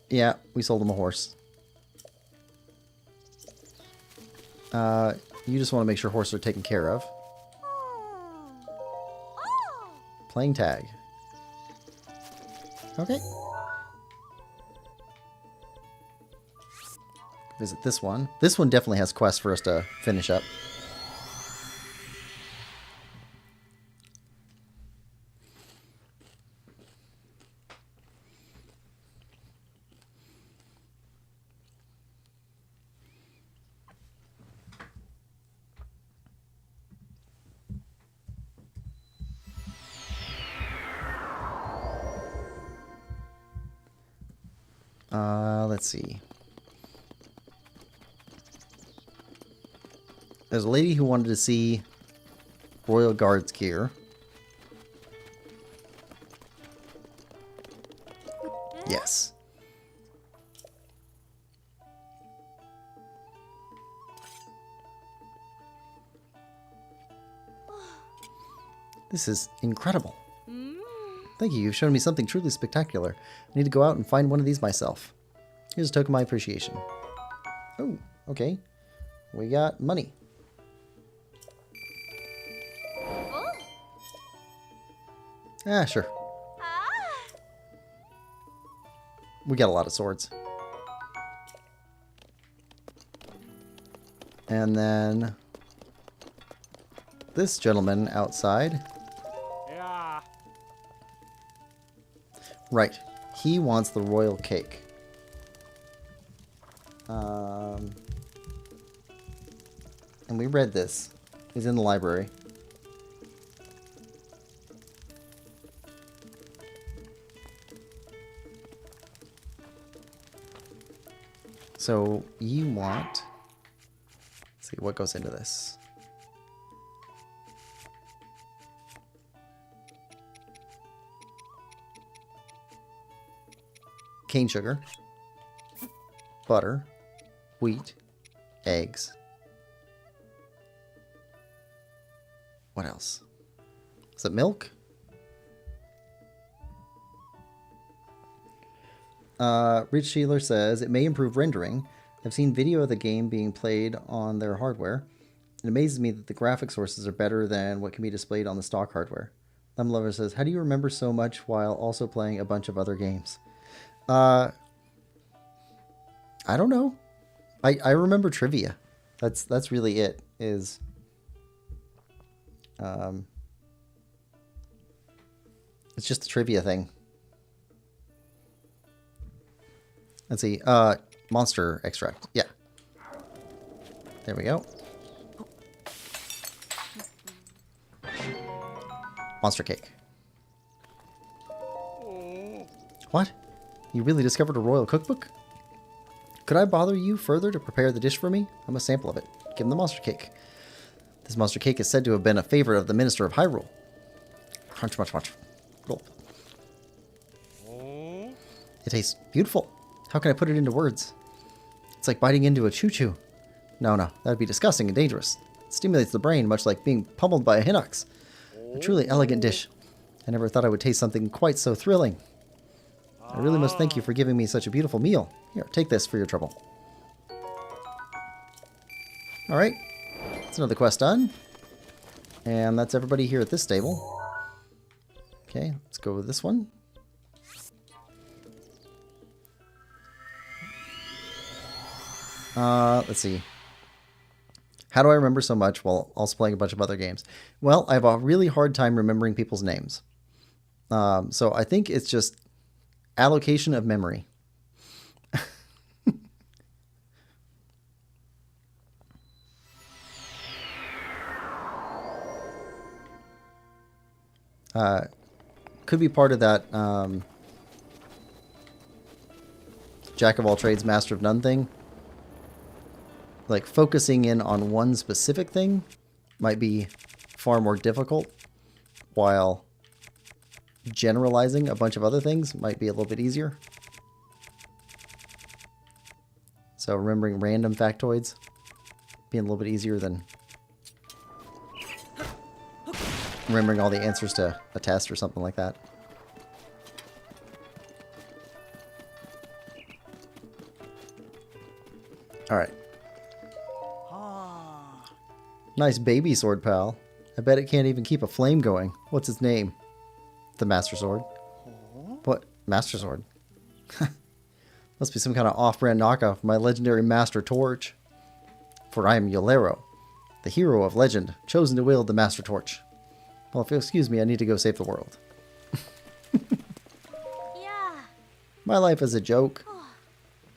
Yeah, we sold him a horse. You just want to make sure horses are taken care of. Playing tag. Okay. Visit this one. This one definitely has quests for us to finish up. Let's see. There's a lady who wanted to see Royal Guards gear. Yes. This is incredible. Thank you. You've shown me something truly spectacular. I need to go out and find one of these myself. Here's a token of my appreciation. Oh, okay. We got money. Ah, sure. We got a lot of swords. And then this gentleman outside. Yeah. Right. He wants the royal cake. And we read this. It's in the library. So you want... Let's see what goes into this. Cane sugar, butter, wheat, eggs. What else? Is it milk? Rich Sheeler says, it may improve rendering. I've seen video of the game being played on their hardware. It amazes me that the graphic sources are better than what can be displayed on the stock hardware. Lemon Lover says, how do you remember so much while also playing a bunch of other games? I don't know. I remember trivia. That's really it. Is it's just a trivia thing. Let's see. Monster extract. Yeah. There we go. Monster cake. What? You really discovered a royal cookbook? Could I bother you further to prepare the dish for me? I'm a sample of it. Give him the monster cake. This monster cake is said to have been a favorite of the Minister of Hyrule. Crunch, munch, munch. Gulp. It tastes beautiful. How can I put it into words? It's like biting into a choo-choo. No, that'd be disgusting and dangerous. It stimulates the brain, much like being pummeled by a hinox. A truly elegant dish. I never thought I would taste something quite so thrilling. I really must thank you for giving me such a beautiful meal. Here, take this for your trouble. Alright. That's another quest done. And that's everybody here at this stable. Okay, let's go with this one. Let's see. How do I remember so much while also playing a bunch of other games? Well, I have a really hard time remembering people's names. So I think it's just allocation of memory. Could be part of that jack of all trades, master of none thing. Like focusing in on one specific thing might be far more difficult, while generalizing a bunch of other things might be a little bit easier. So remembering random factoids being a little bit easier than remembering all the answers to a test or something like that. All right. Nice baby sword, pal. I bet it can't even keep a flame going. What's its name? The Master Sword. What? Master Sword? Must be some kind of off-brand knockoff of my legendary Master Torch. For I am Yolero, the hero of legend, chosen to wield the Master Torch. Well, if you'll excuse me, I need to go save the world. Yeah. My life is a joke.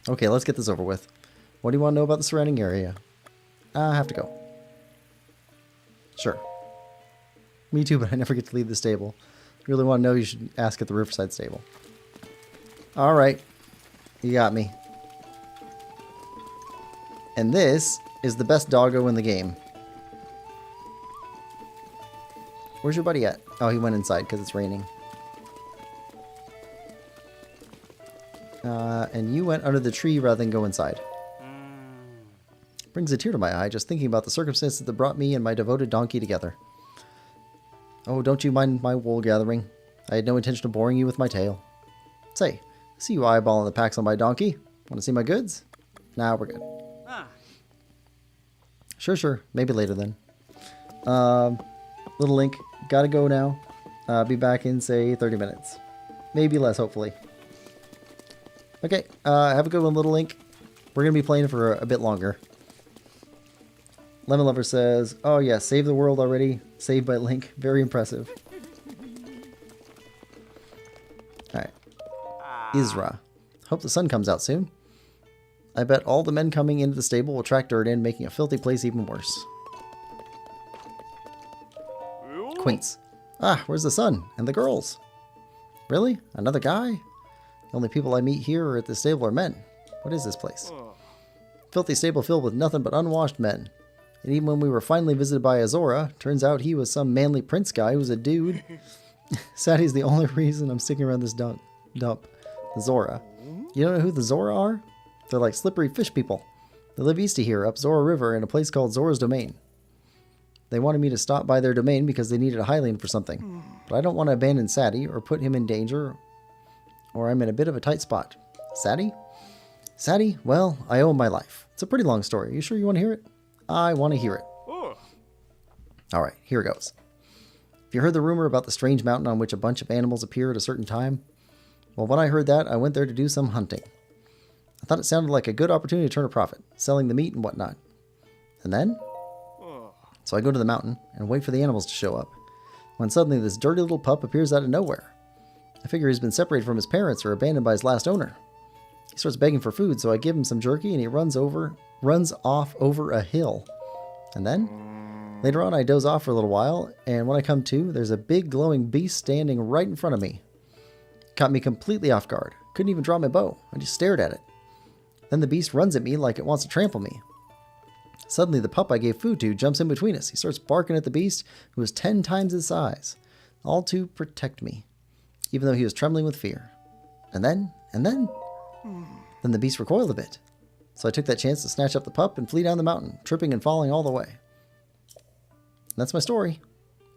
Okay, let's get this over with. What do you want to know about the surrounding area? I have to go. Sure. Me too, but I never get to leave the stable. If you really want to know, you should ask at the Riverside stable. Alright. You got me. And this is the best doggo in the game. Where's your buddy at? Oh, he went inside because it's raining. And you went under the tree rather than go inside. Brings a tear to my eye just thinking about the circumstances that brought me and my devoted donkey together. Oh, don't you mind my wool gathering? I had no intention of boring you with my tale. Say, I see you eyeballing the packs on my donkey. Want to see my goods? Nah, we're good. Ah. Sure. Maybe later then. Little Link, gotta go now. Be back in, say, 30 minutes. Maybe less, hopefully. Okay, have a good one, Little Link. We're gonna be playing for a bit longer. Lemon Lover says, oh yeah, save the world already. Saved by Link. Very impressive. Alright. Isra. Hope the sun comes out soon. I bet all the men coming into the stable will track dirt in, making a filthy place even worse. Quince. Ah, where's the sun? And the girls? Really? Another guy? The only people I meet here or at the stable are men. What is this place? Filthy stable filled with nothing but unwashed men. And even when we were finally visited by Azora, turns out he was some manly prince guy who's a dude. Saddy's the only reason I'm sticking around this dump. The Zora. You don't know who the Zora are? They're like slippery fish people. They live east of here, up Zora River, in a place called Zora's Domain. They wanted me to stop by their domain because they needed a Hylian for something. But I don't want to abandon Saddy or put him in danger, or I'm in a bit of a tight spot. Saddy? Saddy? Well, I owe him my life. It's a pretty long story. Are you sure you want to hear it? I want to hear it. Alright, here it goes. Have you heard the rumor about the strange mountain on which a bunch of animals appear at a certain time? Well, when I heard that, I went there to do some hunting. I thought it sounded like a good opportunity to turn a profit, selling the meat and whatnot. And then? So I go to the mountain and wait for the animals to show up, when suddenly this dirty little pup appears out of nowhere. I figure he's been separated from his parents or abandoned by his last owner. He starts begging for food, so I give him some jerky and he runs off over a hill. And then, later on, I doze off for a little while, and when I come to, there's a big glowing beast standing right in front of me. Caught me completely off guard. Couldn't even draw my bow. I just stared at it. Then the beast runs at me like it wants to trample me. Suddenly, the pup I gave food to jumps in between us. He starts barking at the beast, who was 10 times his size, all to protect me, even though he was trembling with fear. And then the beast recoiled a bit. So I took that chance to snatch up the pup and flee down the mountain, tripping and falling all the way. And that's my story.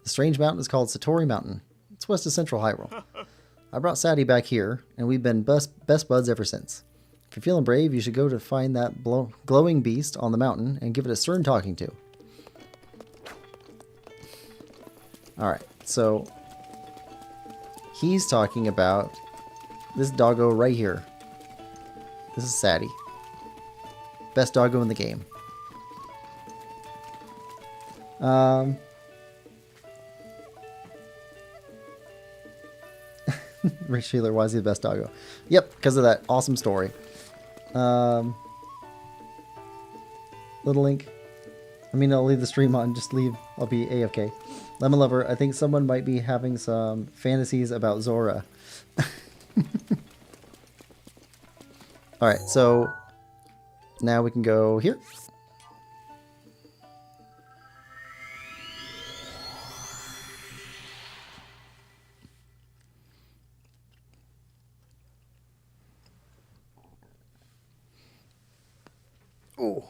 The strange mountain is called Satori Mountain. It's west of Central Hyrule. I brought Saddy back here, and we've been best buds ever since. If you're feeling brave, you should go to find that glowing beast on the mountain and give it a stern talking to. Alright, so he's talking about this doggo right here. This is Saddy. Best doggo in the game. Rich Sheeler, why is he the best doggo? Yep, because of that awesome story. Little Link. I'll leave the stream on. Just leave. I'll be AFK. Lemon Lover, I think someone might be having some fantasies about Zora. Alright, so now we can go here. Oh.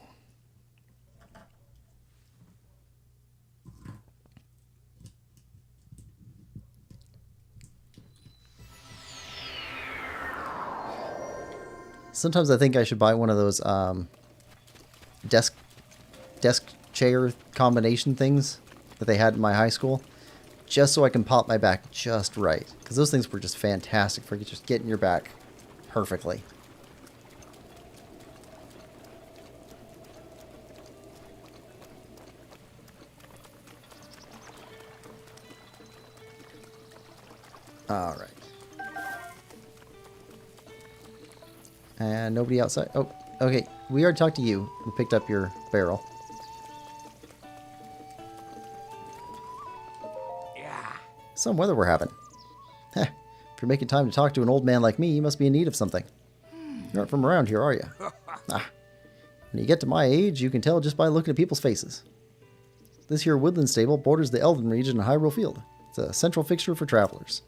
Sometimes I think I should buy one of those desk chair combination things that they had in my high school, just so I can pop my back just right. Because those things were just fantastic for just getting your back perfectly. All right. And nobody outside. Oh, okay. We already talked to you. We picked up your barrel. Yeah. Some weather we're having. Heh. If you're making time to talk to an old man like me, you must be in need of something. You aren't from around here, are you? Ah. When you get to my age, you can tell just by looking at people's faces. This here woodland stable borders the Elven region and Hyrule Field. It's a central fixture for travelers.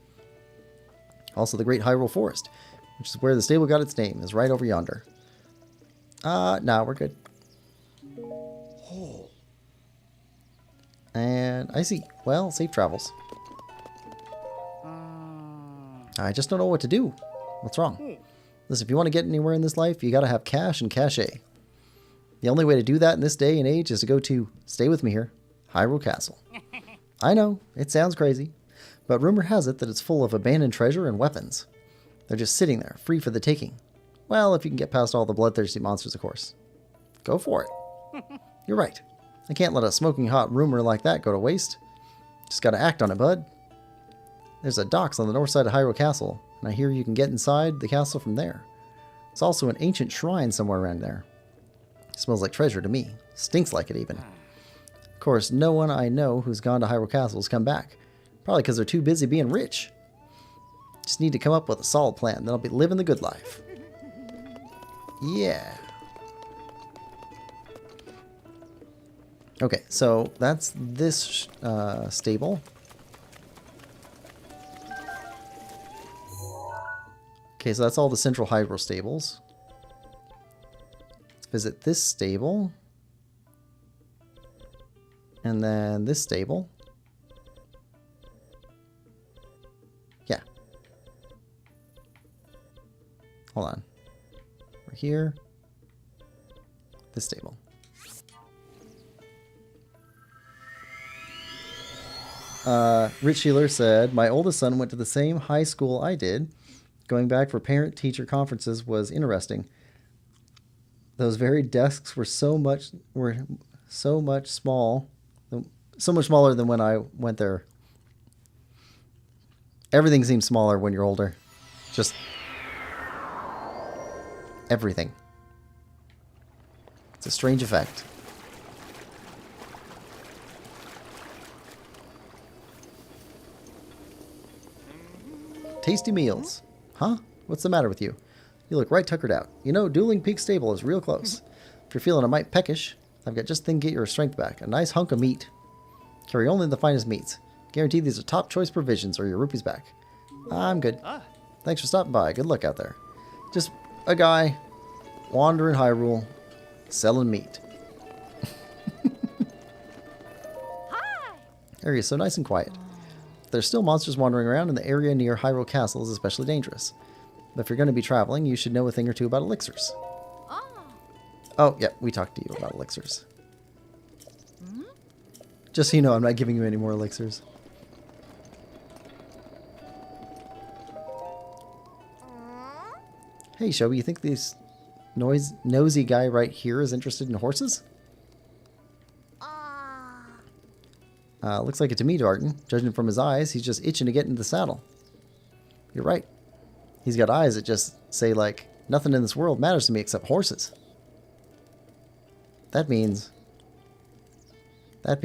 Also, the Great Hyrule Forest, which is where the stable got its name, is right over yonder. Nah, we're good. And I see. Well, safe travels. I just don't know what to do. What's wrong? Listen, if you want to get anywhere in this life, you got to have cash and cachet. The only way to do that in this day and age is to go to, stay with me here, Hyrule Castle. I know, it sounds crazy, but rumor has it that it's full of abandoned treasure and weapons. They're just sitting there, free for the taking. Well, if you can get past all the bloodthirsty monsters, of course. Go for it. You're right. I can't let a smoking hot rumor like that go to waste. Just gotta act on it, bud. There's a docks on the north side of Hyrule Castle, and I hear you can get inside the castle from there. There's also an ancient shrine somewhere around there. Smells like treasure to me. Stinks like it even. Of course, no one I know who's gone to Hyrule Castle has come back. Probably because they're too busy being rich. Just need to come up with a solid plan, then I'll be living the good life. Yeah. Okay, so that's this stable. Okay, so that's all the Central Hyrule stables. Let's visit this stable. And then this stable. Yeah. Hold on. We're here. This stable. Rich Healer said, my oldest son went to the same high school I did. Going back for parent-teacher conferences was interesting. Those very desks were so much smaller than when I went there. Everything seems smaller when you're older. Just everything. It's a strange effect. Tasty meals. Huh? What's the matter with you? You look right tuckered out. You know, Dueling Peak Stable is real close. If you're feeling a mite peckish, I've got just the thing to get your strength back. A nice hunk of meat. Carry only the finest meats. Guaranteed these are top choice provisions or your rupees back. I'm good. Thanks for stopping by. Good luck out there. Just a guy wandering Hyrule selling meat. Hi. Area is so nice and quiet. There's still monsters wandering around, and the area near Hyrule Castle is especially dangerous. But if you're going to be traveling, you should know a thing or two about elixirs. Oh, yeah, we talked to you about elixirs. Just so you know, I'm not giving you any more elixirs. Hey, Shobi, you think this nosy guy right here is interested in horses? Looks like it to me, Darton. Judging from his eyes, he's just itching to get into the saddle. You're right. He's got eyes that just say, like, nothing in this world matters to me except horses. That means we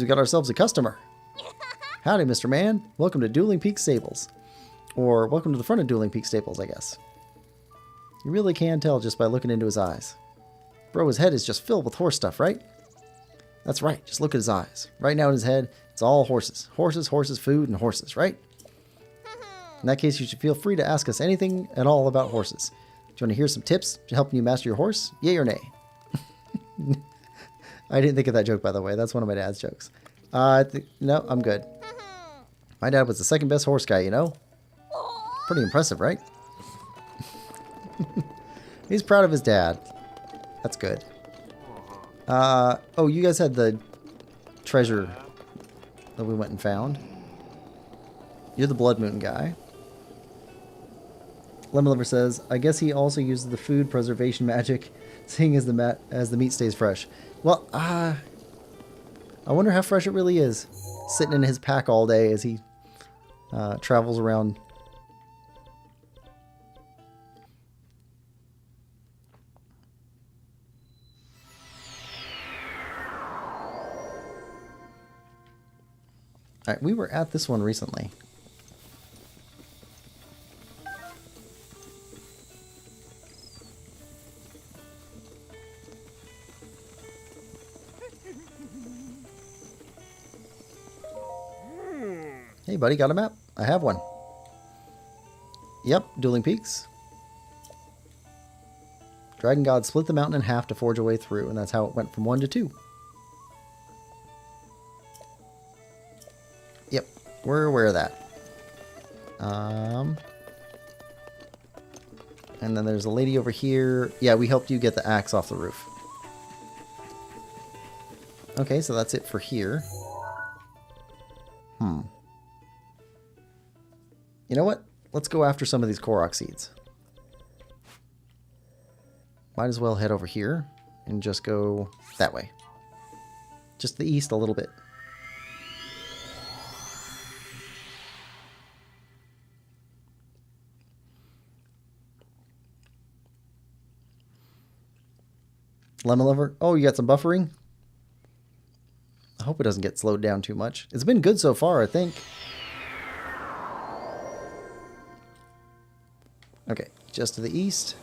got ourselves a customer. Howdy, Mr. Man. Welcome to Dueling Peak Stables. Or welcome to the front of Dueling Peak Stables, I guess. You really can tell just by looking into his eyes. Bro, his head is just filled with horse stuff, right? That's right. Just look at his eyes. Right now in his head, it's all horses. Horses, horses, food, and horses, right? In that case, you should feel free to ask us anything at all about horses. Do you want to hear some tips to helping you master your horse? Yay or nay? I didn't think of that joke, by the way. That's one of my dad's jokes. No, I'm good. My dad was the second best horse guy, you know? Pretty impressive, right? He's proud of his dad. That's good. Oh, you guys had the treasure that we went and found. You're the Blood Moon guy. Lemon Lover says, I guess he also uses the food preservation magic, seeing as the meat stays fresh. Well, I wonder how fresh it really is, sitting in his pack all day as he travels around. Alright, we were at this one recently. Hey, buddy, got a map? I have one. Yep, Dueling Peaks. Dragon God split the mountain in half to forge a way through, and that's how it went from 1 to 2. Yep, we're aware of that. And then there's a lady over here. Yeah, we helped you get the axe off the roof. Okay, so that's it for here. You know what? Let's go after some of these Korok seeds. Might as well head over here and just go that way. Just the east a little bit. Lemon Lover. Oh, you got some buffering? I hope it doesn't get slowed down too much. It's been good so far, I think. Okay, just to the east.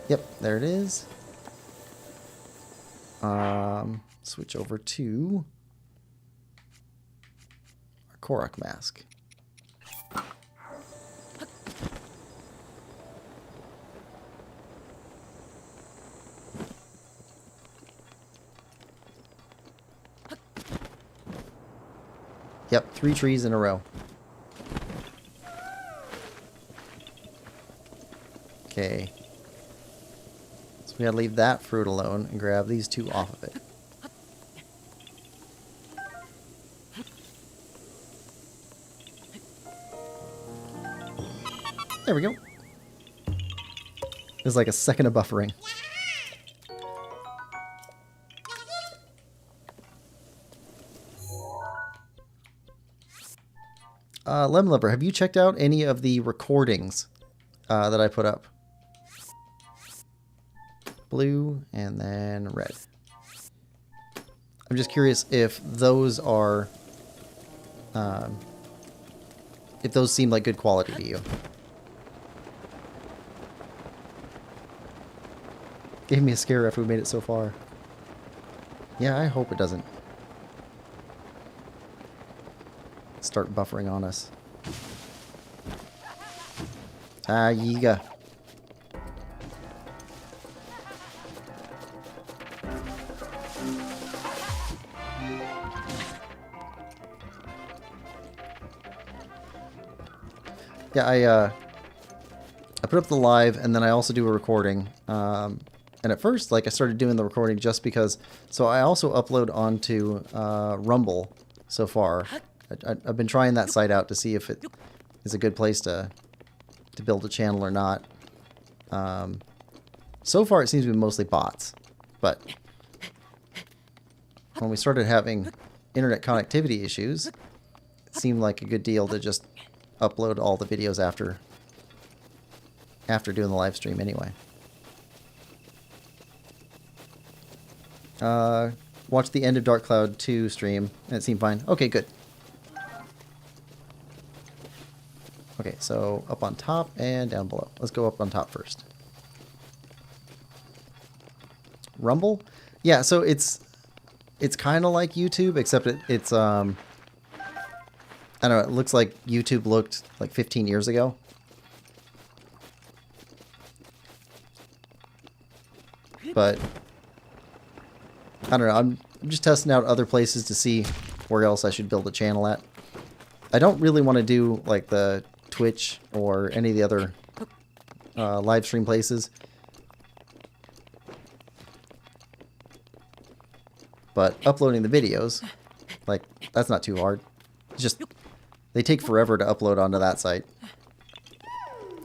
Yep, there it is. Switch over to our Korok mask. Yep, 3 trees in a row. Okay. So we gotta leave that fruit alone and grab these 2 off of it. There we go. There's like a second of buffering. Lemon Lover, have you checked out any of the recordings that I put up? Blue and then red. I'm just curious if those are, if those seem like good quality to you. Gave me a scare after we made it so far. Yeah, I hope it doesn't start buffering on us. Ah, yiga. Yeah, I put up the live and then I also do a recording. And at first, like, I started doing the recording just because. So I also upload onto Rumble so far. I've been trying that site out to see if it is a good place to build a channel or not. So far, it seems to be mostly bots. But when we started having internet connectivity issues, it seemed like a good deal to just upload all the videos after doing the live stream anyway. Watched the end of Dark Cloud 2 stream, and it seemed fine. Okay, good. Okay, so up on top and down below. Let's go up on top first. Rumble? Yeah, so it's kind of like YouTube, except it's I don't know, it looks like YouTube looked like 15 years ago. But I don't know, I'm just testing out other places to see where else I should build a channel at. I don't really want to do like the Twitch or any of the other live stream places. But uploading the videos, like, that's not too hard. It's just, they take forever to upload onto that site.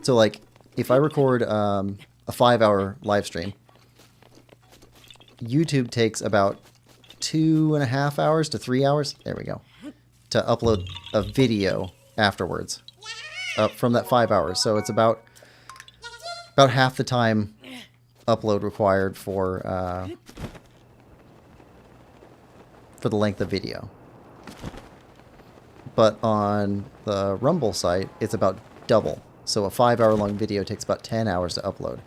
So like, if I record a 5-hour live stream, YouTube takes about 2.5 hours to 3 hours, there we go, to upload a video afterwards from that 5 hours. So it's about half the time upload required for the length of video. But on the Rumble site, it's about double. So a 5-hour long video takes about 10 hours to upload.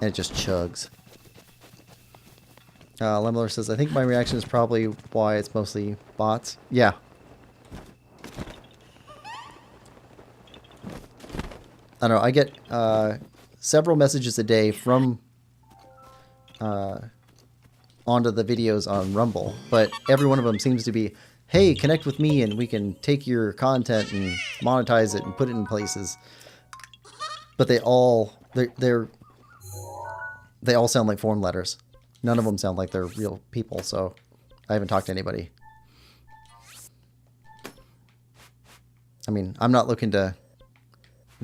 And it just chugs. Lemler says, I think my reaction is probably why it's mostly bots. Yeah. I don't know. I get several messages a day from onto the videos on Rumble, but every one of them seems to be, hey, connect with me and we can take your content and monetize it and put it in places. But they all they all sound like form letters. None of them sound like they're real people, so I haven't talked to anybody. I mean, I'm not looking to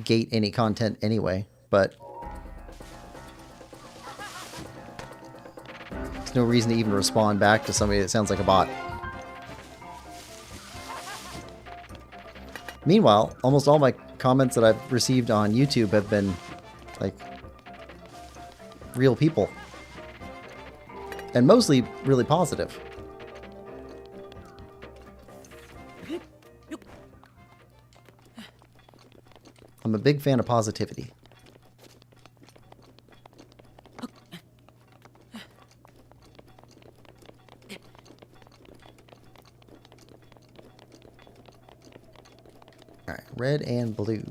gate any content anyway, but there's no reason to even respond back to somebody that sounds like a bot. Meanwhile, almost all my comments that I've received on YouTube have been like real people. And mostly really positive. I'm a big fan of positivity. Alright, red and blue.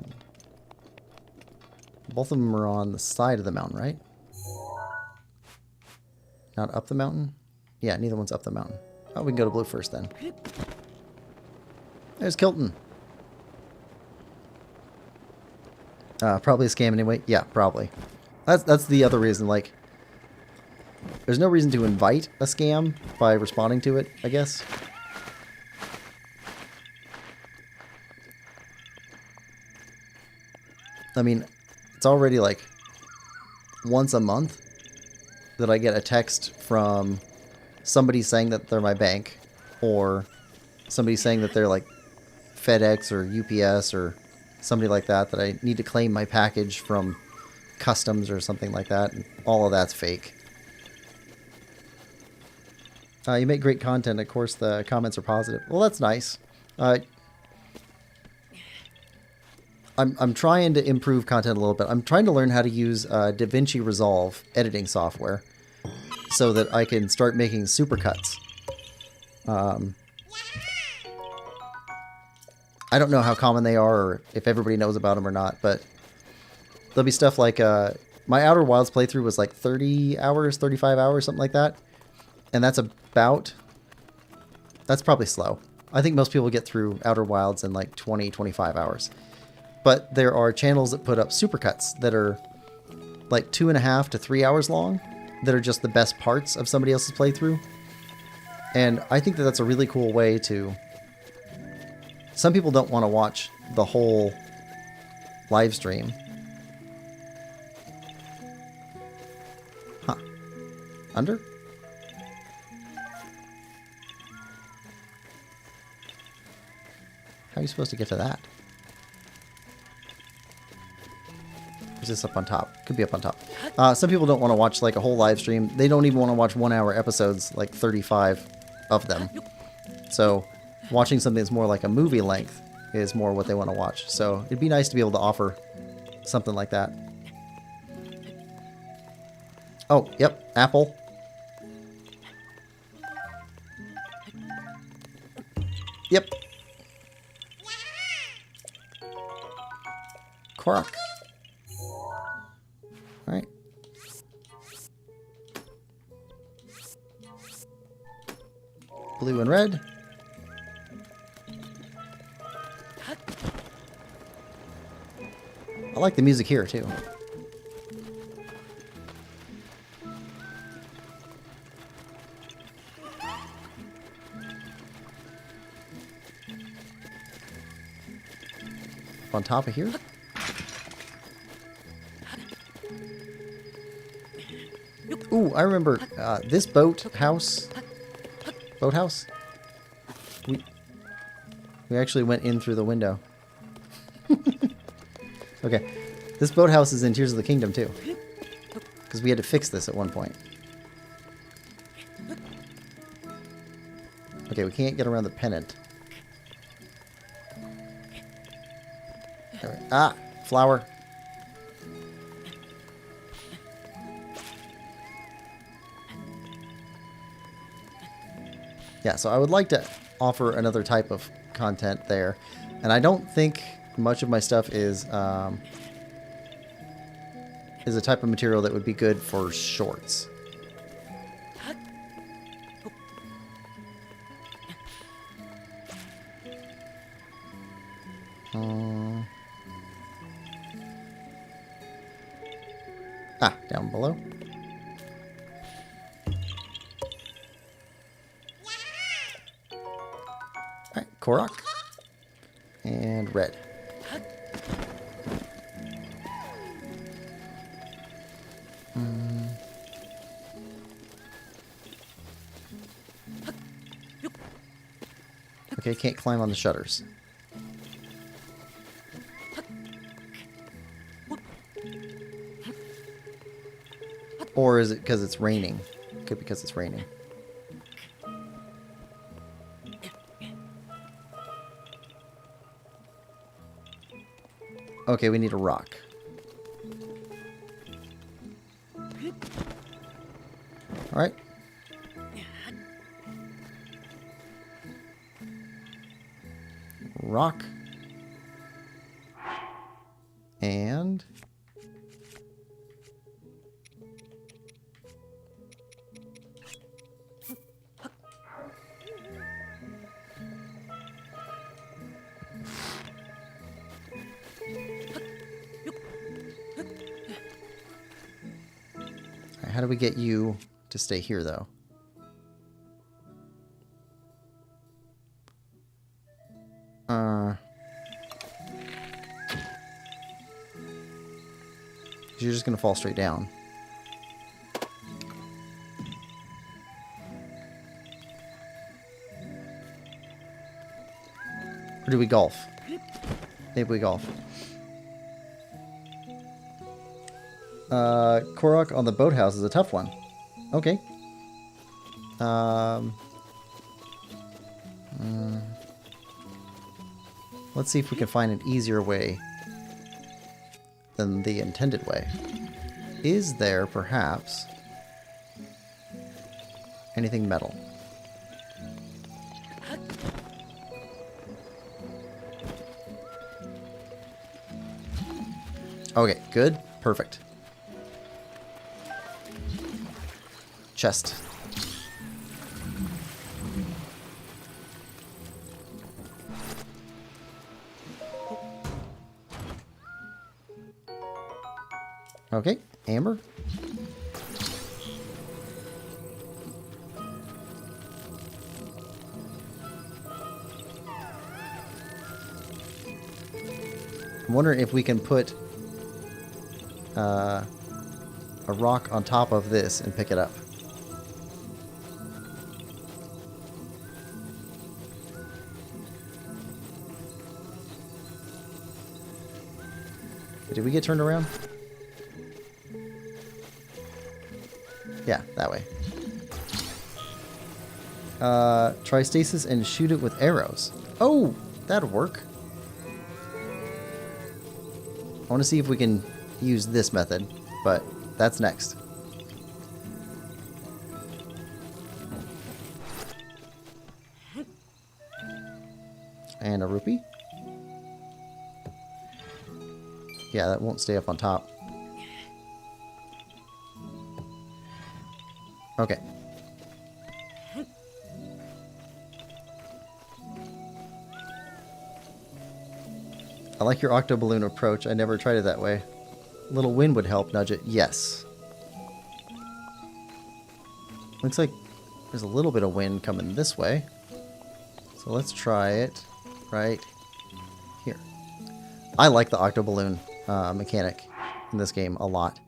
Both of them are on the side of the mountain, right? Not up the mountain? Yeah, neither one's up the mountain. Oh, we can go to blue first then. There's Kilton. Probably a scam anyway. Yeah, probably. That's the other reason. Like, there's no reason to invite a scam by responding to it, I guess. I mean, it's already like once a month that I get a text from somebody saying that they're my bank, or somebody saying that they're like FedEx or UPS or somebody like that I need to claim my package from customs or something like that. And all of that's fake. You make great content. Of course, the comments are positive. Well, that's nice. I'm trying to improve content a little bit. I'm trying to learn how to use DaVinci Resolve editing software so that I can start making supercuts. I don't know how common they are or if everybody knows about them or not, but there'll be stuff like my Outer Wilds playthrough was like 30 hours, 35 hours, something like that. And that's probably slow. I think most people get through Outer Wilds in like 20, 25 hours. But there are channels that put up supercuts that are like 2.5 to 3 hours long that are just the best parts of somebody else's playthrough. And I think that that's a really cool way to... Some people don't want to watch the whole live stream. Huh. Under? How are you supposed to get to that? Is this up on top? Could be up on top. Some people don't want to watch like a whole live stream. They don't even want to watch 1 hour episodes, like 35 of them. So watching something that's more like a movie length is more what they want to watch. So it'd be nice to be able to offer something like that. Oh, yep, apple. Yep. Croc. Alright. Blue and red. I like the music here, too. On top of here. Ooh, I remember this boathouse. We actually went in through the window. Okay, this boathouse is in Tears of the Kingdom too, because we had to fix this at one point. Okay, we can't get around the pennant. Right. Ah, flower. Yeah, so I would like to offer another type of content there. And I don't think much of my stuff is is a type of material that would be good for shorts. Down below. Alright, Korok. And red. Okay, can't climb on the shutters. Or is it because it's raining? Could be because it's raining. Okay, we need a rock. Alright. Rock. And... how do we get you to stay here, though? You're just going to fall straight down. Or do we golf? Maybe we golf. Korok on the boathouse is a tough one. Okay. Let's see if we can find an easier way than the intended way. Is there, perhaps, anything metal? Okay, good. Perfect. Chest. Okay, amber. I'm wondering if we can put a rock on top of this and pick it up. Did we get turned around? Yeah, that way. Try stasis and shoot it with arrows. Oh, that'll work. I want to see if we can use this method, but that's next. And a rupee. Yeah, that won't stay up on top. Okay. I like your octo balloon approach. I never tried it that way. A little wind would help nudge it. Yes. Looks like there's a little bit of wind coming this way. So let's try it right here. I like the octo balloon mechanic in this game a lot.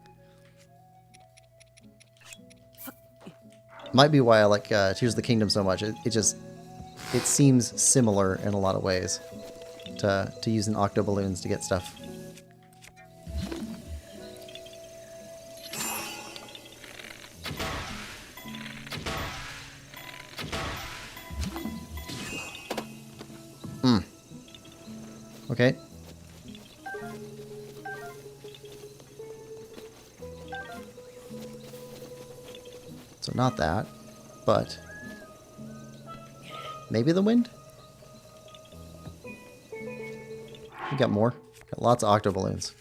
Might be why I like Tears of the Kingdom so much. It seems similar in a lot of ways to using octo balloons to get stuff. Okay. So not that, but maybe the wind? We got more. Got lots of octo balloons.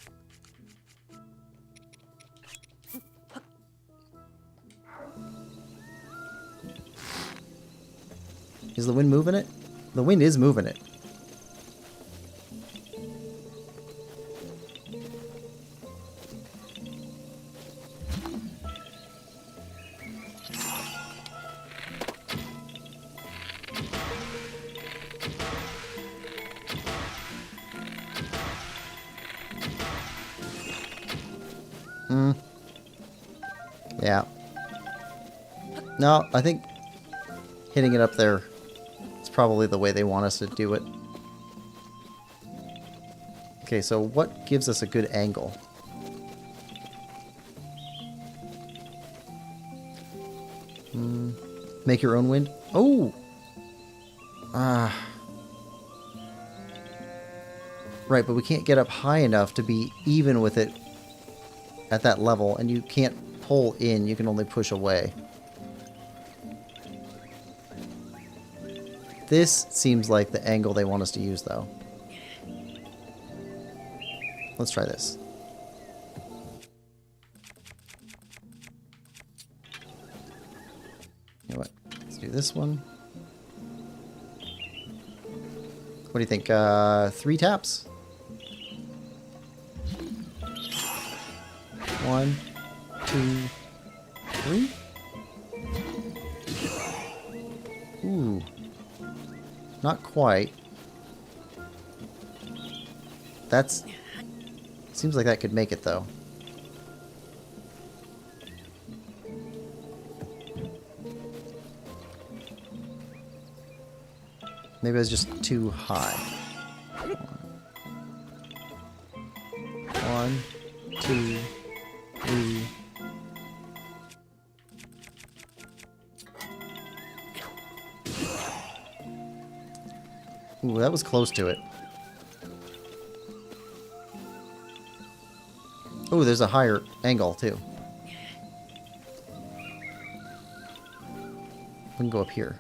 Is the wind moving it? The wind is moving it. Yeah. No, I think hitting it up there is probably the way they want us to do it. Okay, so what gives us a good angle? Make your own wind? Oh! Ah. Right, but we can't get up high enough to be even with it at that level, and you can't pull in, you can only push away. This seems like the angle they want us to use, though. Let's try this. You know what? Let's do this one. What do you think? 3 taps? 1, 2, 3. Ooh. Not quite. That's... Seems like that could make it, though. Maybe I was just too high. 1, 2, 3. Ooh, that was close to it. Ooh, there's a higher angle, too. We can go up here.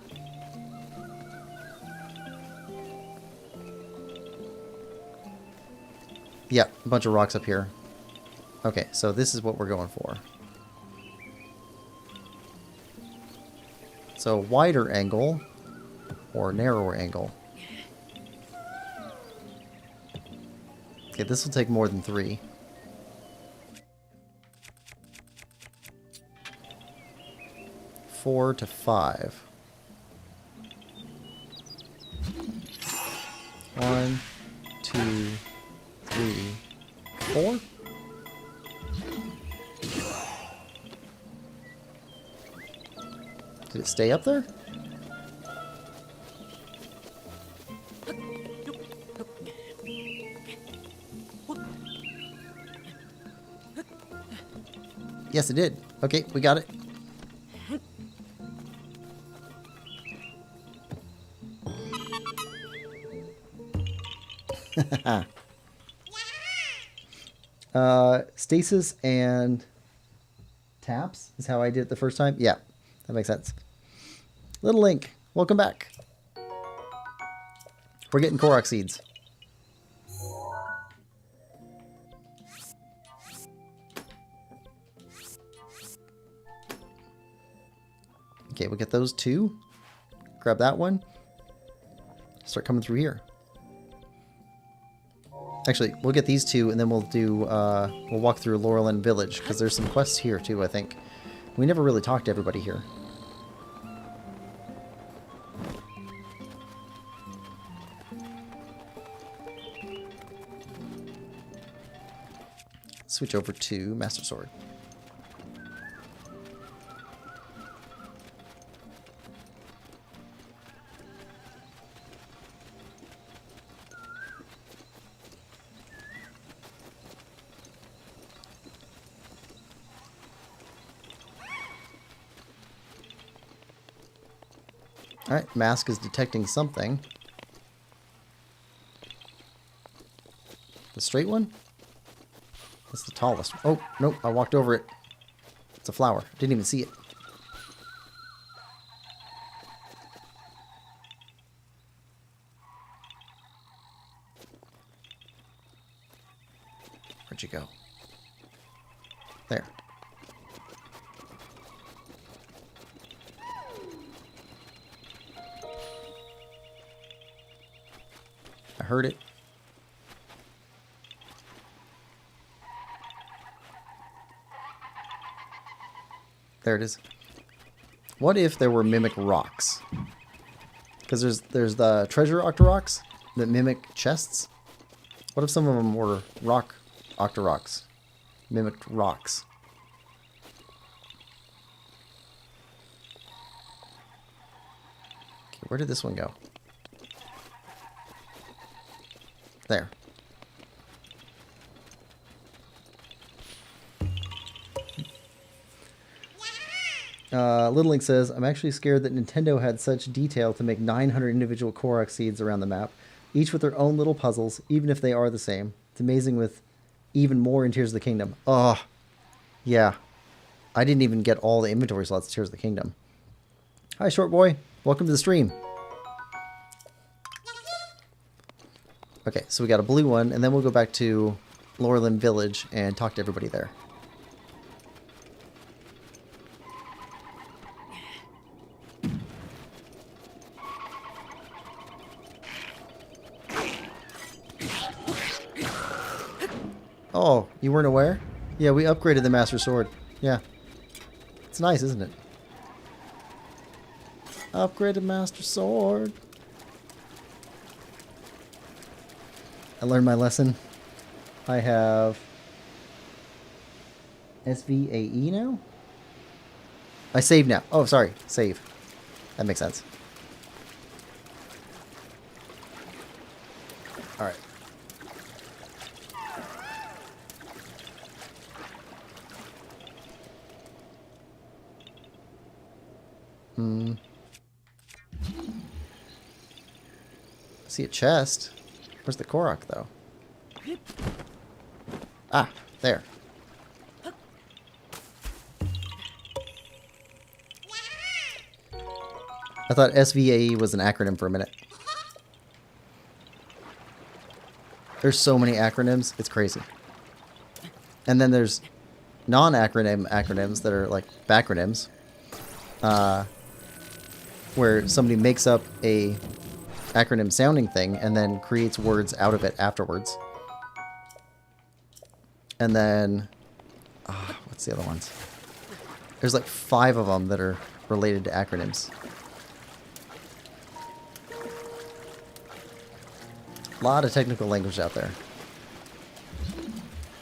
Yeah, a bunch of rocks up here. Okay, so this is what we're going for. So wider angle or narrower angle. Okay, this will take more than 3. Four to 5. 1, 2, 3, 4. Did it stay up there? Yes, it did. Okay, we got it. Stasis and taps is how I did it the first time. Yeah, that makes sense. Little Link, welcome back. We're getting Korok seeds. Okay, we'll get those 2. Grab that one. Start coming through here. Actually, we'll get these 2, and then we'll do, we'll walk through Laurelin Village, because there's some quests here, too, I think. We never really talked to everybody here. Switch over to Master Sword. Alright, Mask is detecting something. The straight one? That's the tallest. Oh, nope, I walked over it. It's a flower. Didn't even see it. Where'd you go? There. I heard it. There it is. What if there were mimic rocks? Because there's the treasure octorocks that mimic chests. What if some of them were rock octorocks? Mimicked rocks. Okay, where did this one go? There. Littling says, I'm actually scared that Nintendo had such detail to make 900 individual Korok seeds around the map, each with their own little puzzles, even if they are the same. It's amazing with even more in Tears of the Kingdom. Oh, yeah. I didn't even get all the inventory slots in Tears of the Kingdom. Hi, short boy. Welcome to the stream. Okay, so we got a blue one, and then we'll go back to Laurelin Village and talk to everybody there. Oh, you weren't aware? Yeah, we upgraded the Master Sword. Yeah. It's nice, isn't it? Upgraded Master Sword. I learned my lesson. I have SVAE now? I save now. Oh, sorry. Save. That makes sense. Alright. See a chest. Where's the Korok, though? Ah, there. I thought SVAE was an acronym for a minute. There's so many acronyms, it's crazy. And then there's non-acronyms that are like backronyms. Where somebody makes up a acronym sounding thing and then creates words out of it afterwards. And then what's the other ones? There's like 5 of them that are related to acronyms. A lot of technical language out there.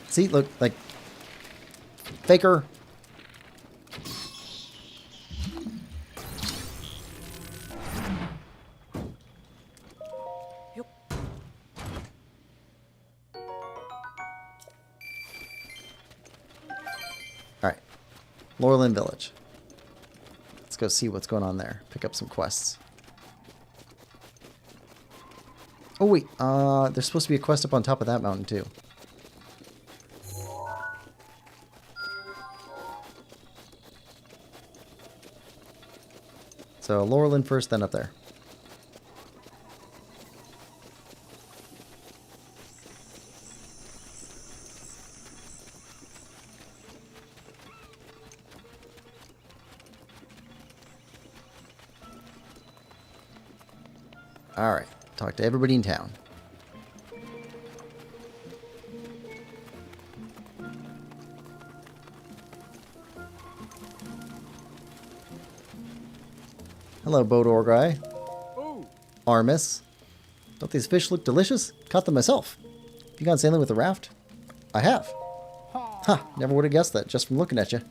See, look, like faker. Laurelin Village. Let's go see what's going on there. Pick up some quests. Oh wait, there's supposed to be a quest up on top of that mountain too. So Laurelin first, then up there. Alright, talk to everybody in town. Hello, Bodor guy. Ooh. Armis. Don't these fish look delicious? Caught them myself. Have you gone sailing with a raft? I have. Huh, never would have guessed that just from looking at you.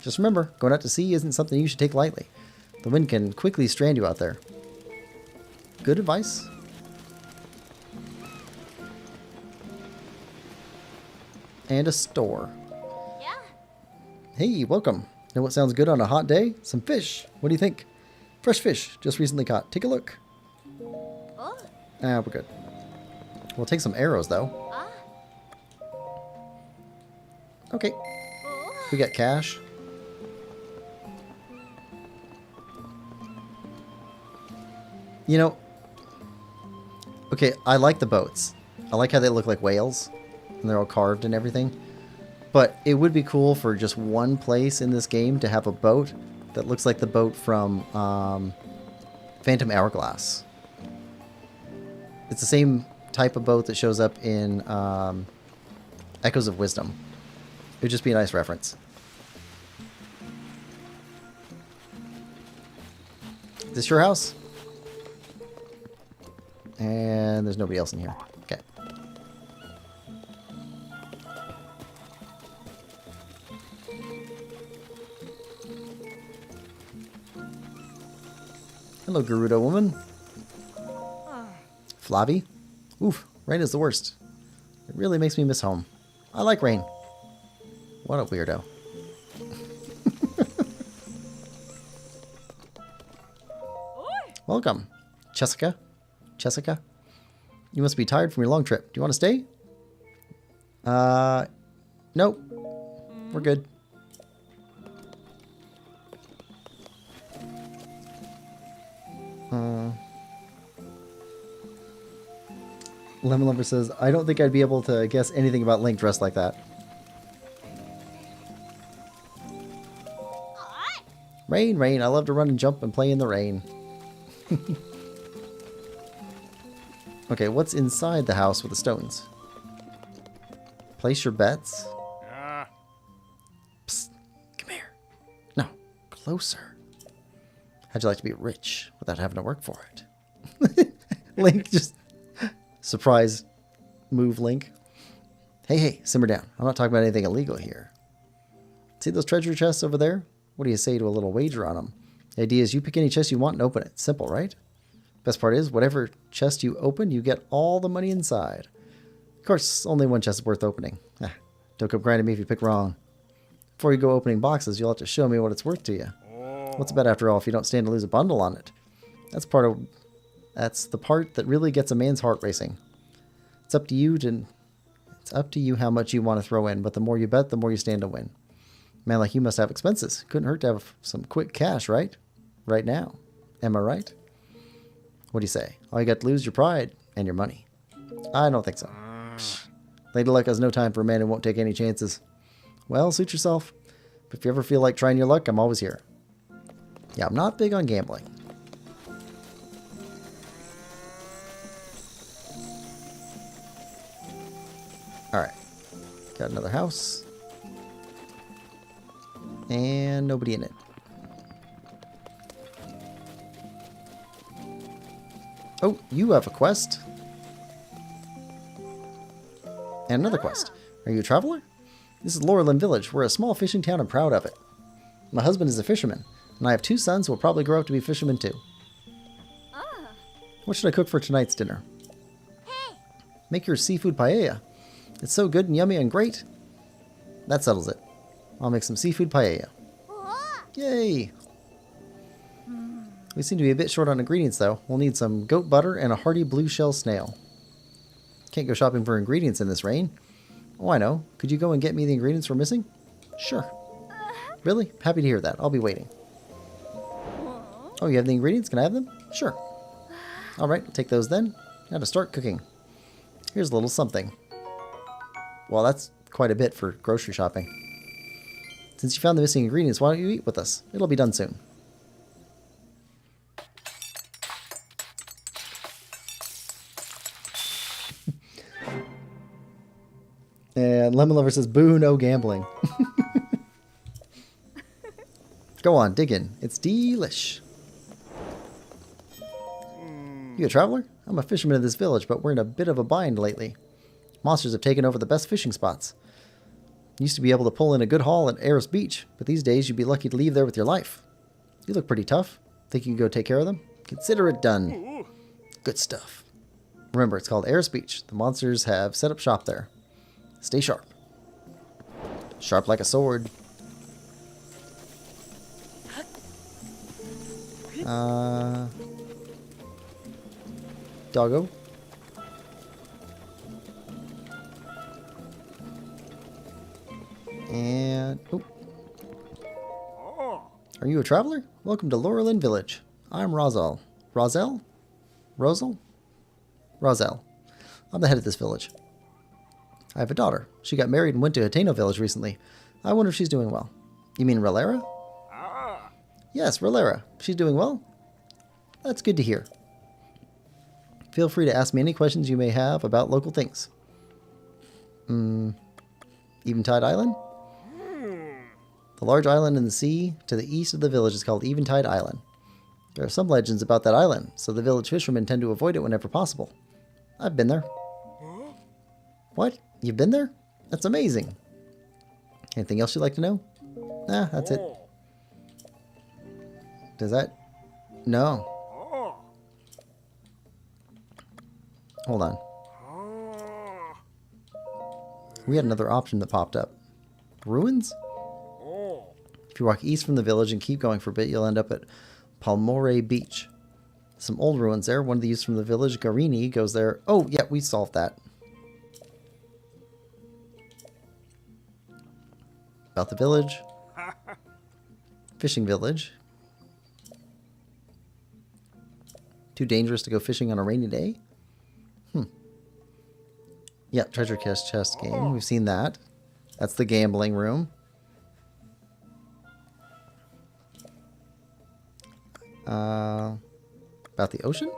Just remember, going out to sea isn't something you should take lightly. The wind can quickly strand you out there. Good advice. And a store. Yeah. Hey, welcome. Know what sounds good on a hot day? Some fish. What do you think? Fresh fish, just recently caught. Take a look. Oh. Ah, we're good. We'll take some arrows, though. Ah. Okay. Oh. We got cash. You know, okay, I like the boats. I like how they look like whales, and they're all carved and everything. But it would be cool for just one place in this game to have a boat that looks like the boat from Phantom Hourglass. It's the same type of boat that shows up in Echoes of Wisdom. It would just be a nice reference. Is this your house? And there's nobody else in here. Okay. Hello, Gerudo woman. Flavi? Oof, rain is the worst. It really makes me miss home. I like rain. What a weirdo. Welcome, Jessica. Jessica? You must be tired from your long trip. Do you want to stay? Nope. We're good. Lemon Lover says, I don't think I'd be able to guess anything about Link dressed like that. Rain, rain. I love to run and jump and play in the rain. Okay, what's inside the house with the stones? Place your bets. Psst, come here. No, closer. How'd you like to be rich without having to work for it? Link just... Surprise move, Link. Hey, hey, simmer down. I'm not talking about anything illegal here. See those treasure chests over there? What do you say to a little wager on them? The idea is you pick any chest you want and open it. Simple, right? Best part is, whatever chest you open, you get all the money inside. Of course, only one chest is worth opening. Don't come grinding me if you pick wrong. Before you go opening boxes, you'll have to show me what it's worth to you. What's a bet after all if you don't stand to lose a bundle on it? That's the part that really gets a man's heart racing. It's up to you how much you want to throw in, but the more you bet, the more you stand to win. A man like you must have expenses. Couldn't hurt to have some quick cash, right? Right now. Am I right? What do you say? All you got to lose is your pride and your money. I don't think so. Psh. Lady Luck has no time for a man who won't take any chances. Well, suit yourself. But if you ever feel like trying your luck, I'm always here. Yeah, I'm not big on gambling. Alright. Got another house. And nobody in it. Oh, you have a quest. And another quest. Are you a traveler? This is Laurelin Village. We're a small fishing town and proud of it. My husband is a fisherman, and I have 2 sons who will probably grow up to be fishermen too. What should I cook for tonight's dinner? Make your seafood paella. It's so good and yummy and great. That settles it. I'll make some seafood paella. Yay! We seem to be a bit short on ingredients though. We'll need some goat butter and a hearty blue shell snail. Can't go shopping for ingredients in this rain. Oh, I know. Could you go and get me the ingredients we're missing? Sure. Really? Happy to hear that. I'll be waiting. Oh, you have the ingredients? Can I have them? Sure. Alright, I'll take those then. Now to start cooking. Here's a little something. Well, that's quite a bit for grocery shopping. Since you found the missing ingredients, why don't you eat with us? It'll be done soon. And Lemon Lover says, boo, no gambling. Go on, dig in. It's delish. You a traveler? I'm a fisherman of this village, but we're in a bit of a bind lately. Monsters have taken over the best fishing spots. Used to be able to pull in a good haul at Eris Beach, but these days you'd be lucky to leave there with your life. You look pretty tough. Think you can go take care of them? Consider it done. Good stuff. Remember, it's called Eris Beach. The monsters have set up shop there. Stay sharp. Sharp like a sword. Doggo. And... oh. Are you a traveler? Welcome to Laurelin Village. I'm Rosal. Rosel? Rosal? Rosel. I'm the head of this village. I have a daughter. She got married and went to Hateno Village recently. I wonder if she's doing well. You mean Relera? Yes, Relera. She's doing well? That's good to hear. Feel free to ask me any questions you may have about local things. Eventide Island? The large island in the sea to the east of the village is called Eventide Island. There are some legends about that island, so the village fishermen tend to avoid it whenever possible. I've been there. What? You've been there? That's amazing. Anything else you'd like to know? Nah, that's it. Does that? No. Hold on. We had another option that popped up. Ruins? If you walk east from the village and keep going for a bit, you'll end up at Palmore Beach. Some old ruins there. One of the youths from the village, Garini, goes there. Oh, yeah, we solved that. About the village. Fishing village. Too dangerous to go fishing on a rainy day? Yeah, treasure chest game. We've seen that. That's the gambling room. About the ocean?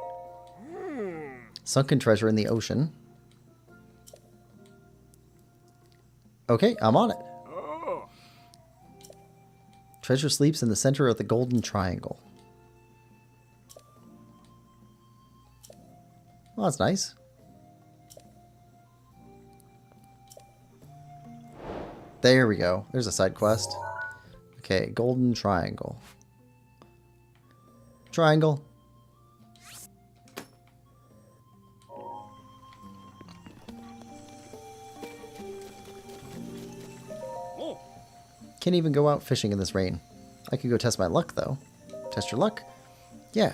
Sunken treasure in the ocean. Okay, I'm on it. Treasure sleeps in the center of the golden triangle. Well, that's nice. There we go. There's a side quest. Okay, golden triangle. Triangle. Can't even go out fishing in this rain. I could go test my luck, though. Test your luck? Yeah.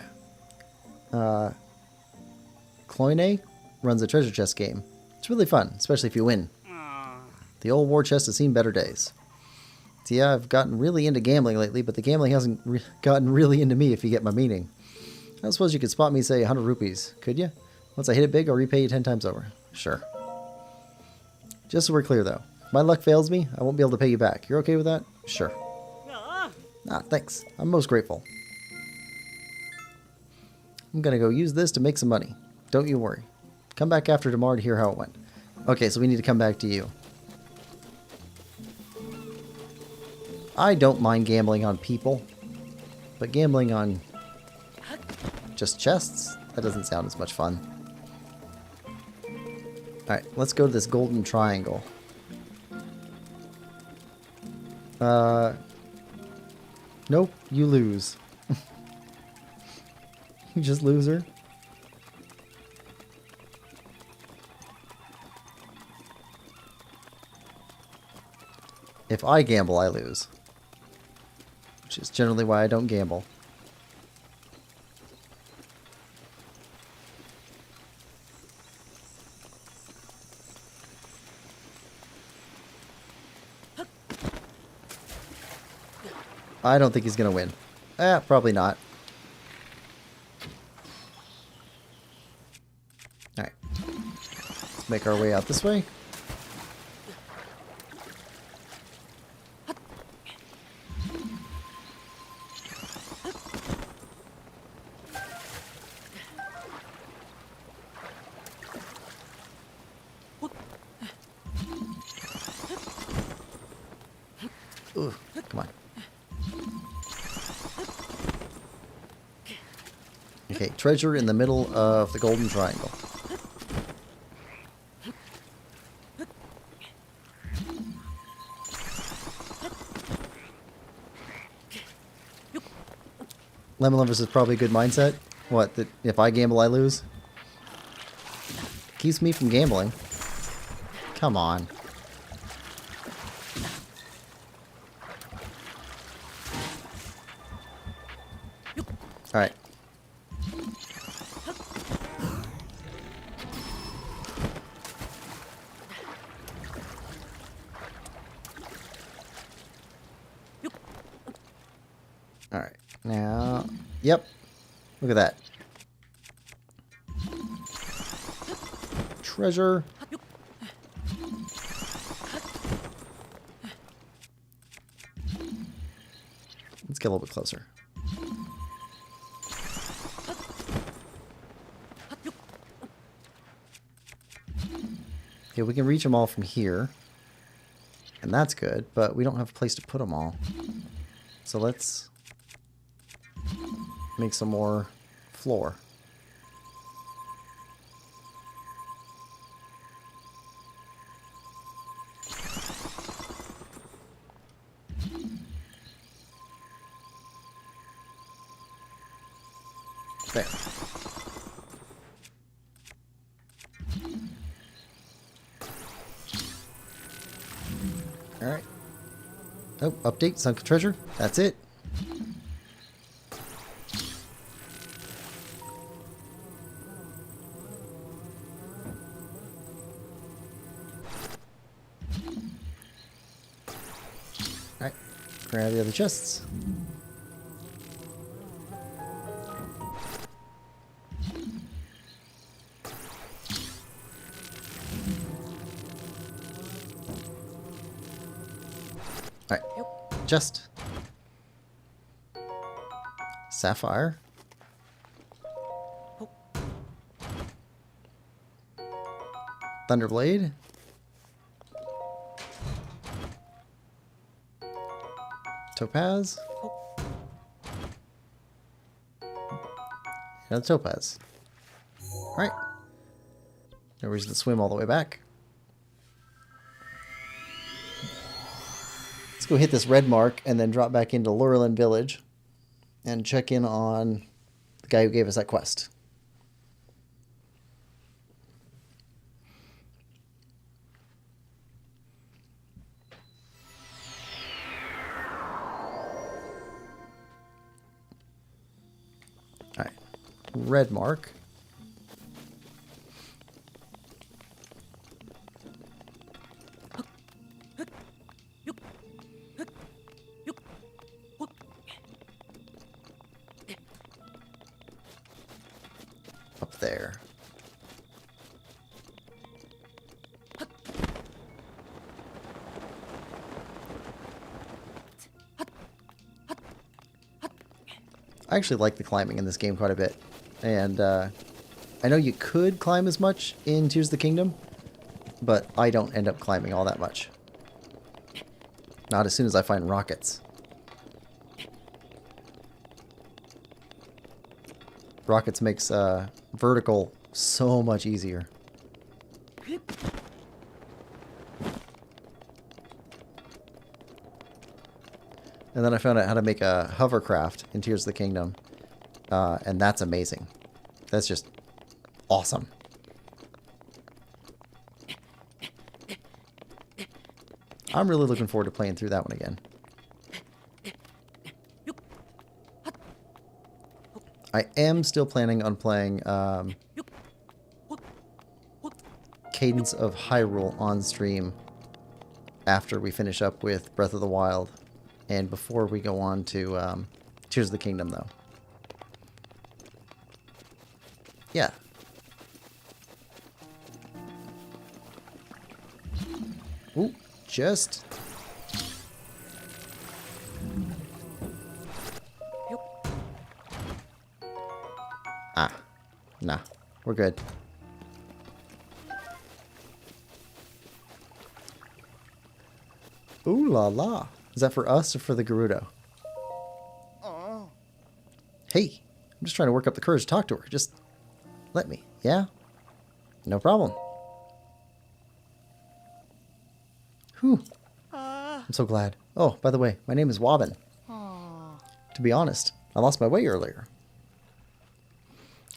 Cloyne runs a treasure chest game. It's really fun, especially if you win. The old war chest has seen better days. So yeah, I've gotten really into gambling lately, but the gambling hasn't gotten really into me, if you get my meaning. I don't suppose you could spot me, say, 100 rupees, could you? Once I hit it big, I'll repay you 10 times over. Sure. Just so we're clear, though. If my luck fails me, I won't be able to pay you back. You're okay with that? Sure. Ah, thanks. I'm most grateful. I'm gonna go use this to make some money. Don't you worry. Come back after tomorrow to hear how it went. Okay, so we need to come back to you. I don't mind gambling on people, but gambling on just chests? That doesn't sound as much fun. Alright, let's go to this golden triangle. Nope, you lose. You just loser. If I gamble, I lose. Which is generally why I don't gamble. I don't think he's going to win. Probably not. Alright. Let's make our way out this way. Ooh, come on. Okay, treasure in the middle of the golden triangle. Lemon Lovers is probably a good mindset. What, that if I gamble, I lose? Keeps me from gambling. Come on. Alright. Alright. Now, yep. Look at that. Treasure. Let's get a little bit closer. Okay, we can reach them all from here. And that's good, but we don't have a place to put them all. So let's make some more floor. There. Alright. Oh, update, sunken treasure. That's it. Alright. Grab the other chests. Alright. Chest. Sapphire. Thunderblade. Topaz. And a topaz. Alright. No reason to swim all the way back. Let's go hit this red mark and then drop back into Lurelin Village and check in on the guy who gave us that quest. Alright. Red mark. Up there. I actually like the climbing in this game quite a bit. And I know you could climb as much in Tears of the Kingdom, but I don't end up climbing all that much. Not as soon as I find rockets. Rockets makes vertical so much easier. And then I found out how to make a hovercraft in Tears of the Kingdom. And that's amazing. That's just awesome. I'm really looking forward to playing through that one again. I am still planning on playing Cadence of Hyrule on stream after we finish up with Breath of the Wild and before we go on to Tears of the Kingdom, though. Yeah. Ooh, just... Ah, nah, we're good. Ooh la la. Is that for us or for the Gerudo? Hey, I'm just trying to work up the courage to talk to her. Just let me, yeah? No problem. Whew. I'm so glad. Oh, by the way, my name is Wobbin. To be honest, I lost my way earlier.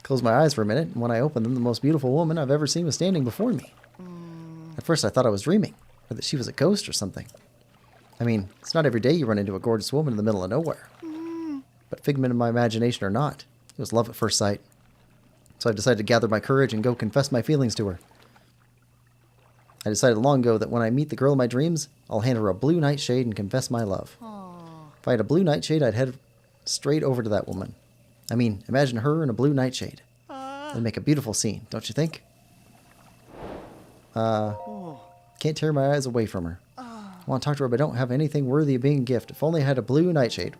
Closed my eyes for a minute, and when I opened them, the most beautiful woman I've ever seen was standing before me. At first I thought I was dreaming, or that she was a ghost or something. I mean, it's not every day you run into a gorgeous woman in the middle of nowhere. But figment of my imagination or not, it was love at first sight. So I decided to gather my courage and go confess my feelings to her. I decided long ago that when I meet the girl of my dreams, I'll hand her a blue nightshade and confess my love. If I had a blue nightshade, I'd head straight over to that woman. I mean, imagine her in a blue nightshade. It'd make a beautiful scene, don't you think? Can't tear my eyes away from her. I want to talk to her, but I don't have anything worthy of being a gift. If only I had a blue nightshade.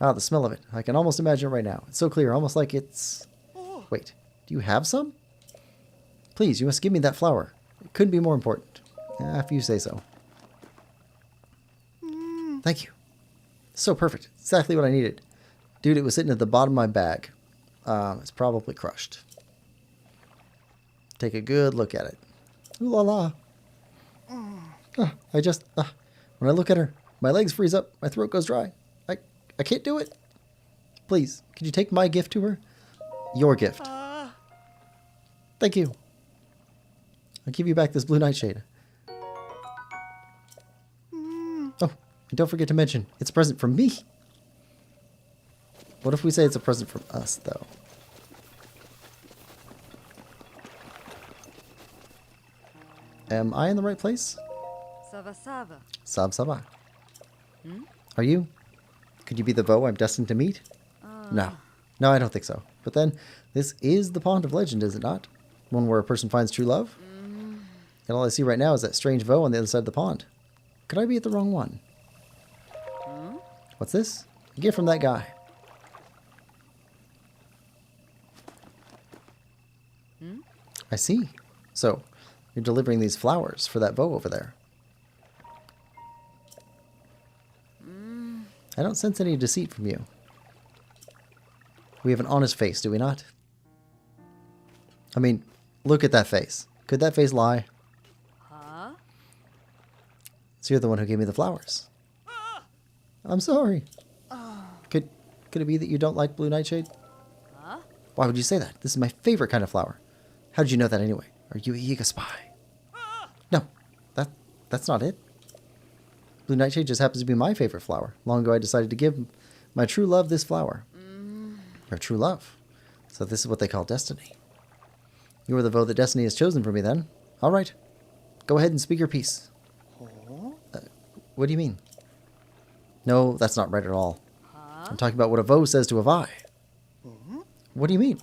Ah, the smell of it. I can almost imagine it right now. It's so clear, almost like it's... Wait, do you have some? Please, you must give me that flower. Couldn't be more important. If you say so. Thank you. So perfect. Exactly what I needed. Dude, it was sitting at the bottom of my bag. It's probably crushed. Take a good look at it. Ooh la la. When I look at her, my legs freeze up, my throat goes dry. I can't do it. Please, could you take my gift to her? Your gift. Thank you. I'll give you back this blue nightshade. Oh, and don't forget to mention, it's a present from me. What if we say it's a present from us, though? Am I in the right place? Sava Sava. Sab Saba. Are you? Could you be the Vo I'm destined to meet? No. No, I don't think so. But then, this is the Pond of Legend, is it not? One where a person finds true love? And all I see right now is that strange Vo on the other side of the pond. Could I be at the wrong one? What's this? A gift from that guy. I see. So, you're delivering these flowers for that Vo over there. I don't sense any deceit from you. We have an honest face, do we not? I mean, look at that face. Could that face lie? Huh? So you're the one who gave me the flowers. I'm sorry. Could it be that you don't like blue nightshade? Huh? Why would you say that? This is my favorite kind of flower. How did you know that anyway? Are you a Yiga spy? No, that's not it. Blue nightshade just happens to be my favorite flower. Long ago I decided to give my true love this flower. Your true love. So this is what they call destiny. You are the Vo that destiny has chosen for me then. All right. Go ahead and speak your piece. What do you mean? No, that's not right at all. I'm talking about what a Vo says to a Vi. What do you mean?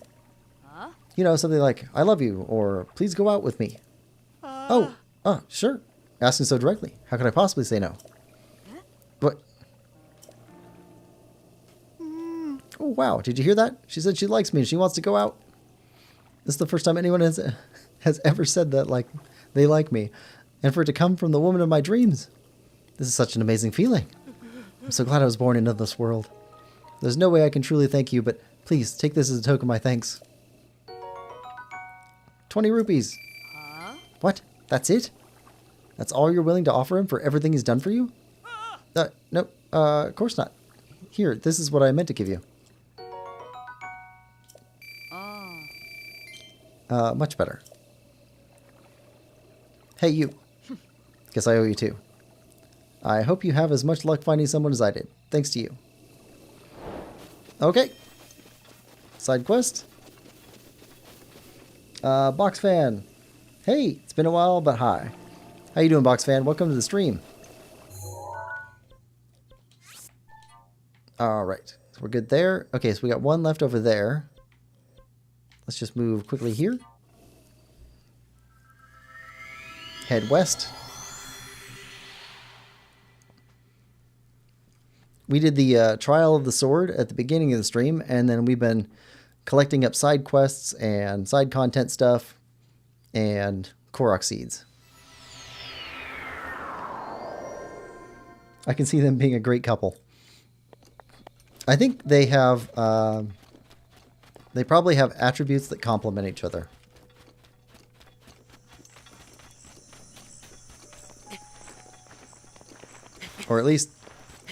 You know, something like, I love you, or please go out with me. Sure. Asking so directly. How could I possibly say no? What? Oh, wow. Did you hear that? She said she likes me and she wants to go out. This is the first time anyone has ever said that, like, they like me. And for it to come from the woman of my dreams. This is such an amazing feeling. I'm so glad I was born into this world. There's no way I can truly thank you, but please take this as a token of my thanks. 20 rupees. What? That's it? That's all you're willing to offer him for everything he's done for you? No, of course not. Here, this is what I meant to give you. Much better. Hey, you. Guess I owe you too. I hope you have as much luck finding someone as I did. Thanks to you. Okay. Side quest. Box fan. Hey, it's been a while, but hi. How you doing, Box fan? Welcome to the stream. Alright, so we're good there. Okay, so we got one left over there. Let's just move quickly here. Head west. We did the Trial of the Sword at the beginning of the stream, and then we've been collecting up side quests and side content stuff and Korok seeds. I can see them being a great couple. I think they have, they probably have attributes that complement each other. Or at least,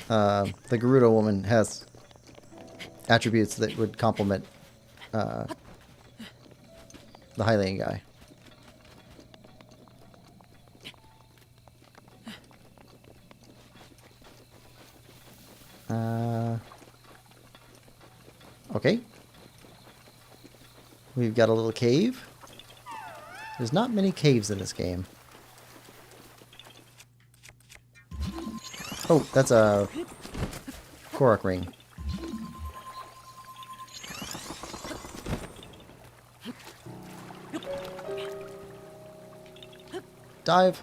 the Gerudo woman has attributes that would complement, the Hylian guy. Okay. We've got a little cave. There's not many caves in this game. Oh, that's a Korok ring. Dive.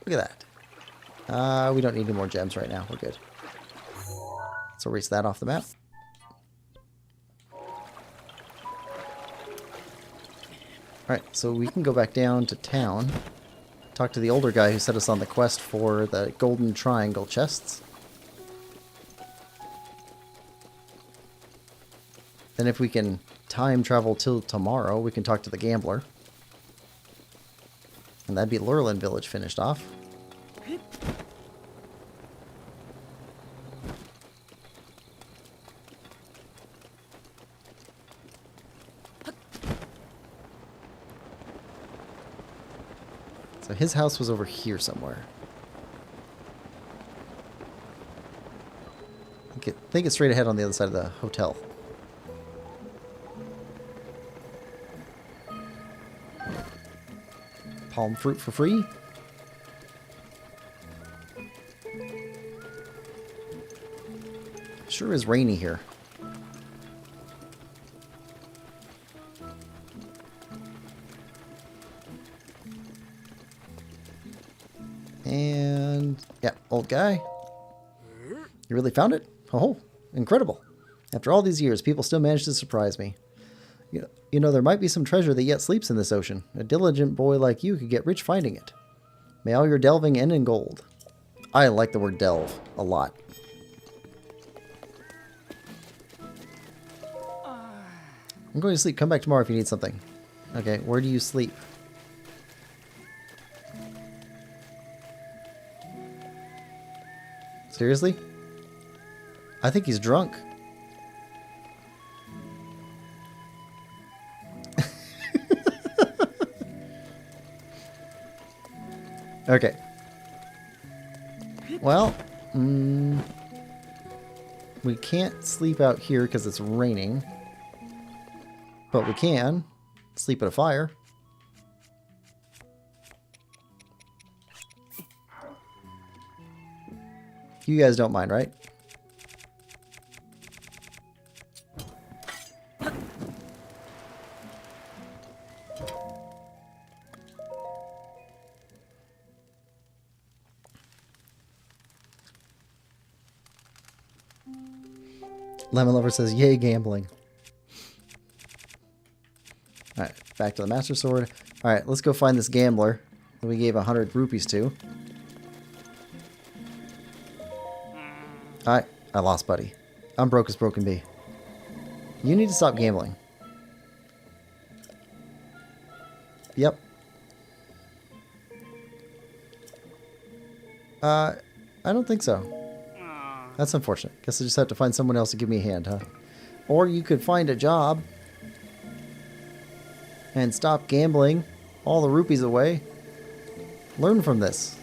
Look at that. We don't need any more gems right now. We're good. So erase that off the map. Alright, so we can go back down to town. Talk to the older guy who set us on the quest for the golden triangle chests. Then if we can time travel till tomorrow, we can talk to the gambler. And that'd be Lurlin Village finished off. So his house was over here somewhere. I think it's straight ahead on the other side of the hotel. Palm fruit for free. Sure is rainy here. And yeah, old guy. You really found it? Oh, incredible. After all these years, people still manage to surprise me. You know, there might be some treasure that yet sleeps in this ocean. A diligent boy like you could get rich finding it. May all your delving end in gold. I like the word delve a lot. I'm going to sleep. Come back tomorrow if you need something. Okay, where do you sleep? Seriously? I think he's drunk. Okay. Well, we can't sleep out here because it's raining. But we can sleep at a fire. You guys don't mind, right? Lemon Lover says, yay, gambling. Alright, back to the Master Sword. Alright, let's go find this gambler that we gave 100 rupees to. Alright, I lost, buddy. I'm broke as broken be. You need to stop gambling. Yep. I don't think so. That's unfortunate. Guess I just have to find someone else to give me a hand, huh? Or you could find a job and stop gambling all the rupees away. Learn from this.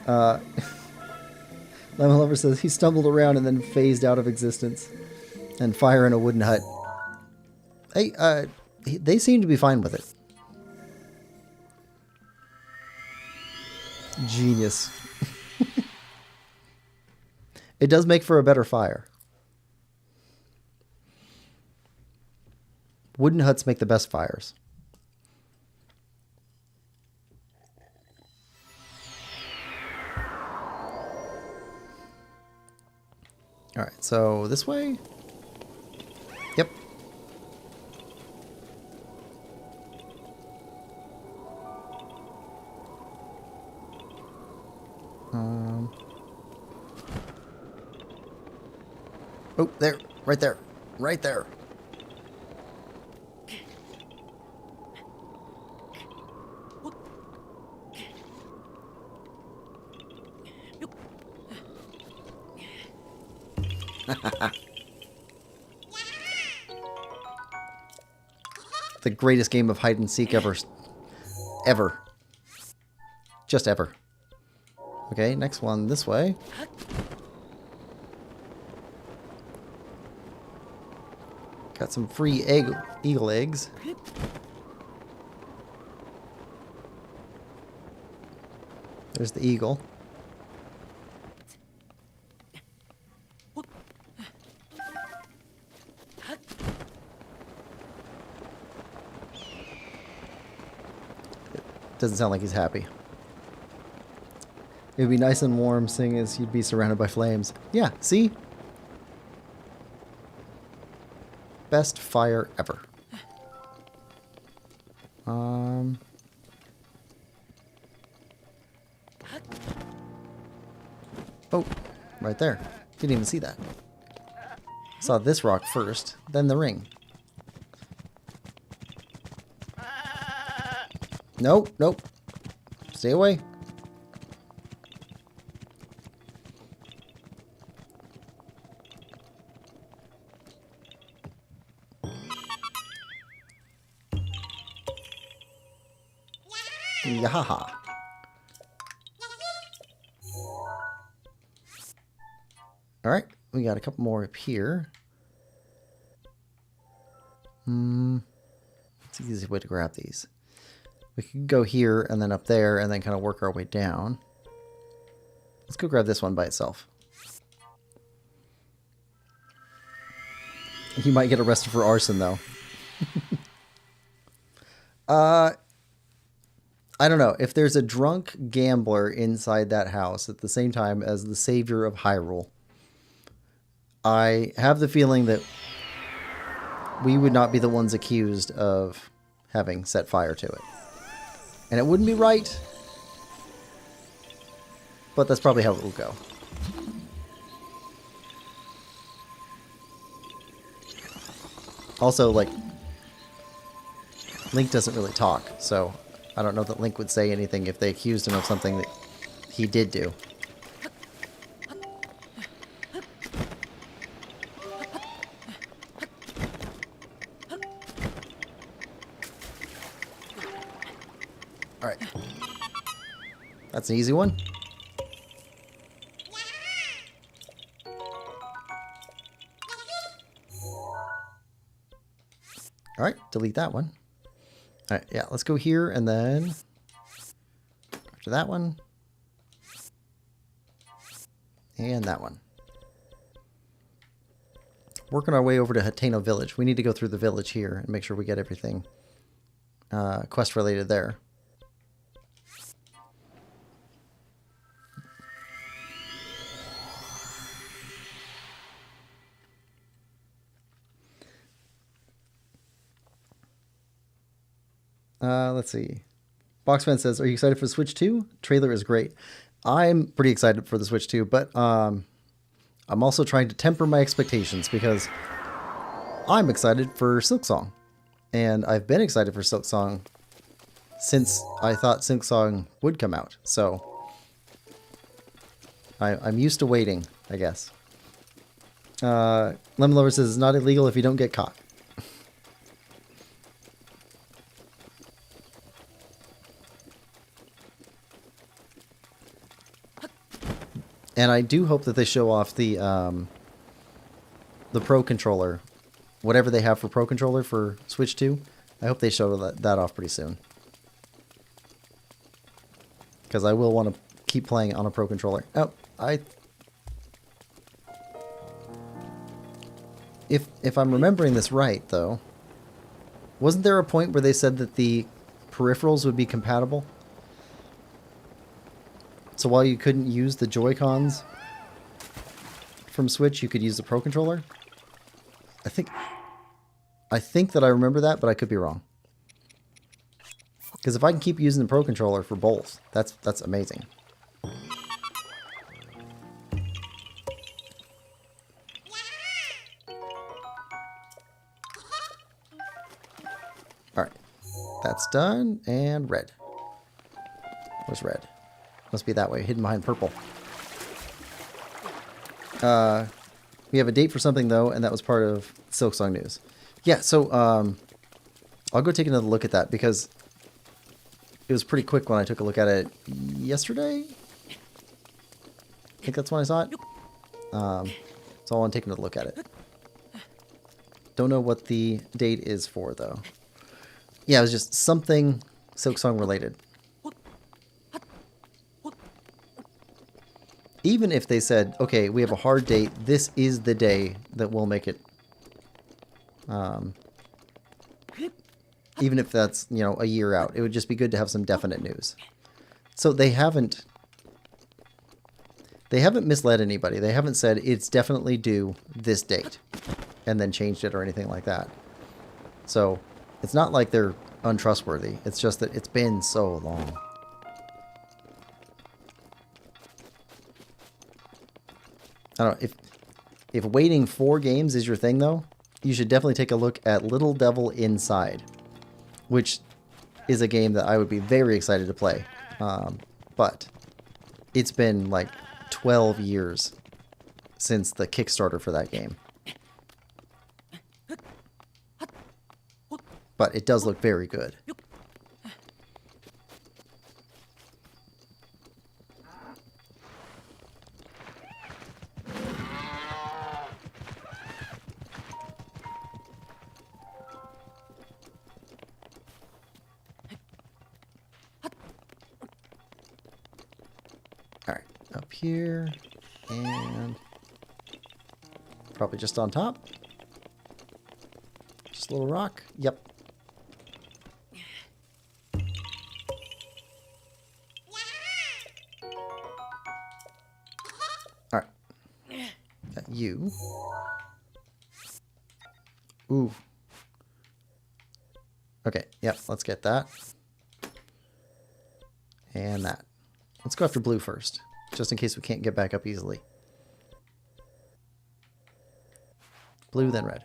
Lemon Lover says he stumbled around and then phased out of existence. And fire in a wooden hut. Hey, they seem to be fine with it. Genius. It does make for a better fire. Wooden huts make the best fires. Alright, so this way? Yep. Oh, there. Right there. Right there. The greatest game of hide and seek ever. Ever. Just ever. Okay, next one this way. Got some free eagle eggs. There's the eagle. Doesn't sound like he's happy. It would be nice and warm, seeing as you'd be surrounded by flames. Yeah, see? best fire ever. Oh, right there. Didn't even see that. Saw this rock first, then the ring. Nope, nope. Stay away. Yahaha. Alright, we got a couple more up here. It's the easiest way to grab these. We can go here and then up there and then kind of work our way down. Let's go grab this one by itself. You might get arrested for arson, though. I don't know. If there's a drunk gambler inside that house at the same time as the savior of Hyrule, I have the feeling that we would not be the ones accused of having set fire to it. And it wouldn't be right, but that's probably how it will go. Also, like, Link doesn't really talk, so I don't know that Link would say anything if they accused him of something that he did do. Alright. That's an easy one. Alright, delete that one. Alright, yeah, let's go here and then after that one. And that one. Working our way over to Hateno Village. We need to go through the village here and make sure we get everything quest related there. Let's see. Boxman says, are you excited for the Switch 2? Trailer is great. I'm pretty excited for the Switch 2, but I'm also trying to temper my expectations because I'm excited for Silksong. And I've been excited for Silksong since I thought Silksong would come out. So I'm used to waiting, I guess. Lemon Lover says, it's not illegal if you don't get caught. And I do hope that they show off the Pro Controller, whatever they have for Pro Controller for Switch 2. I hope they show that off pretty soon. Because I will want to keep playing on a Pro Controller. Oh, If I'm remembering this right, though, wasn't there a point where they said that the peripherals would be compatible? So while you couldn't use the Joy-Cons from Switch, you could use the Pro Controller? I think that I remember that, but I could be wrong. Because if I can keep using the Pro Controller for both, that's amazing. Alright. That's done. And red. Where's red? Must be that way, hidden behind purple. We have a date for something, though, and that was part of Silksong news. Yeah, so I'll go take another look at that, because it was pretty quick when I took a look at it yesterday? I think that's when I saw it. So I want to take another look at it. Don't know what the date is for, though. Yeah, it was just something Silksong related. Even if they said, okay, we have a hard date, this is the day that we'll make it. Even if that's, you know, a year out, it would just be good to have some definite news. So they haven't misled anybody. They haven't said it's definitely due this date. and then changed it or anything like that. So it's not like they're untrustworthy. It's just that it's been so long. I don't know, if waiting 4 games is your thing though, you should definitely take a look at Little Devil Inside, which is a game that I would be very excited to play. But it's been like 12 years since the Kickstarter for that game. But it does look very good. Alright, up here, and probably just on top. Just a little rock. Yep. Alright. Got you. Ooh. Okay, yep, let's get that. And that. Let's go after blue first, just in case we can't get back up easily. Blue, then red.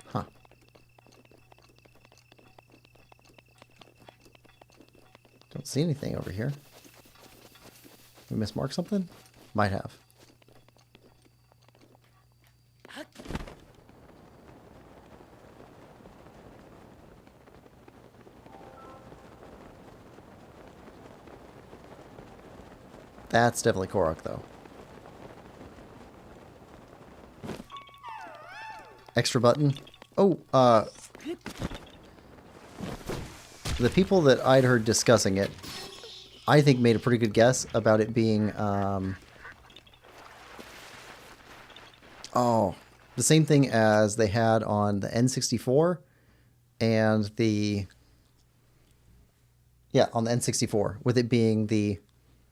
Huh. Don't see anything over here. We mismarked something? Might have. That's definitely Korok, though. Extra button. Oh, the people that I'd heard discussing it, I think made a pretty good guess about it being, oh, the same thing as they had on the N64 and the, yeah, on the N64, with it being the,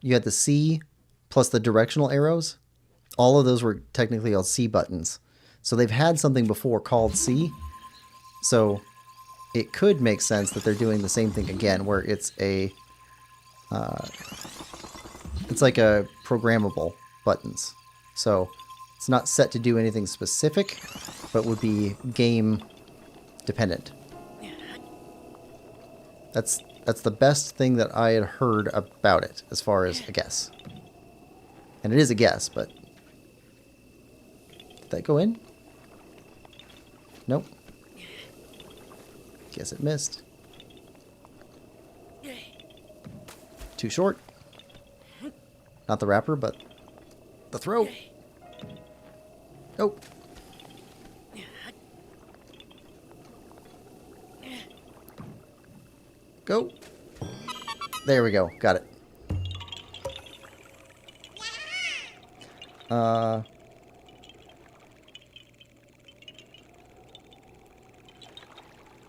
you had the C plus the directional arrows. All of those were technically all C buttons. So they've had something before called C. So it could make sense that they're doing the same thing again, where it's a, it's like a programmable buttons. So it's not set to do anything specific, but would be game dependent. That's the best thing that I had heard about it, as far as a guess. And it is a guess, but did that go in? Nope. Guess it missed. Too short. Not the wrapper, but the throw. Nope. Go. There we go. Got it.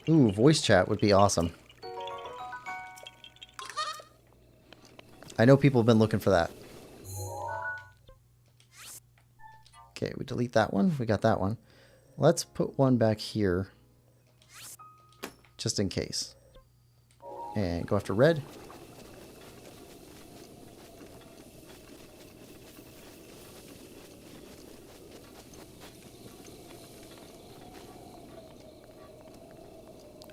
Ooh, voice chat would be awesome. I know people have been looking for that. Okay, we delete that one. We got that one. Let's put one back here, just in case. And go after red.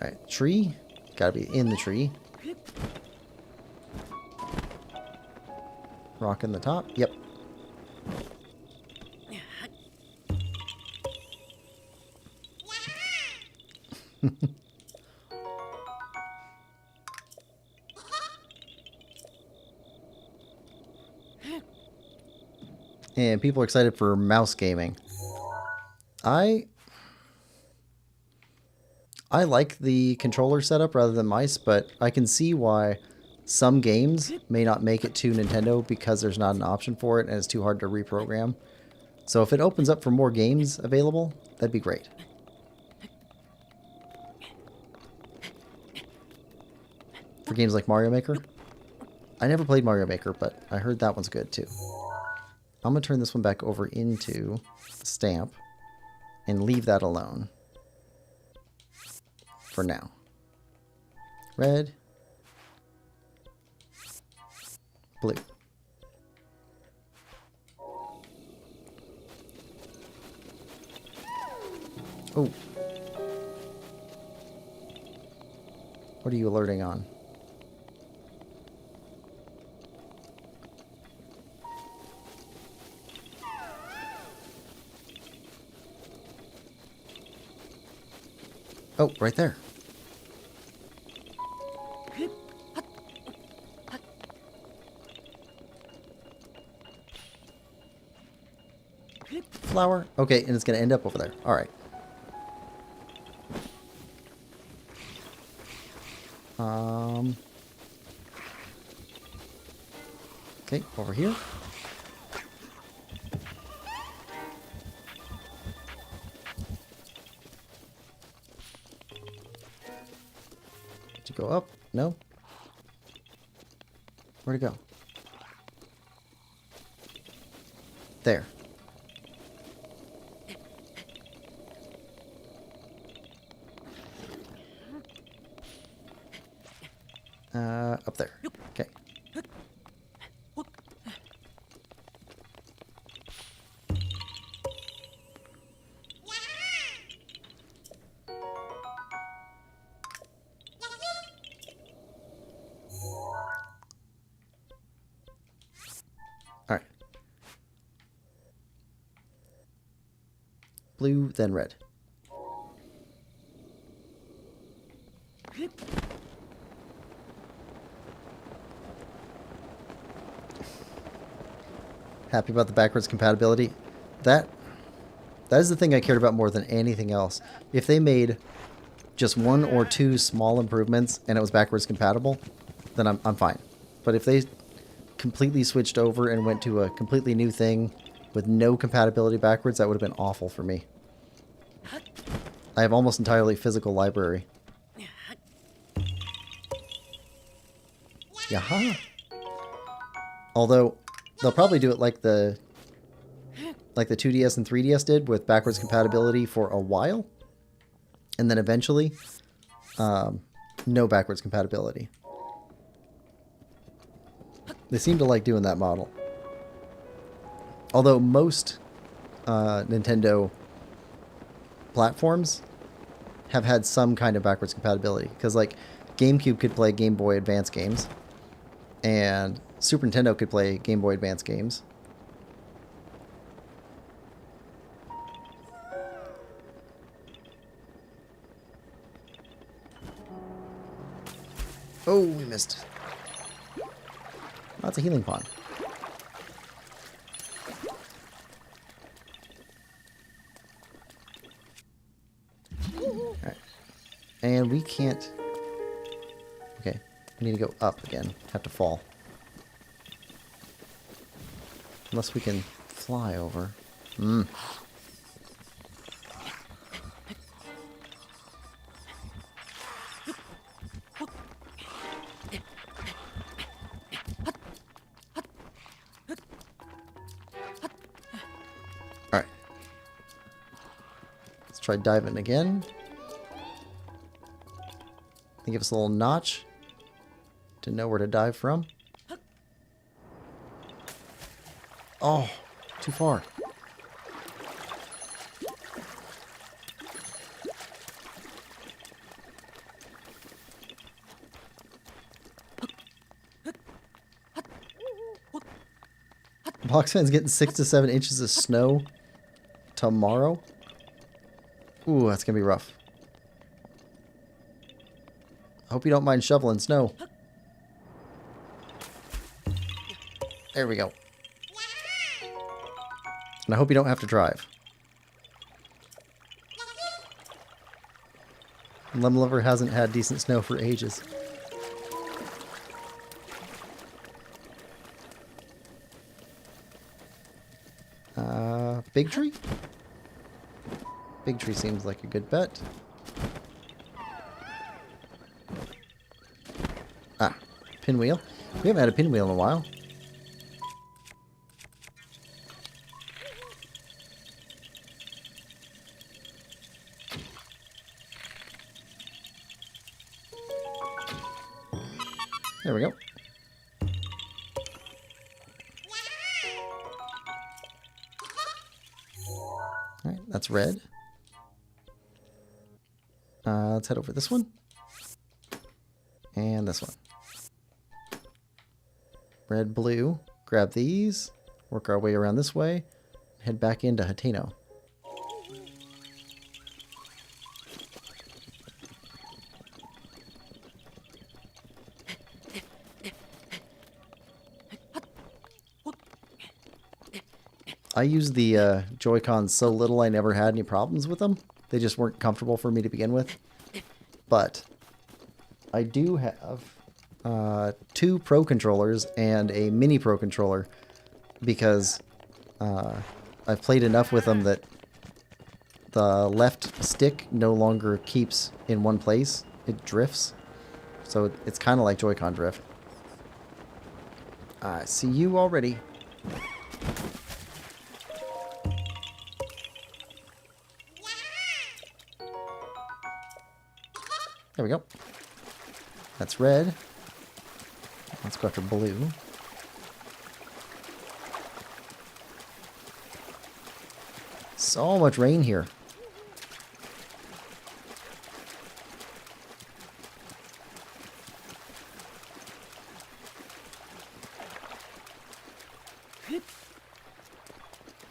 Alright, tree. Gotta be in the tree. Rock in the top. Yep. And people are excited for mouse gaming. I like the controller setup rather than mice, but I can see why some games may not make it to Nintendo because there's not an option for it and it's too hard to reprogram. So if it opens up for more games available, that'd be great. For games like Mario Maker. I never played Mario Maker, but I heard that one's good too. I'm going to turn this one back over into the stamp and leave that alone for now. Red. Blue. Oh. What are you alerting on? Oh, right there. Flower. Okay, and it's going to end up over there. All right. Okay, over here. Did you go up? No? Where'd it go? There. Up there. Okay. All right. Blue, then red. Happy about the backwards compatibility. That is the thing I cared about more than anything else. If they made just one or two small improvements and it was backwards compatible, then I'm fine. But if they completely switched over and went to a completely new thing with no compatibility backwards, that would have been awful for me. I have almost entirely physical library. Yaha! Although they'll probably do it like the 2DS and 3DS did with backwards compatibility for a while, and then eventually no backwards compatibility. They seem to like doing that model. Although most Nintendo platforms have had some kind of backwards compatibility, because like GameCube could play Game Boy Advance games, and Super Nintendo could play Game Boy Advance games. Oh, we missed. That's a healing pond. Alright. And we can't... Okay. We need to go up again. Have to fall. Unless we can fly over. Hmm. Alright. Let's try diving again. They give us a little notch to know where to dive from. Oh, too far. Boxman's getting 6 to 7 inches of snow tomorrow. Ooh, that's gonna be rough. Hope you don't mind shoveling snow. There we go. And I hope you don't have to drive. Lemon Lover hasn't had decent snow for ages. Big Tree? Big Tree seems like a good bet. Ah, pinwheel. We haven't had a pinwheel in a while. There we go. Alright, that's red. Let's head over this one. And this one. Red, blue. Grab these. Work our way around this way. Head back into Hateno. I used the Joy-Cons so little I never had any problems with them. They just weren't comfortable for me to begin with. But I do have 2 Pro controllers and a Mini Pro controller because I've played enough with them that the left stick no longer keeps in one place. It drifts. So it's kind of like Joy-Con drift. I see you already. There we go. That's red. Let's go after blue. So much rain here.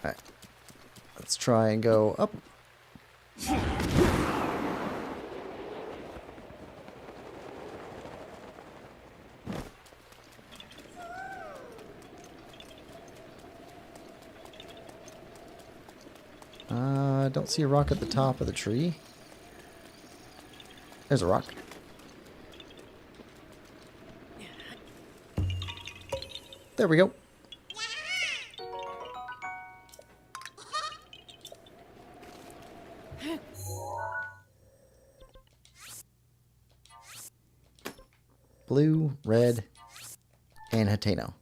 Alright. Let's try and go up. I don't see a rock at the top of the tree. There's a rock. There we go. Blue, red, and Hateno.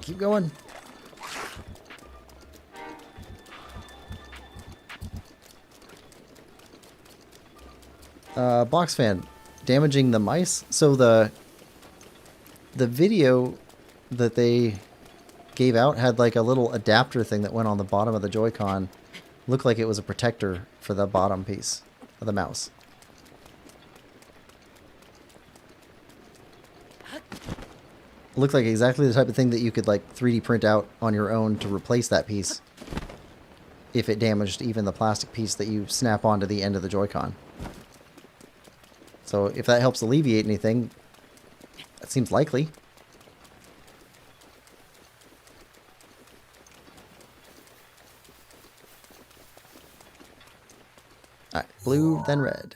Keep going. Box fan, damaging the mice. So the video that they gave out had like a little adapter thing that went on the bottom of the Joy-Con. Looked like it was a protector for the bottom piece of the mouse. Looked like exactly the type of thing that you could like 3D print out on your own to replace that piece if it damaged even the plastic piece that you snap onto the end of the Joy-Con. So if that helps alleviate anything, that seems likely. Alright, blue, then red.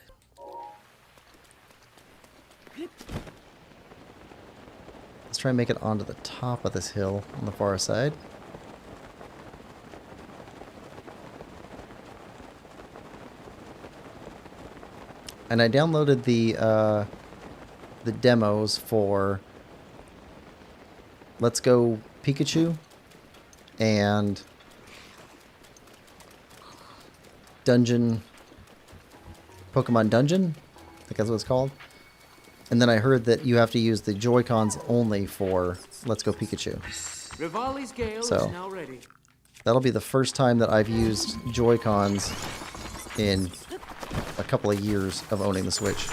Let's try and make it onto the top of this hill on the far side. And I downloaded the demos for Let's Go Pikachu and Pokemon Dungeon, I think that's what it's called. And then I heard that you have to use the Joy-Cons only for Let's Go Pikachu. Rivali's Gale So, is now ready. That'll be the first time that I've used Joy-Cons in a couple of years of owning the Switch.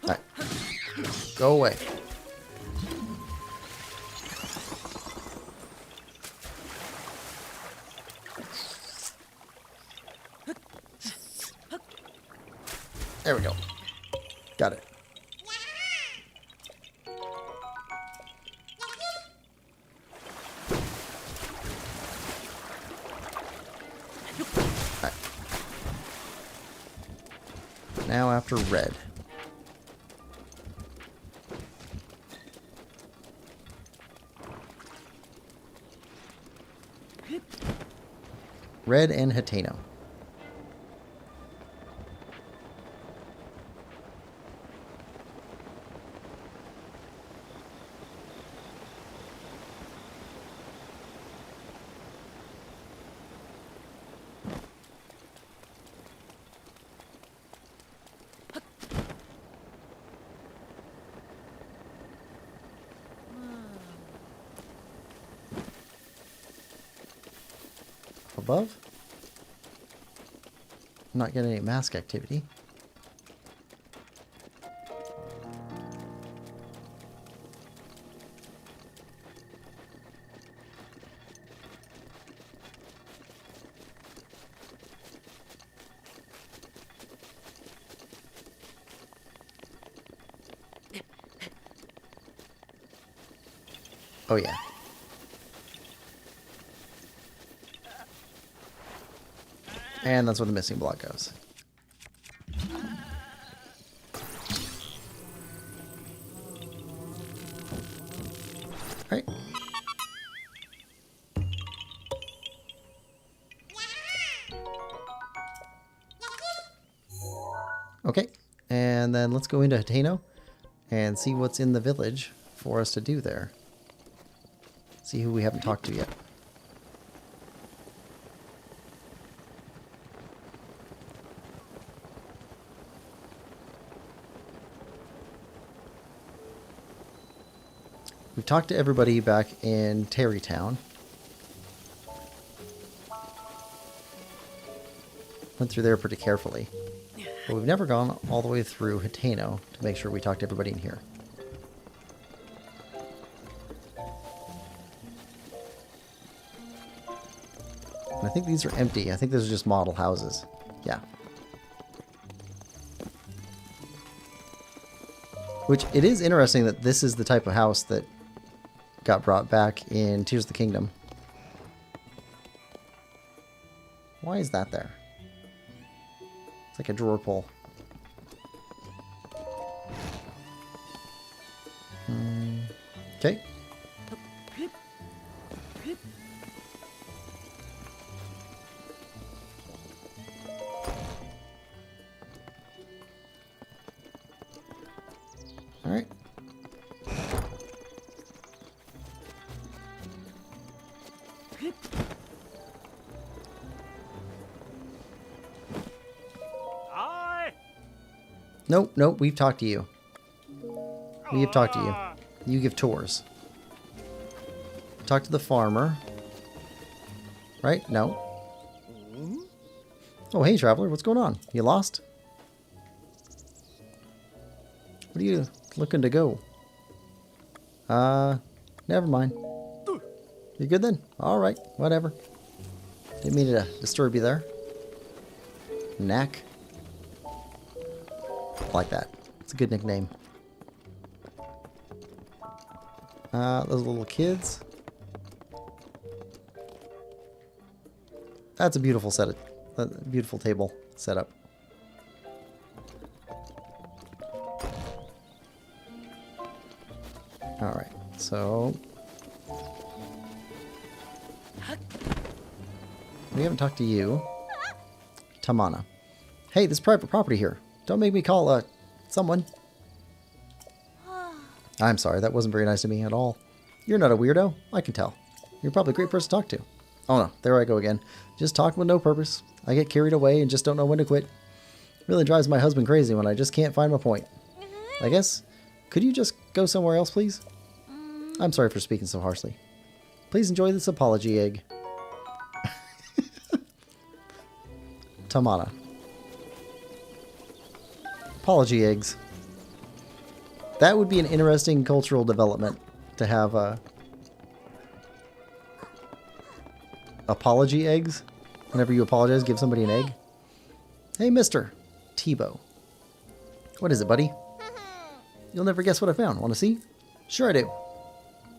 Alright. Go away. There we go. Got it. Alright. Now after red. Red and Hateno. Above? I'm not getting any mask activity. Oh yeah. And that's where the missing block goes. Alright. Okay. And then let's go into Hateno and see what's in the village for us to do there. See who we haven't talked to yet. We've talked to everybody back in Terrytown. Went through there pretty carefully. But we've never gone all the way through Hateno to make sure we talk to everybody in here. And I think these are empty. I think those are just model houses. Yeah. Which, it is interesting that this is the type of house that got brought back in Tears of the Kingdom. Why is that there? It's like a drawer pull. Okay. Alright. Nope, nope, we've talked to you. We have talked to you. You give tours. Talk to the farmer. Right? No. Oh, hey, traveler, what's going on? You lost? What are you looking to go? Never mind. You good then? Alright, whatever. Didn't mean to disturb you there. Knack. Like that. It's a good nickname. Those little kids. That's a beautiful beautiful table setup. Alright, so we haven't talked to you. Tamana. Hey, this is private property here. Don't make me call someone. I'm sorry, that wasn't very nice to me at all. You're not a weirdo, I can tell. You're probably a great person to talk to. Oh no, there I go again. Just talking with no purpose. I get carried away and just don't know when to quit. Really drives my husband crazy when I just can't find my point. I guess, could you just go somewhere else, please? I'm sorry for speaking so harshly. Please enjoy this apology egg. Tamana. Apology eggs. That would be an interesting cultural development to have apology eggs. Whenever you apologize, give somebody an egg. Hey, mister. Tebow. What is it, buddy? You'll never guess what I found. Want to see? Sure I do.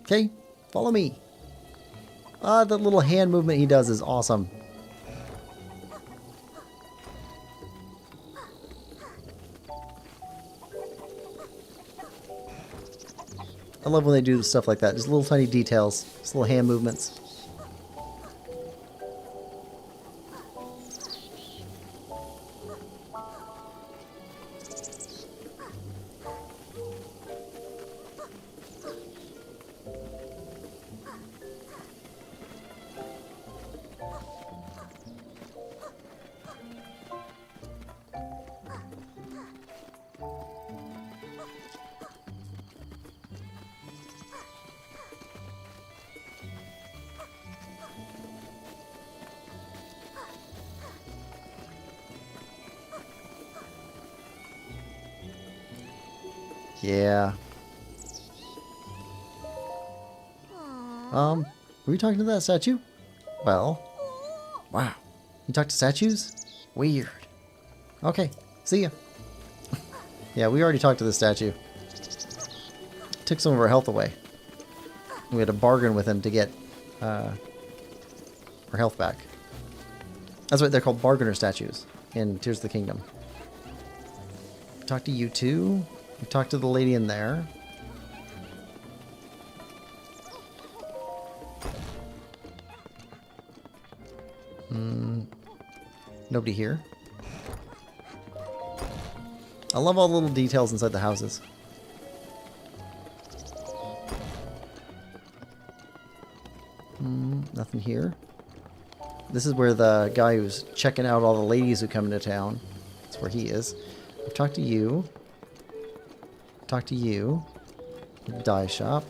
Okay, follow me. Ah, the little hand movement he does is awesome. I love when they do stuff like that. Just little tiny details. Just little hand movements. Yeah. Were you talking to that statue? Well. Wow. You talk to statues? Weird. Okay, see ya. Yeah, we already talked to the statue. Took some of our health away. We had to bargain with him to get our health back. That's right, they're called bargainer statues in Tears of the Kingdom. Talk to you too. We talked to the lady in there. Nobody here. I love all the little details inside the houses. Nothing here. This is where the guy who's checking out all the ladies who come into town. That's where he is. I've talked to you. Talk to you. Dye shop.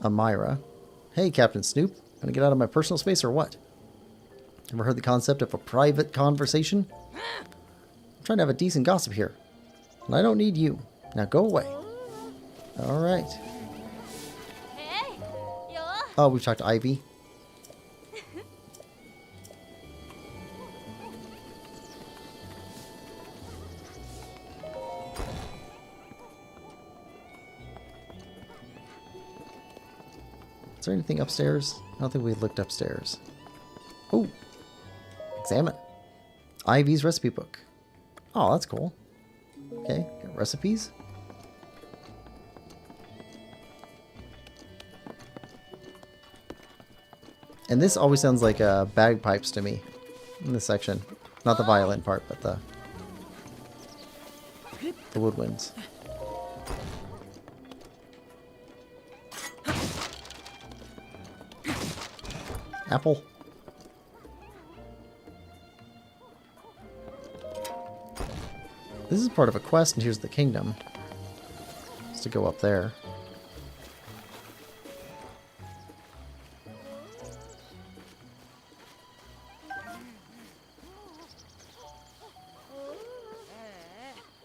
Amira. Hey, Captain Snoop. Gonna get out of my personal space or what? Ever heard the concept of a private conversation? I'm trying to have a decent gossip here. And I don't need you. Now go away. Alright. Hey, yo. Oh, we've talked to Ivy. Is there anything upstairs? I don't think we looked upstairs. Oh! Examine. Ivy's recipe book. Oh, that's cool. Okay, got recipes. And this always sounds like bagpipes to me in this section. Not the violin part, but the woodwinds. Apple. This is part of a quest, and here's the kingdom. Just to go up there.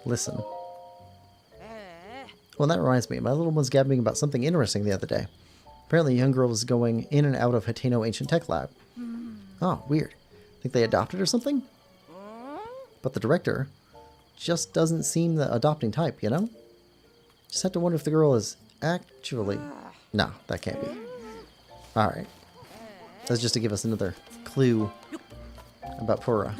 Listen. Well, that reminds me. My little one was gabbing about something interesting the other day. Apparently, a young girl was going in and out of Hateno Ancient Tech Lab. Oh, weird. Think they adopted or something? But the director just doesn't seem the adopting type, you know? Just have to wonder if the girl is actually... No, that can't be. Alright. That's just to give us another clue about Pura.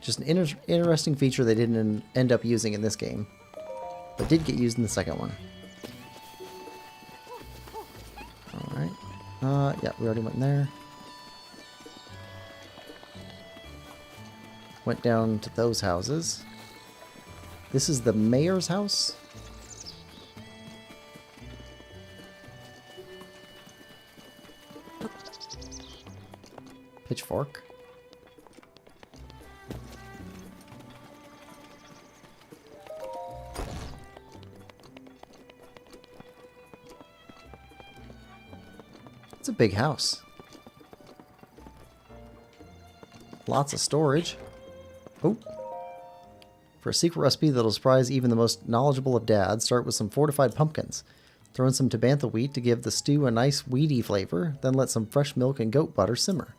Just an interesting feature they didn't end up using in this game, but did get used in the second one. Alright. Yeah, we already went in there. Went down to those houses. This is the mayor's house. Pitchfork. It's a big house. Lots of storage. Oh. For a secret recipe that'll surprise even the most knowledgeable of dads, start with some fortified pumpkins. Throw in some Tabantha wheat to give the stew a nice weedy flavor, then let some fresh milk and goat butter simmer.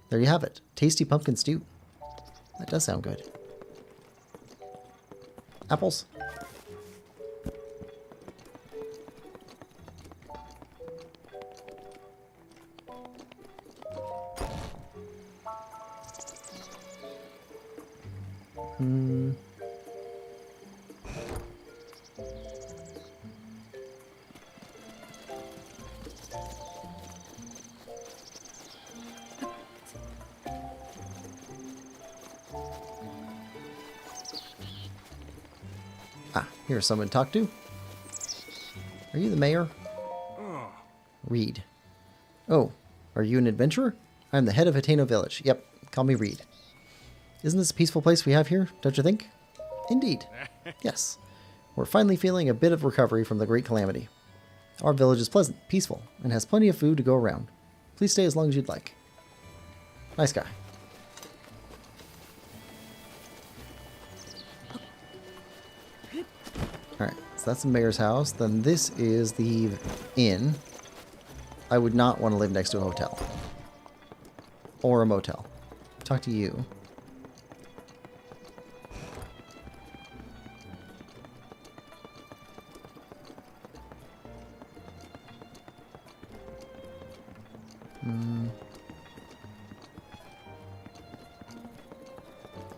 There you have it. Tasty pumpkin stew. That does sound good. Apples. Ah, here's someone to talk to. Are you the mayor? Reed. Oh, are you an adventurer? I'm the head of Hateno Village. Yep, call me Reed. Isn't this a peaceful place we have here, don't you think? Indeed. Yes. We're finally feeling a bit of recovery from the great calamity. Our village is pleasant, peaceful, and has plenty of food to go around. Please stay as long as you'd like. Nice guy. Alright, so that's the mayor's house. Then this is the inn. I would not want to live next to a hotel. Or a motel. Talk to you.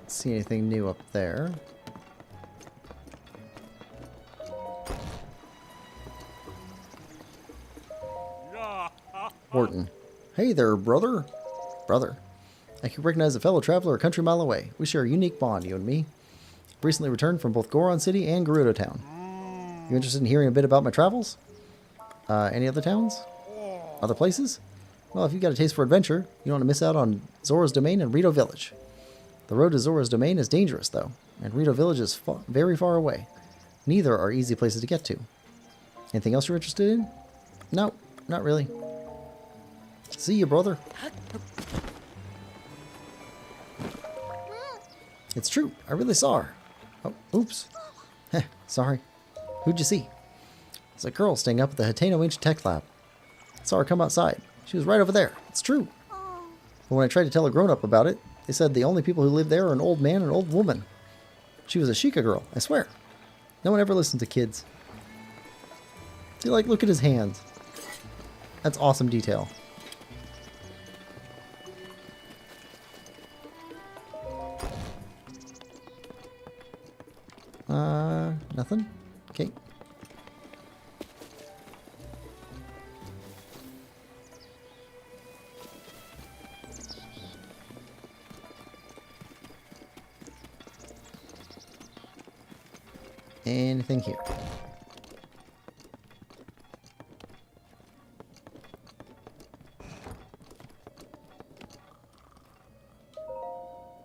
See anything new up there? Wharton. Hey there, brother. Brother. I can recognize a fellow traveler a country mile away. We share a unique bond, you and me. Recently returned from both Goron City and Gerudo Town. You interested in hearing a bit about my travels? Any other towns? Other places? Well, if you've got a taste for adventure, you don't want to miss out on Zora's Domain and Rito Village. The road to Zora's Domain is dangerous, though, and Rito Village is very far away. Neither are easy places to get to. Anything else you're interested in? No, not really. See you, brother. It's true. I really saw her. Oh, oops. Heh, sorry. Who'd you see? It's a girl staying up at the Hateno Ancient Tech Lab. I saw her come outside. She was right over there. It's true. But when I tried to tell a grown-up about it, they said the only people who live there are an old man and an old woman. She was a Sheikah girl, I swear. No one ever listens to kids. See, like, look at his hands. That's awesome detail. Nothing? Okay. Anything here?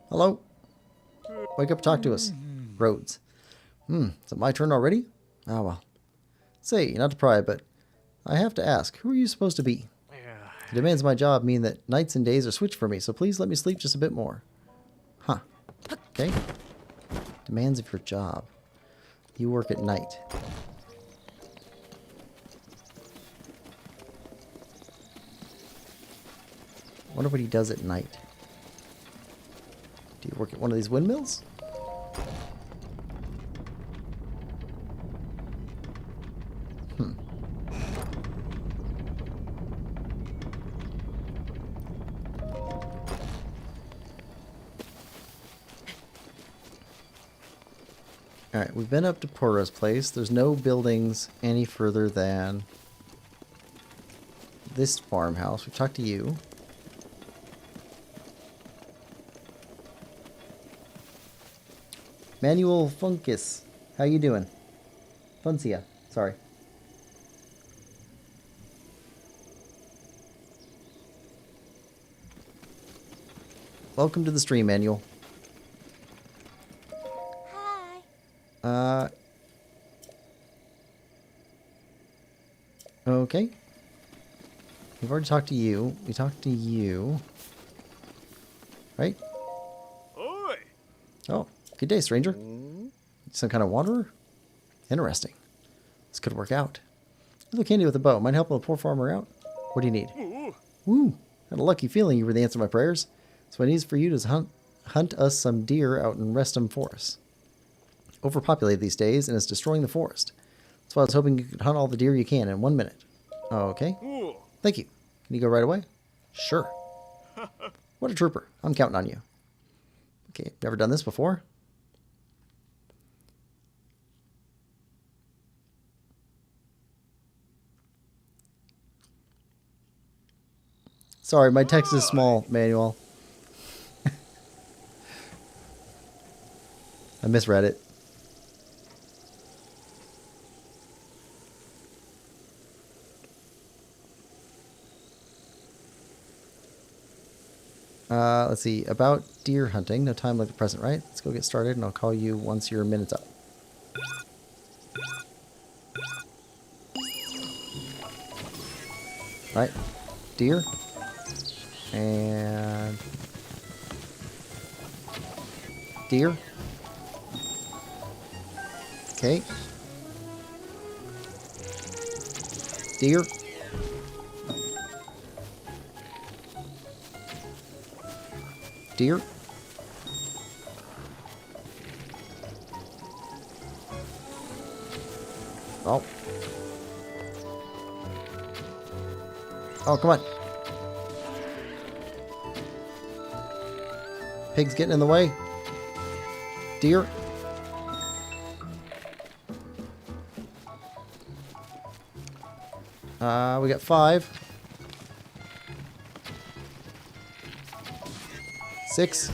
Hello? Wake up, talk to us. Roads. Is it my turn already? Ah, well. Say, not to pry, but I have to ask, who are you supposed to be? The demands of my job mean that nights and days are switched for me, so please let me sleep just a bit more. Huh. Okay. Demands of your job. You work at night. Wonder what he does at night. Do you work at one of these windmills? Alright, we've been up to Poro's place. There's no buildings any further than this farmhouse. We've talked to you. Manuel Funkus. How you doing? Funcia. Sorry. Welcome to the stream, Manuel. Okay. We've already talked to you. We talked to you. Right? Oi! Oh, good day, stranger. Some kind of wanderer? Interesting. This could work out. A little candy with a bow. Might help a poor farmer out. What do you need? Woo! Had a lucky feeling you were the answer to my prayers. So what I need is for you to hunt us some deer out in Restum Forest. Overpopulated these days, and it's destroying the forest. That's why I was hoping you could hunt all the deer you can in 1 minute. Okay. Thank you. Can you go right away? Sure. What a trooper. I'm counting on you. Okay, never done this before. Sorry, my text is small, Manuel. I misread it. Let's see. About deer hunting. No time like the present, right? Let's go get started, and I'll call you once your minute's up. Right. Deer. And... deer. Okay. Deer. Deer. Oh. Oh, come on. Pig's getting in the way. Deer. We got 5. 6.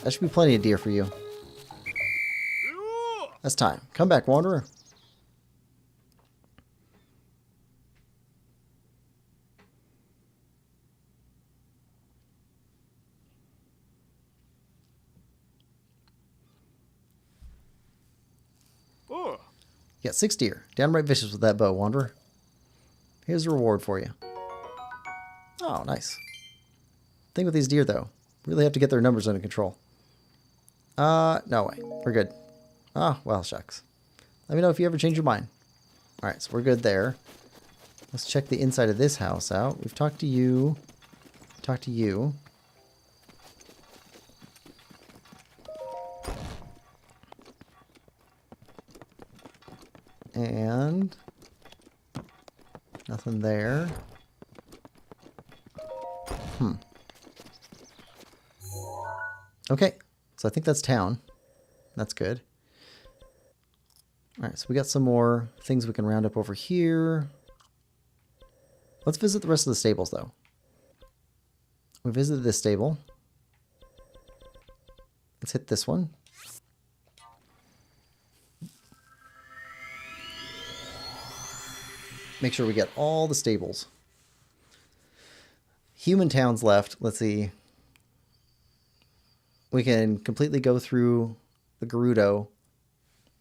That should be plenty of deer for you. That's time. Come back, wanderer. You got 6 deer. Downright vicious with that bow, wanderer. Here's a reward for you. Oh, nice. Thing with these deer, though. Really have to get their numbers under control. No way. We're good. Ah, well, shucks. Let me know if you ever change your mind. Alright, so we're good there. Let's check the inside of this house out. We've talked to you. Talked to you. And... nothing there. Okay, so I think that's town. That's good. Alright, so we got some more things we can round up over here. Let's visit the rest of the stables, though. We visited this stable. Let's hit this one. Make sure we get all the stables. Human towns left. Let's see. We can completely go through the Gerudo,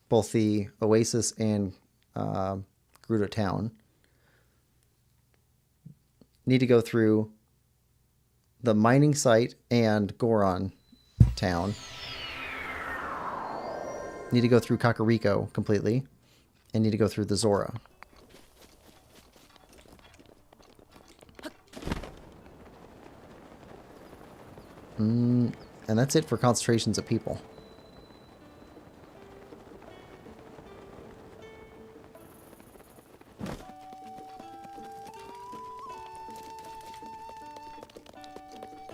both the Oasis and Gerudo Town. Need to go through the mining site and Goron Town. Need to go through Kakariko completely. And need to go through the Zora. And that's it for concentrations of people.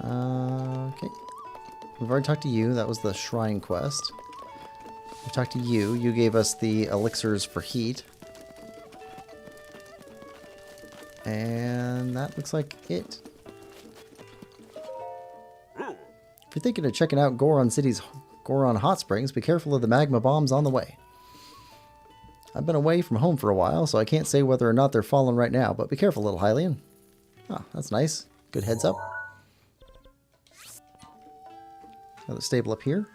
Okay. We've already talked to you. That was the shrine quest. We talked to you. You gave us the elixirs for heat. And that looks like it. If you're thinking of checking out Goron City's Goron Hot Springs, be careful of the magma bombs on the way. I've been away from home for a while, so I can't say whether or not they're falling right now, but be careful, little Hylian. Oh, that's nice. Good heads up. Another stable up here.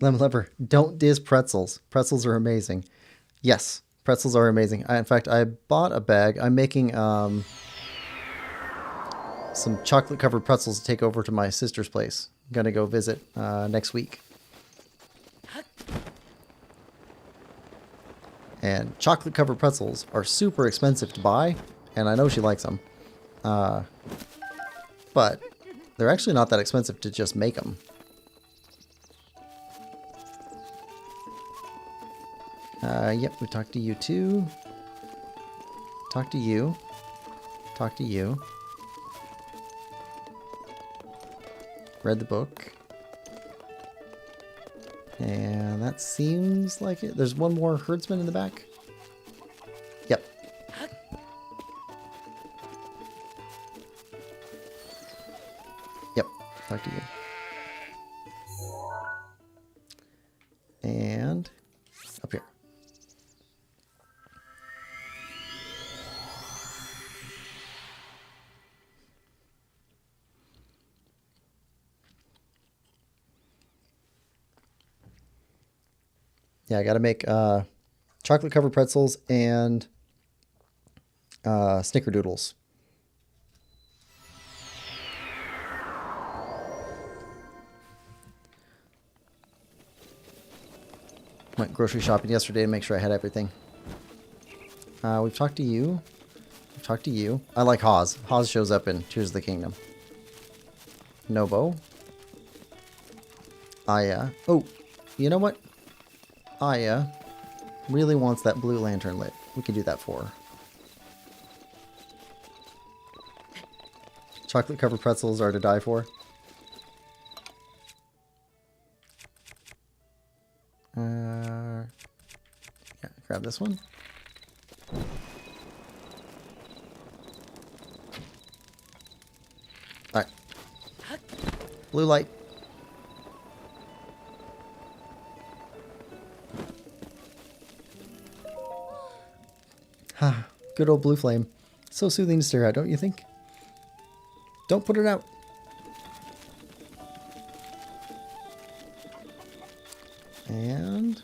Lemon Leper, don't diss pretzels. Pretzels are amazing. Yes, pretzels are amazing. In fact, I bought a bag. I'm making some chocolate-covered pretzels to take over to my sister's place. I'm going to go visit next week. And chocolate-covered pretzels are super expensive to buy, and I know she likes them. But they're actually not that expensive to just make them. Yep, we talked to you too. Talk to you. Talk to you. Read the book. And that seems like it. There's one more herdsman in the back. Yep. Yep, talk to you. And up here. Yeah, I gotta make chocolate covered pretzels and snickerdoodles. Went grocery shopping yesterday to make sure I had everything. We've talked to you. We've talked to you. I like Hawes. Hawes shows up in Tears of the Kingdom. Nobo. Aya. Oh, you know what? Aya really wants that blue lantern lit. We can do that for her. Chocolate covered pretzels are to die for. Yeah, grab this one. Alright. Blue light. Ha, good old blue flame. So soothing to stare at, don't you think? Don't put it out. And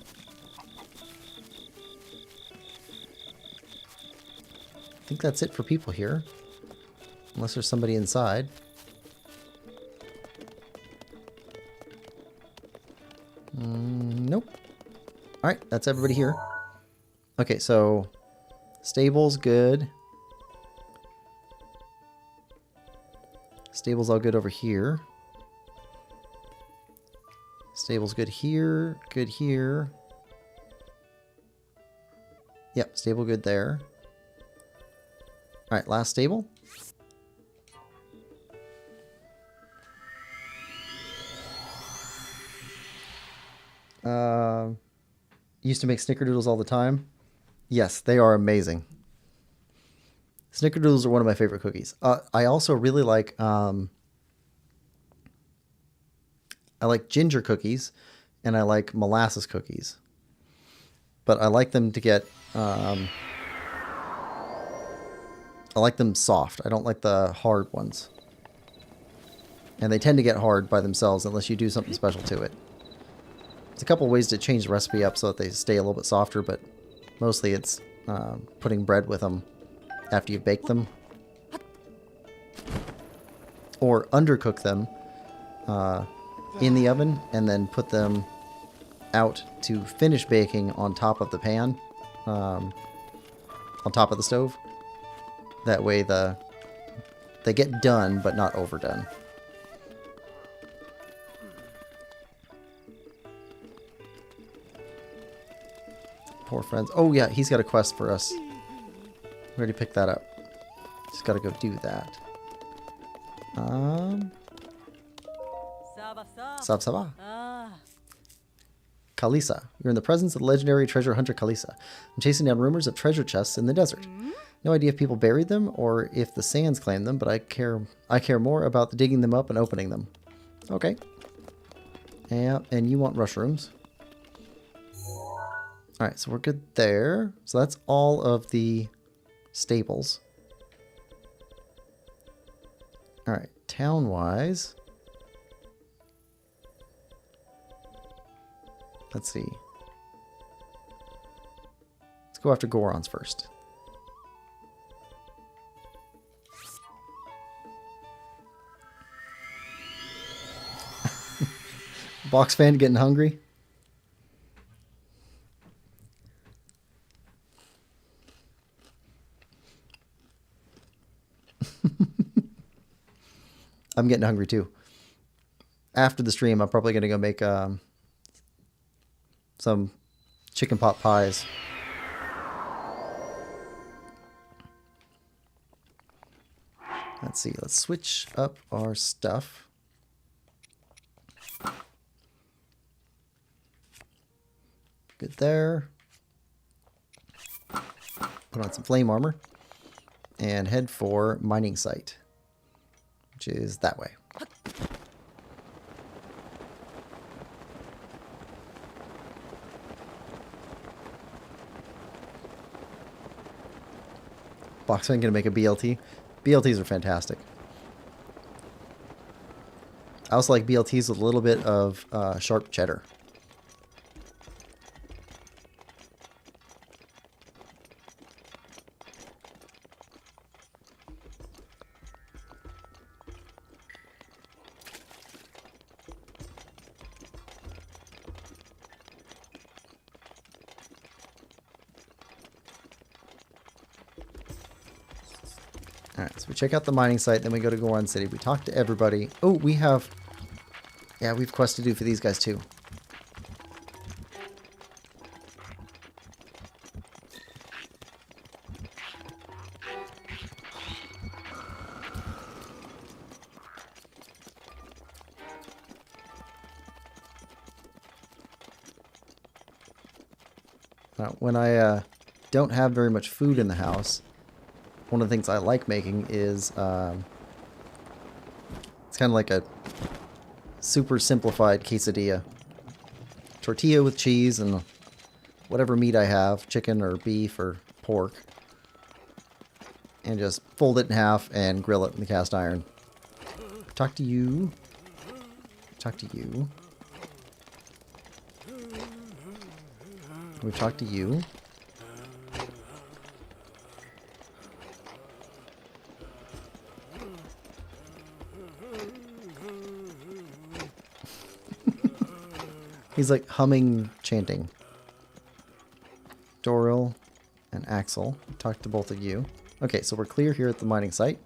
I think that's it for people here. Unless there's somebody inside. Nope. Alright, that's everybody here. Okay, so stable's good. Stable's all good over here. Stable's good here. Good here. Yep, stable good there. Alright, last stable. Used to make snickerdoodles all the time. Yes, they are amazing. Snickerdoodles are one of my favorite cookies. I also really like I like ginger cookies and I like molasses cookies. But I like them to get I like them soft. I don't like the hard ones. And they tend to get hard by themselves unless you do something special to it. There's a couple ways to change the recipe up so that they stay a little bit softer, but mostly it's putting bread with them after you bake them. Or undercook them in the oven and then put them out to finish baking on top of the pan, on top of the stove. That way they get done but not overdone. Poor friends. Oh yeah, he's got a quest for us. We already picked that up. Just gotta go do that. Sab Saba. Kalisa. You're in the presence of the legendary treasure hunter Kalisa. I'm chasing down rumors of treasure chests in the desert. No idea if people buried them or if the sands claim them, but I care more about the digging them up and opening them. Okay. Yeah, and you want mushrooms. Alright, so we're good there. So that's all of the stables. Alright, town-wise. Let's see. Let's go after Gorons first. Box fan getting hungry. I'm getting hungry too. After the stream, I'm probably going to go make some chicken pot pies. Let's see. Let's switch up our stuff. Good there. Put on some flame armor. And head for mining site, which is that way. Boxman gonna make a BLT. BLTs are fantastic. I also like BLTs with a little bit of sharp cheddar. Alright, so we check out the mining site, then we go to Goron City. We talk to everybody. Oh, we have... Yeah, we have quests to do for these guys too. Now, when I don't have very much food in the house, one of the things I like making is it's kind of like a super simplified quesadilla. Tortilla with cheese and whatever meat I have, chicken or beef or pork, and just fold it in half and grill it in the cast iron. Talk to you. Talk to you. We've talked to you. He's like humming, chanting. Doril and Axel. Talk to both of you. Okay, so we're clear here at the mining site.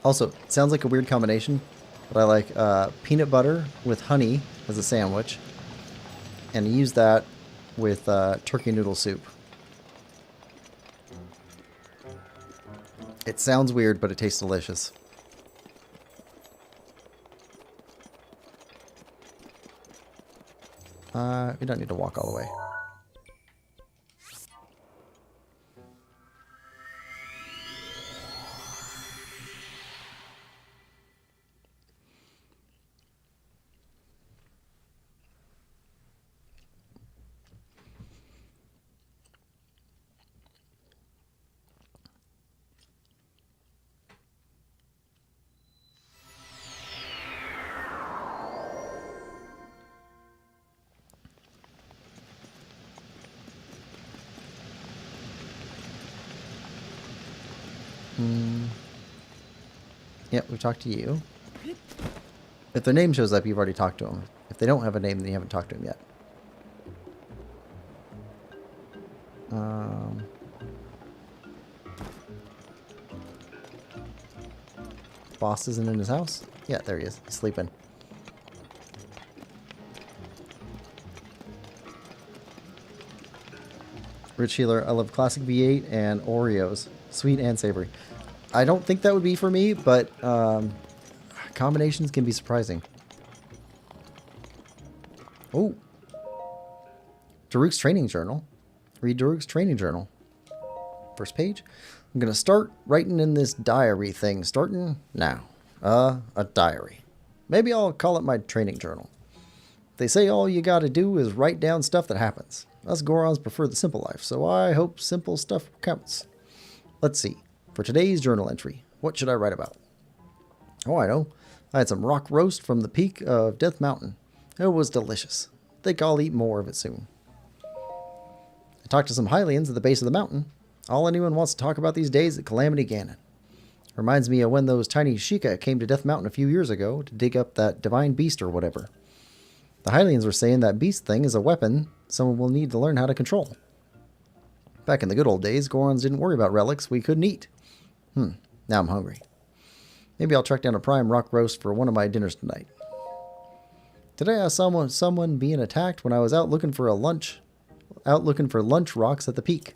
Also, it sounds like a weird combination, but I like peanut butter with honey as a sandwich, and use that with turkey noodle soup. It sounds weird, but it tastes delicious. We don't need to walk all the way. Yep, we talked to you. If their name shows up, you've already talked to them. If they don't have a name, then you haven't talked to them yet. Boss isn't in his house? Yeah, there he is. He's sleeping. Rich Healer, I love classic V8 and Oreos. Sweet and savory. I don't think that would be for me, but combinations can be surprising. Oh. Daruk's training journal. Read Daruk's training journal. First page. I'm going to start writing in this diary thing. Starting now. A diary. Maybe I'll call it my training journal. They say all you got to do is write down stuff that happens. Us Gorons prefer the simple life, so I hope simple stuff counts. Let's see. For today's journal entry, what should I write about? Oh, I know. I had some rock roast from the peak of Death Mountain. It was delicious. Think I'll eat more of it soon. I talked to some Hylians at the base of the mountain. All anyone wants to talk about these days is Calamity Ganon. Reminds me of when those tiny Sheikah came to Death Mountain a few years ago to dig up that divine beast or whatever. The Hylians were saying that beast thing is a weapon someone will need to learn how to control. Back in the good old days, Gorons didn't worry about relics we couldn't eat. Now I'm hungry. Maybe I'll track down a prime rock roast for one of my dinners tonight. Today I saw someone being attacked when I was out looking for lunch rocks at the peak.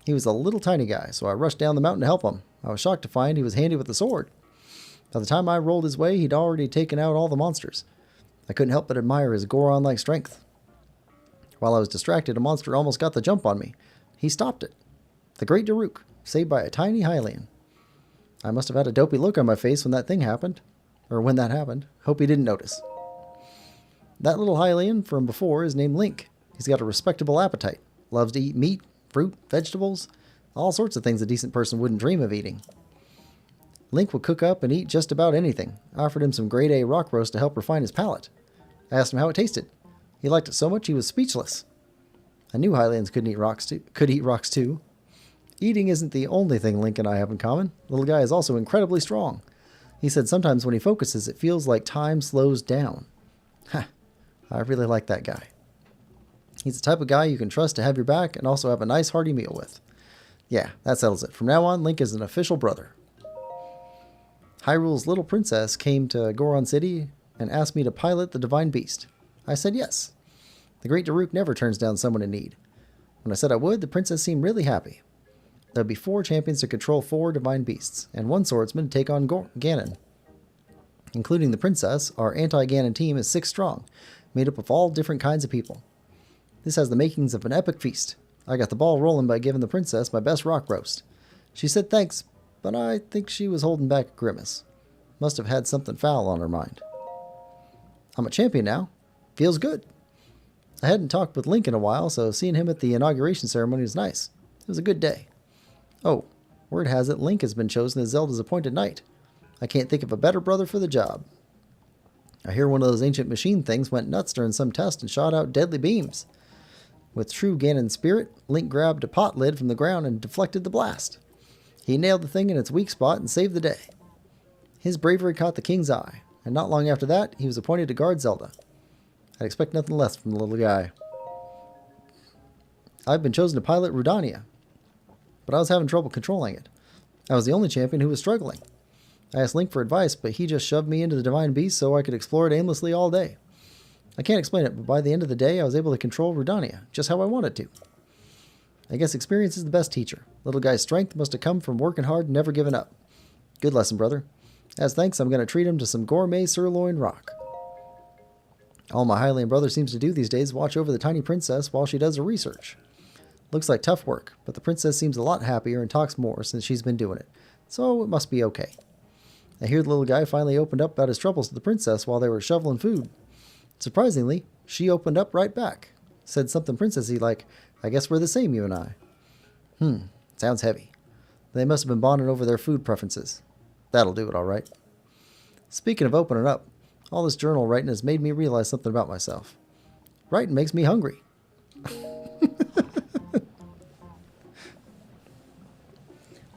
He was a little tiny guy, so I rushed down the mountain to help him. I was shocked to find he was handy with the sword. By the time I rolled his way, he'd already taken out all the monsters. I couldn't help but admire his Goron-like strength. While I was distracted, a monster almost got the jump on me. He stopped it. The Great Daruk, saved by a tiny Hylian. I must have had a dopey look on my face when that happened. Hope he didn't notice. That little Hylian from before is named Link. He's got a respectable appetite. Loves to eat meat, fruit, vegetables, all sorts of things a decent person wouldn't dream of eating. Link would cook up and eat just about anything. I offered him some grade A rock roast to help refine his palate. I asked him how it tasted. He liked it so much he was speechless. I knew Hylians could eat rocks too. Eating isn't the only thing Link and I have in common. The little guy is also incredibly strong. He said sometimes when he focuses, it feels like time slows down. I really like that guy. He's the type of guy you can trust to have your back and also have a nice hearty meal with. Yeah, that settles it. From now on, Link is an official brother. Hyrule's little princess came to Goron City and asked me to pilot the divine beast. I said yes. The Great Daruk never turns down someone in need. When I said I would, the princess seemed really happy. There would be 4 champions to control 4 divine beasts, and 1 swordsman to take on Ganon. Including the princess, our anti-Ganon team is 6 strong, made up of all different kinds of people. This has the makings of an epic feast. I got the ball rolling by giving the princess my best rock roast. She said thanks, but I think she was holding back a grimace. Must have had something foul on her mind. I'm a champion now. Feels good. I hadn't talked with Link in a while, so seeing him at the inauguration ceremony was nice. It was a good day. Oh, word has it Link has been chosen as Zelda's appointed knight. I can't think of a better brother for the job. I hear one of those ancient machine things went nuts during some test and shot out deadly beams. With true Ganon spirit, Link grabbed a pot lid from the ground and deflected the blast. He nailed the thing in its weak spot and saved the day. His bravery caught the king's eye, and not long after that, he was appointed to guard Zelda. I'd expect nothing less from the little guy. I've been chosen to pilot Rudania, but I was having trouble controlling it. I was the only champion who was struggling. I asked Link for advice, but he just shoved me into the divine beast so I could explore it aimlessly all day. I can't explain it, but by the end of the day, I was able to control Rudania, just how I wanted to. I guess experience is the best teacher. Little guy's strength must have come from working hard and never giving up. Good lesson, brother. As thanks, I'm going to treat him to some gourmet sirloin rock. All my Hylian brother seems to do these days is watch over the tiny princess while she does her research. Looks like tough work, but the princess seems a lot happier and talks more since she's been doing it, so it must be okay. I hear the little guy finally opened up about his troubles to the princess while they were shoveling food. Surprisingly, she opened up right back. Said something princessy like, I guess we're the same, you and I. Sounds heavy. They must have been bonding over their food preferences. That'll do it, all right. Speaking of opening up, all this journal writing has made me realize something about myself. Writing makes me hungry.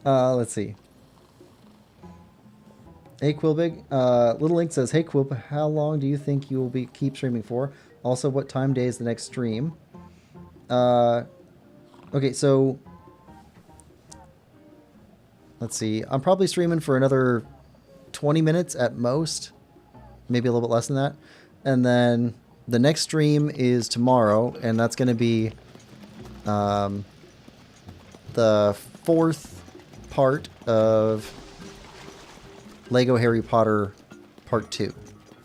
Let's see. Hey Quillpig, Little Link says, hey Quillpig, how long do you think you will keep streaming for? Also, what time day is the next stream? Okay, so let's see. I'm probably streaming for another 20 minutes at most, maybe a little bit less than that. And then the next stream is tomorrow, and that's going to be the 4th part of Lego Harry Potter Part 2.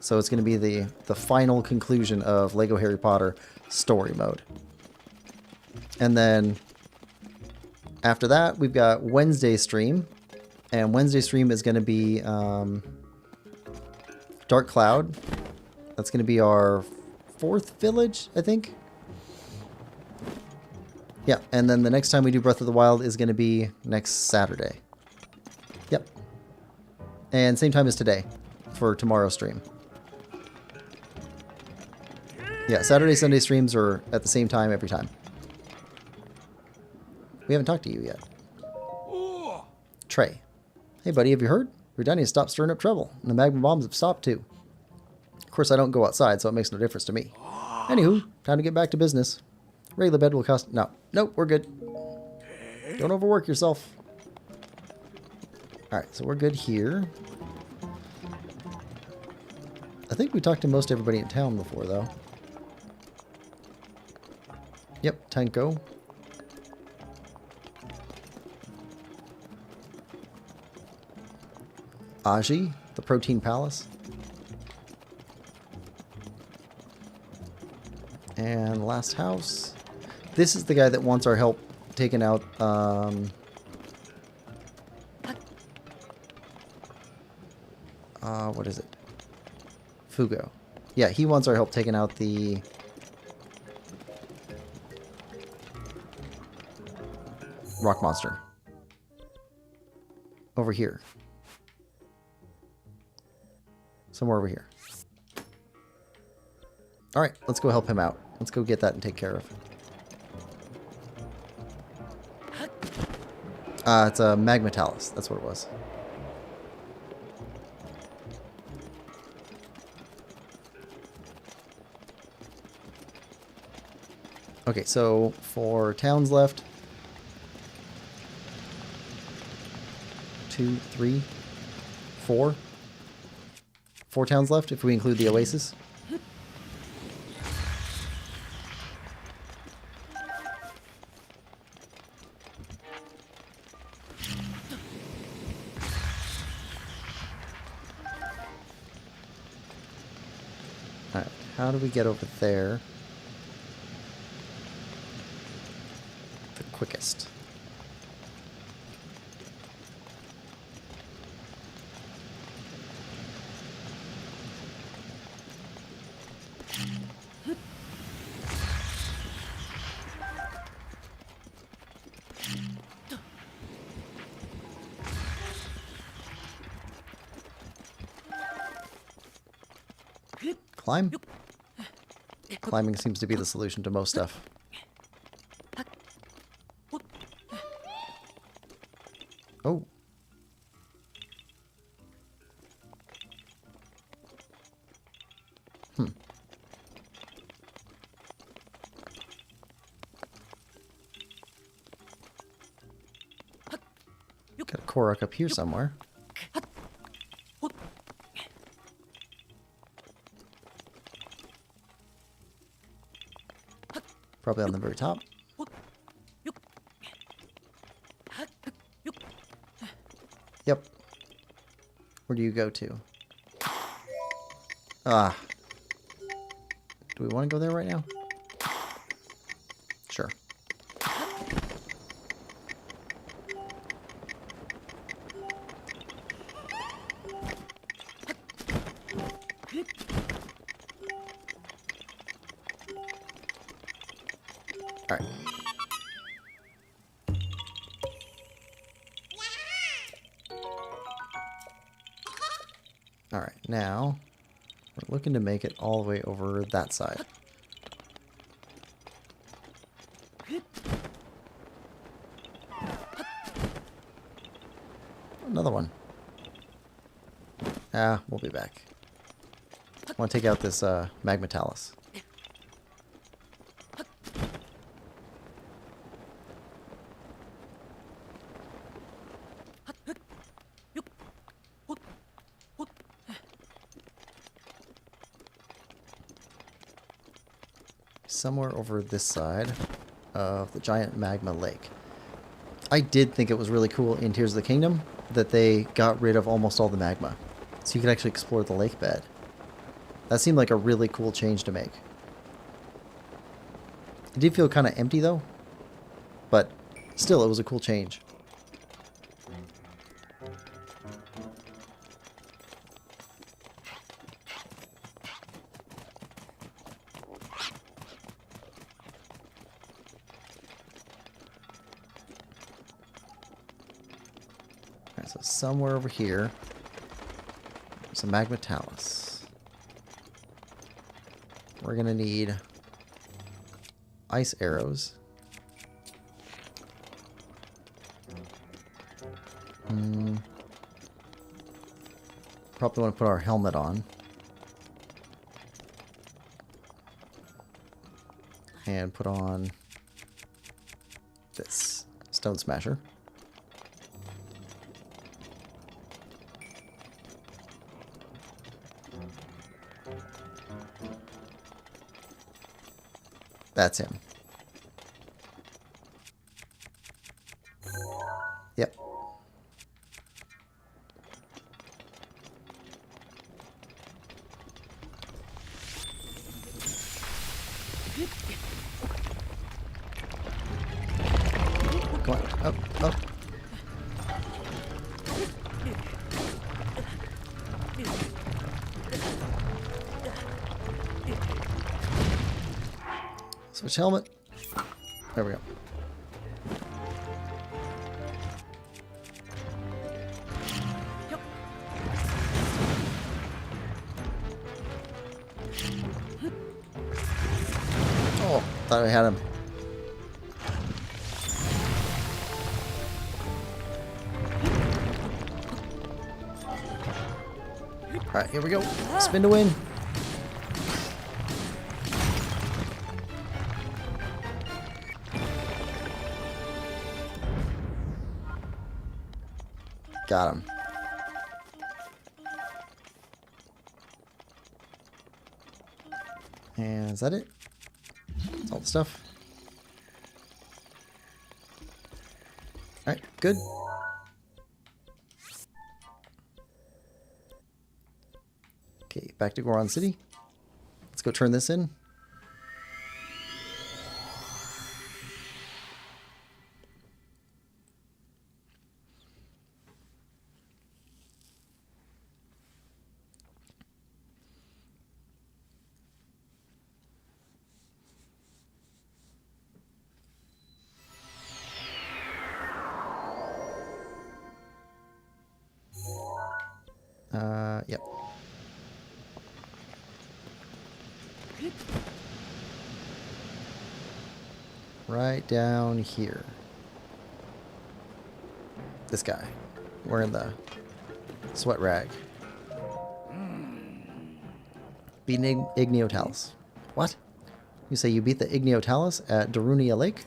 So it's going to be the final conclusion of Lego Harry Potter story mode. And then after that, we've got Wednesday stream. And Wednesday stream is going to be Dark Cloud. That's going to be our 4th village, I think. Yeah, and then the next time we do Breath of the Wild is going to be next Saturday. Yep. And same time as today for tomorrow's stream. Yeah, Saturday, Sunday streams are at the same time every time. We haven't talked to you yet. Trey. Hey, buddy, have you heard? Redania stopped stirring up trouble, and the magma bombs have stopped too. Of course, I don't go outside, so it makes no difference to me. Anywho, time to get back to business. Regular bed will cost... No. Nope, we're good. Don't overwork yourself. Alright, so we're good here. I think we talked to most everybody in town before, though. Yep, Tanko. Aji, the Protein Palace. And last house. This is the guy that wants our help taking out, what is it? Fugo. Yeah, he wants our help taking out the... rock monster. Over here. Somewhere over here. Alright, let's go help him out. Let's go get that and take care of. It's a magma talus. That's what it was. Okay, so for towns left. 2, 3, 4. 4 towns left if we include the oasis. Alright, how do we get over there the quickest? Climb? Climbing seems to be the solution to most stuff. Oh. Got a Korok up here somewhere. Probably on the very top. Yep. Where do you go to? Ah. Do we want to go there right now? Sure. Alright. Alright, now we're looking to make it all the way over that side. Another one. Ah, we'll be back. I want to take out this magma talus. Somewhere over this side of the giant magma lake. I did think it was really cool in Tears of the Kingdom that they got rid of almost all the magma. So you could actually explore the lake bed. That seemed like a really cool change to make. It did feel kind of empty though, but still it was a cool change. So somewhere over here, there's a magma talus. We're gonna need ice arrows. Probably want to put our helmet on. And put on this stone smasher. That's him. Yep. Come on. Up, up. Switch helmet. There we go. Oh, thought I had him. Alright, here we go. Spin to win. Got him. And is that it? That's all the stuff. Alright, good. Okay, back to Goron City. Let's go turn this in. Yep. Right down here. This guy. Wearing the sweat rag. Beat an Igniotalus. What? You say you beat the Igniotalus at Darunia Lake?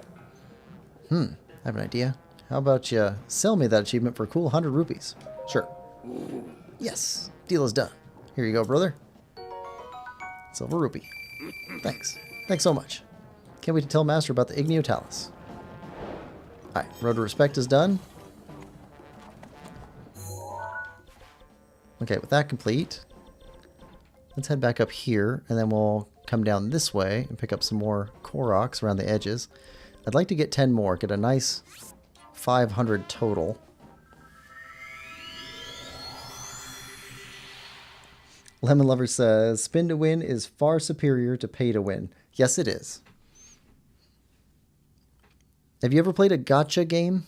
I have an idea. How about you sell me that achievement for a cool 100 rupees? Sure. Yes. Deal is done. Here you go, brother. Silver rupee. Thanks. Thanks so much. Can't wait to tell Master about the Igniotalus. Alright, Road to Respect is done. Okay, with that complete, let's head back up here, and then we'll come down this way and pick up some more Koroks around the edges. I'd like to get 10 more, get a nice 500 total. Lemon Lover says, spin to win is far superior to pay to win. Yes, it is. Have you ever played a gacha game?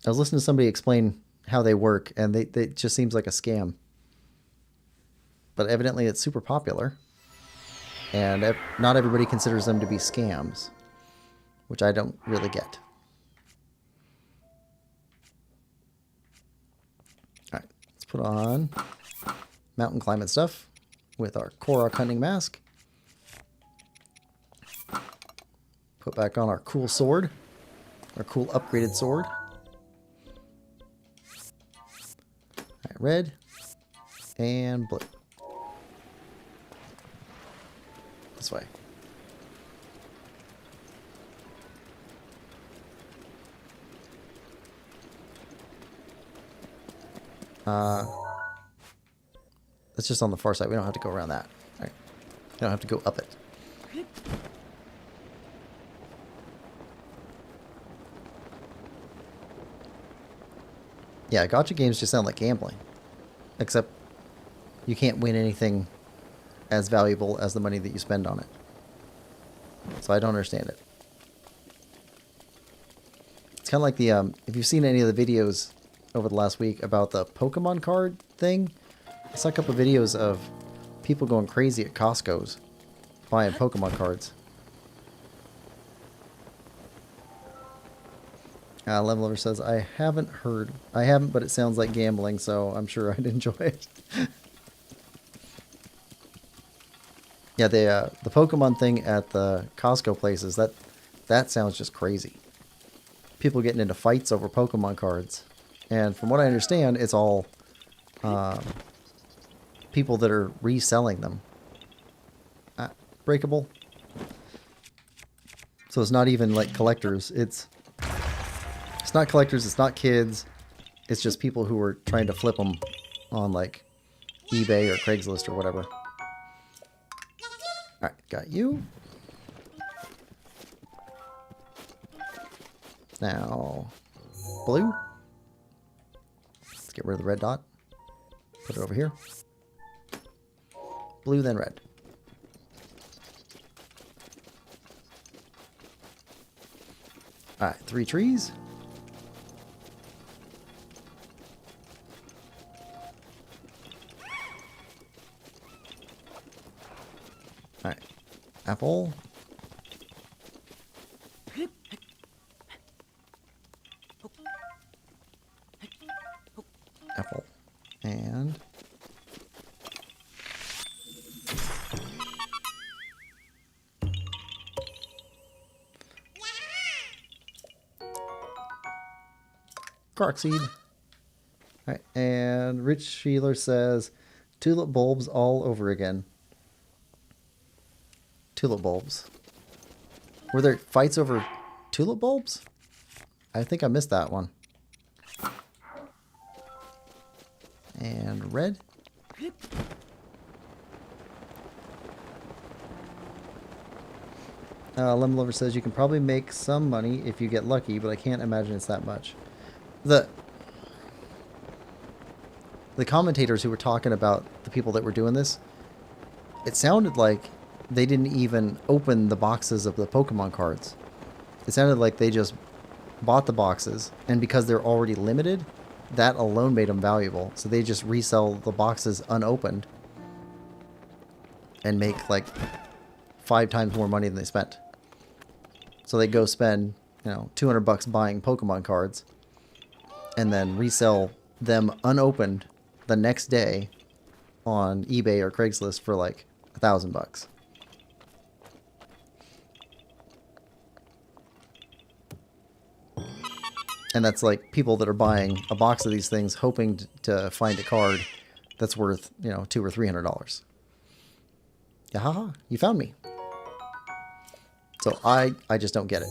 I was listening to somebody explain how they work, and they just seems like a scam. But evidently it's super popular. And not everybody considers them to be scams, which I don't really get. Alright, let's put on mountain climbing stuff with our Korok hunting mask. Put back on our cool sword, our cool upgraded sword. Alright, red and blue. This way. That's just on the far side. We don't have to go around that. All right. We don't have to go up it. Yeah, gacha games just sound like gambling. Except you can't win anything as valuable as the money that you spend on it. So I don't understand it. It's kind of like the, if you've seen any of the videos over the last week about the Pokemon card thing. I saw a couple of videos of people going crazy at Costco's buying Pokemon cards. Level Lover says, I haven't, but it sounds like gambling, so I'm sure I'd enjoy it. Yeah, the Pokemon thing at the Costco places, that sounds just crazy. People getting into fights over Pokemon cards. And from what I understand, it's all people that are reselling them. Breakable. So it's not even like collectors. It's not collectors, it's not kids. It's just people who are trying to flip them on like eBay or Craigslist or whatever. Alright, got you. Now, blue. Let's get rid of the red dot. Put it over here. Blue, then red. Alright, 3 trees. Alright, apple. Apple. And Croc seed. Alright, and Rich Sheeler says tulip bulbs all over again. Tulip bulbs. Were there fights over tulip bulbs? I think I missed that one. And red. Lemon Lover says you can probably make some money if you get lucky, but I can't imagine it's that much. The commentators who were talking about the people that were doing this, it sounded like they didn't even open the boxes of the Pokemon cards. It sounded like they just bought the boxes, and because they're already limited, that alone made them valuable. So they just resell the boxes unopened and make like 5 times more money than they spent. So they go spend, you know, $200 buying Pokemon cards and then resell them unopened the next day on eBay or Craigslist for like $1,000. And that's like people that are buying a box of these things hoping to find a card that's worth, you know, $200 or $300. Yahaha, you found me. So I just don't get it.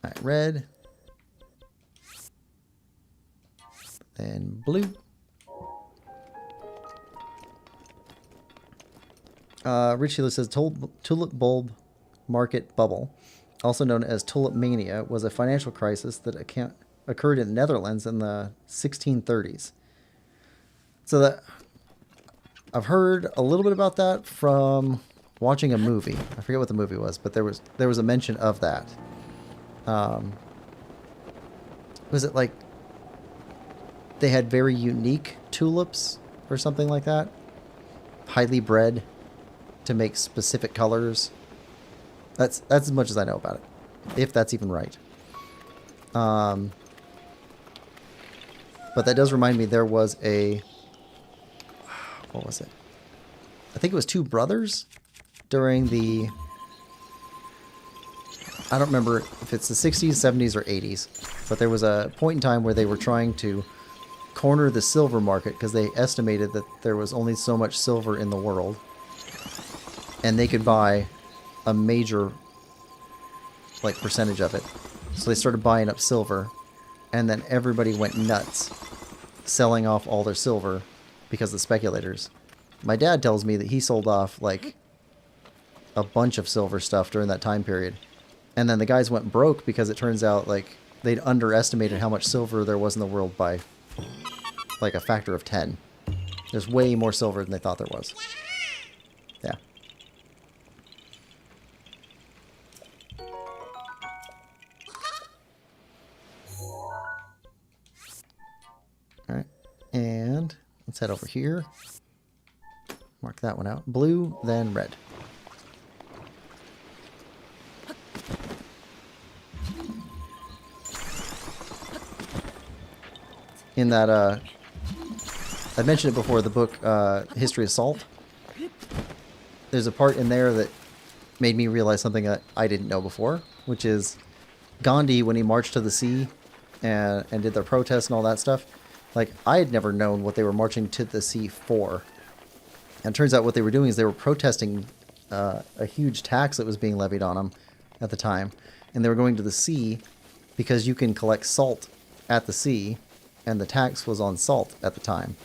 Alright, red. Then blue. Richie says tulip bulb market bubble, also known as tulip mania, was a financial crisis that occurred in the Netherlands in the 1630s. So that I've heard a little bit about that from watching a movie. I forget what the movie was, but there was a mention of that. Was it like they had very unique tulips or something like that? Highly bred to make specific colors. That's as much as I know about it, if that's even right. But that does remind me there was a... What was it? I think it was 2 brothers during the... I don't remember if it's the 60s, 70s, or 80s. But there was a point in time where they were trying to corner the silver market because they estimated that there was only so much silver in the world. And they could buy a major like percentage of it. So they started buying up silver, and then everybody went nuts selling off all their silver because of the speculators. My dad tells me that he sold off like a bunch of silver stuff during that time period. And then the guys went broke because it turns out like they'd underestimated how much silver there was in the world by like a factor of 10. There's way more silver than they thought there was. Yeah. head over here. Mark that one out. Blue, then red. In that, I mentioned it before, the book History of Salt. There's a part in there that made me realize something that I didn't know before, which is Gandhi, when he marched to the sea and did their protests and all that stuff, like, I had never known what they were marching to the sea for. And it turns out what they were doing is they were protesting a huge tax that was being levied on them at the time. And they were going to the sea because you can collect salt at the sea, and the tax was on salt at the time.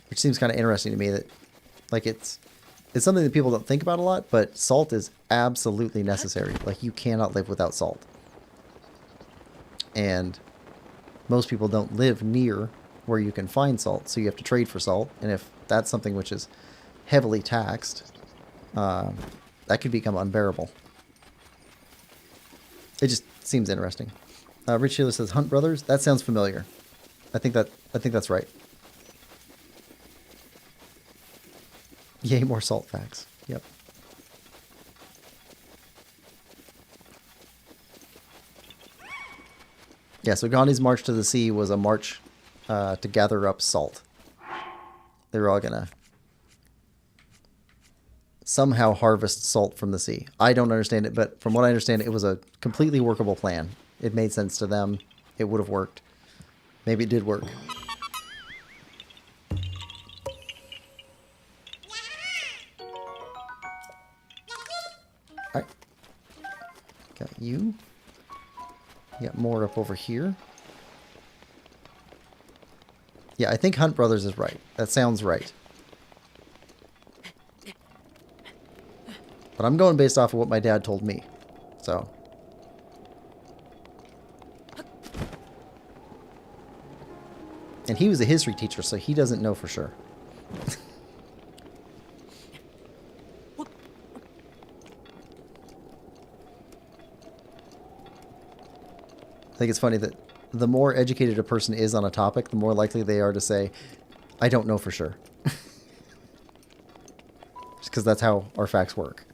Which seems kind of interesting to me that, like, it's something that people don't think about a lot, but salt is absolutely necessary. Like, you cannot live without salt. And most people don't live near where you can find salt, so you have to trade for salt. And if that's something which is heavily taxed, that could become unbearable. It just seems interesting. Rich Sheila says, Hunt Brothers? That sounds familiar. I think that's right. Yay, more salt facts. Yep. Yeah, so Gandhi's march to the sea was a march to gather up salt. They were all gonna somehow harvest salt from the sea. I don't understand it, but from what I understand, it was a completely workable plan. It made sense to them. It would have worked. Maybe it did work. Alright. Got you. Got more up over here. Yeah, I think Hunt Brothers is right. That sounds right. But I'm going based off of what my dad told me. So. And he was a history teacher, so he doesn't know for sure. I think it's funny that the more educated a person is on a topic, the more likely they are to say, I don't know for sure. Just because that's how our facts work.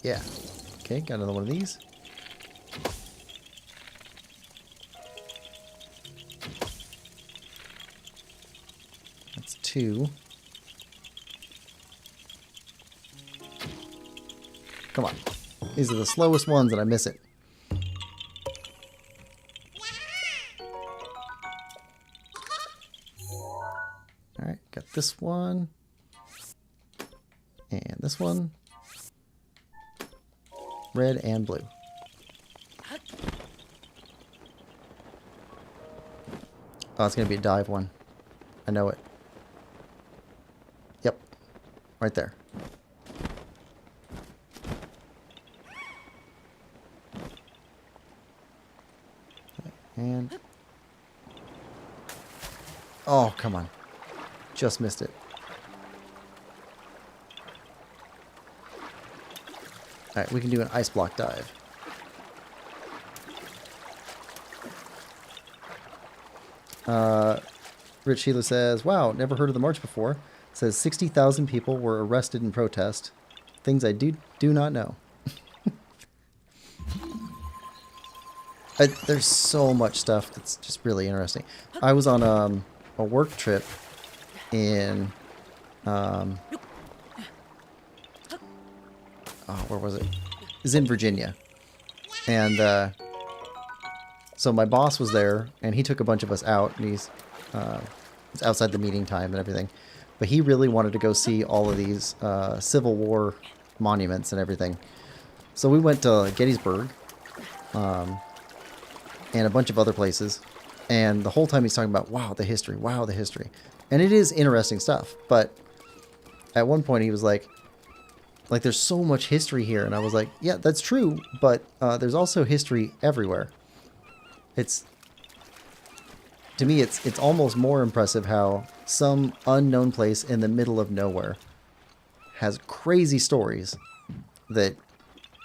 Yeah. Okay, got another one of these. That's 2. Come on. These are the slowest ones and I miss it. Alright, got this one. And this one. Red and blue. Oh, it's going to be a dive one. I know it. Yep. Right there. And... oh, come on. Just missed it. Alright, we can do an ice block dive. Rich Sheila says, wow, never heard of the march before. Says 60,000 people were arrested in protest. Things I do not know. There's so much stuff that's just really interesting. I was on a work trip in... oh, where was it? It was in Virginia. And so my boss was there, and he took a bunch of us out, and he's outside the meeting time and everything. But he really wanted to go see all of these Civil War monuments and everything. So we went to Gettysburg and a bunch of other places. And the whole time he's talking about, wow, the history, wow, the history. And it is interesting stuff. But at one point he was like, Like, there's so much history here. And I was like, yeah, that's true. But there's also history everywhere. To me, it's almost more impressive how some unknown place in the middle of nowhere has crazy stories that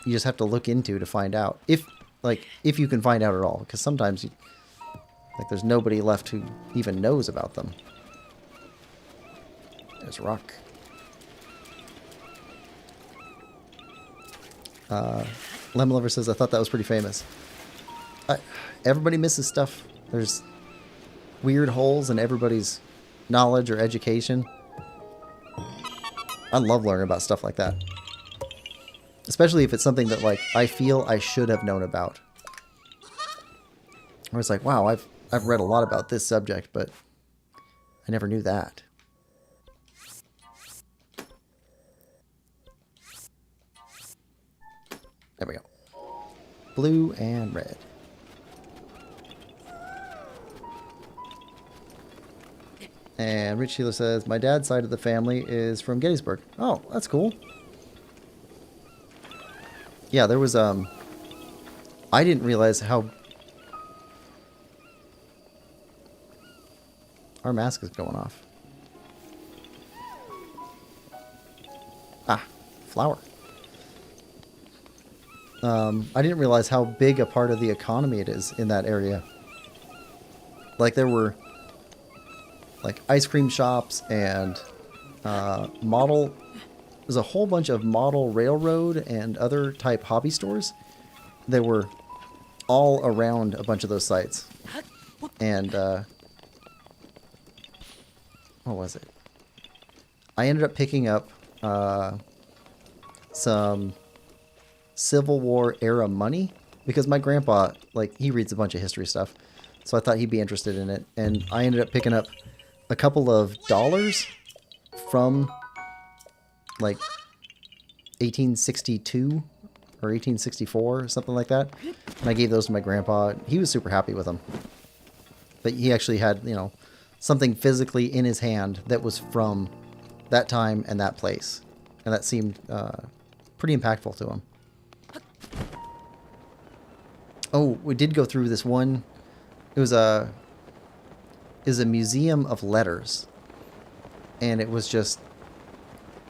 you just have to look into to find out. If you can find out at all. Because sometimes, there's nobody left who even knows about them. There's rock. Lemon Lover says, I thought that was pretty famous. Everybody misses stuff. There's weird holes in everybody's knowledge or education. I love learning about stuff like that. Especially if it's something that, like, I feel I should have known about. Or it's like, wow, I've read a lot about this subject, but I never knew that. There we go. Blue and red. And Rich Sheila says, my dad's side of the family is from Gettysburg. Oh, that's cool. Yeah, there was, I didn't realize how... Our mask is going off. Ah, flower. I didn't realize how big a part of the economy it is in that area. Like, there were, like, ice cream shops and there's a whole bunch of model railroad and other type hobby stores that were all around a bunch of those sites. And, what was it? I ended up picking up some Civil War era money because my grandpa, like, he reads a bunch of history stuff. So I thought he'd be interested in it. And I ended up picking up a couple of dollars from, like, 1862 or 1864 or something like that. And I gave those to my grandpa. He was super happy with them. But he actually had, you know, something physically in his hand that was from that time and that place. And that seemed pretty impactful to him. Oh, we did go through this one. It was a museum of letters. And it was just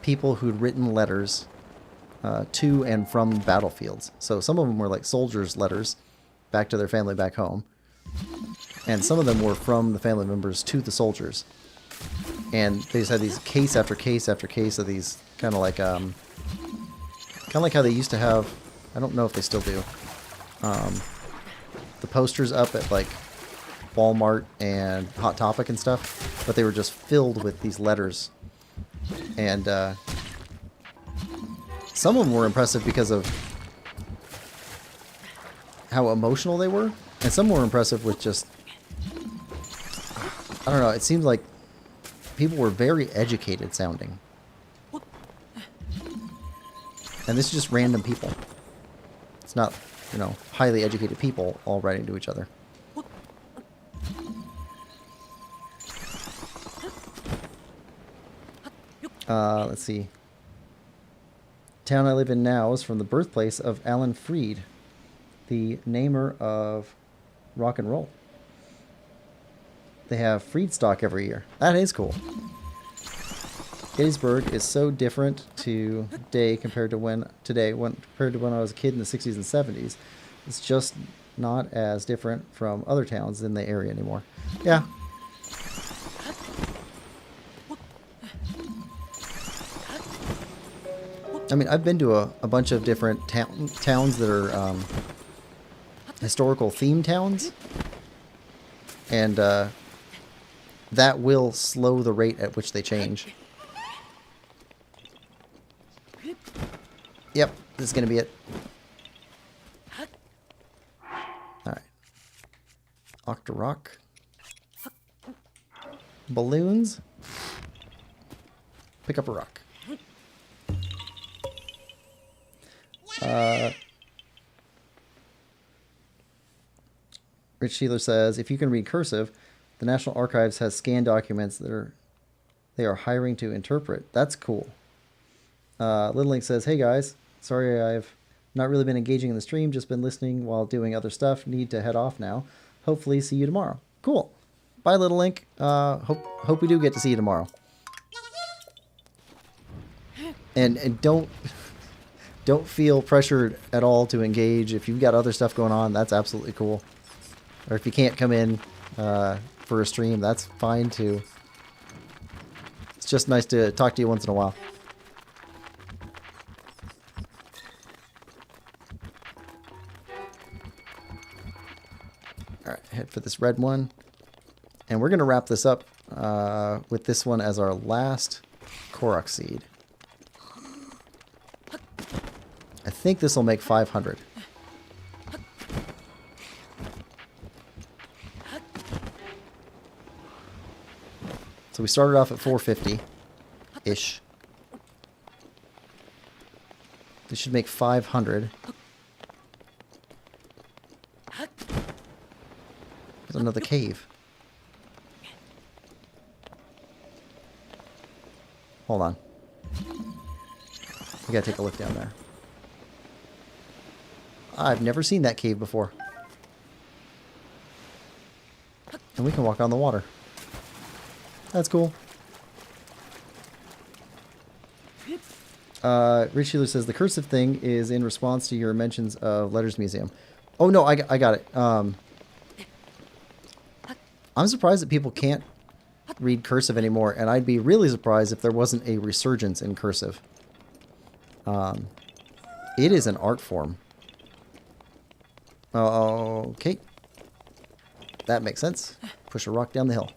people who'd written letters to and from battlefields. So some of them were like soldiers' letters back to their family back home. And some of them were from the family members to the soldiers. And they just had these case after case after case of these kind of like how they used to have, I don't know if they still do, the posters up at like Walmart and Hot Topic and stuff, but they were just filled with these letters. And some of them were impressive because of how emotional they were, and some were impressive with just, I don't know, it seemed like people were very educated sounding. And this is just random people. It's not, you know, highly educated people all writing to each other. Let's see. Town I live in now is from the birthplace of Alan Freed, the namer of rock and roll. They have Freed stock every year. That is cool. Gettysburg is so different today compared to when I was a kid in the 60s and 70s. It's just not as different from other towns in the area anymore. Yeah. I mean, I've been to a bunch of different towns that are historical theme towns. And that will slow the rate at which they change. Yep, this is going to be it. Alright. Octorock. Balloons. Pick up a rock. Rich Sheeler says, if you can read cursive, the National Archives has scanned documents that they are hiring to interpret. That's cool. Little Link says, hey guys, sorry I've not really been engaging in the stream, just been listening while doing other stuff. Need to head off now. Hopefully see you tomorrow. Cool. Bye, Little Link. Hope we do get to see you tomorrow. And don't feel pressured at all to engage. If you've got other stuff going on, that's absolutely cool. Or if you can't come in for a stream, that's fine too. It's just nice to talk to you once in a while. Alright, head for this red one. And we're going to wrap this up with this one as our last Korok seed. I think this will make 500. So we started off at 450-ish. This should make 500. There's another cave. Hold on. We gotta take a look down there. I've never seen that cave before. And we can walk on the water. That's cool. Rich Healer says the cursive thing is in response to your mentions of Letters Museum. Oh no, I got it. I'm surprised that people can't read cursive anymore, and I'd be really surprised if there wasn't a resurgence in cursive. It is an art form. Okay. That makes sense. Push a rock down the hill.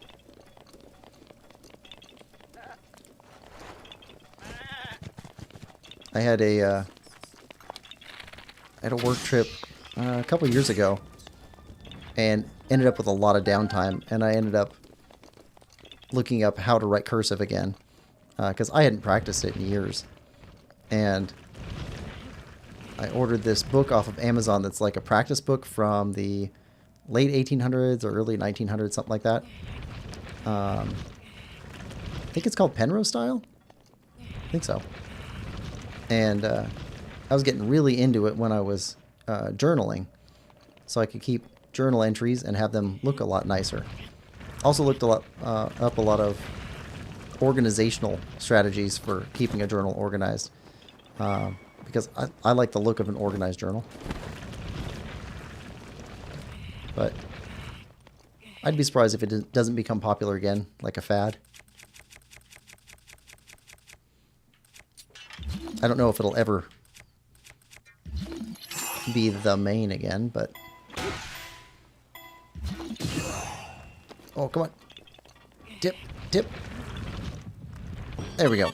I had a work trip a couple years ago and ended up with a lot of downtime, and I ended up looking up how to write cursive again because I hadn't practiced it in years. And I ordered this book off of Amazon that's like a practice book from the late 1800s or early 1900s, something like that. I think it's called Penrose style. I think so. And I was getting really into it when I was journaling, so I could keep journal entries and have them look a lot nicer. Also looked up a lot of organizational strategies for keeping a journal organized, because I like the look of an organized journal. But I'd be surprised if it doesn't become popular again, like a fad. I don't know if it'll ever be the main again, but... Oh, come on. Dip, dip. There we go.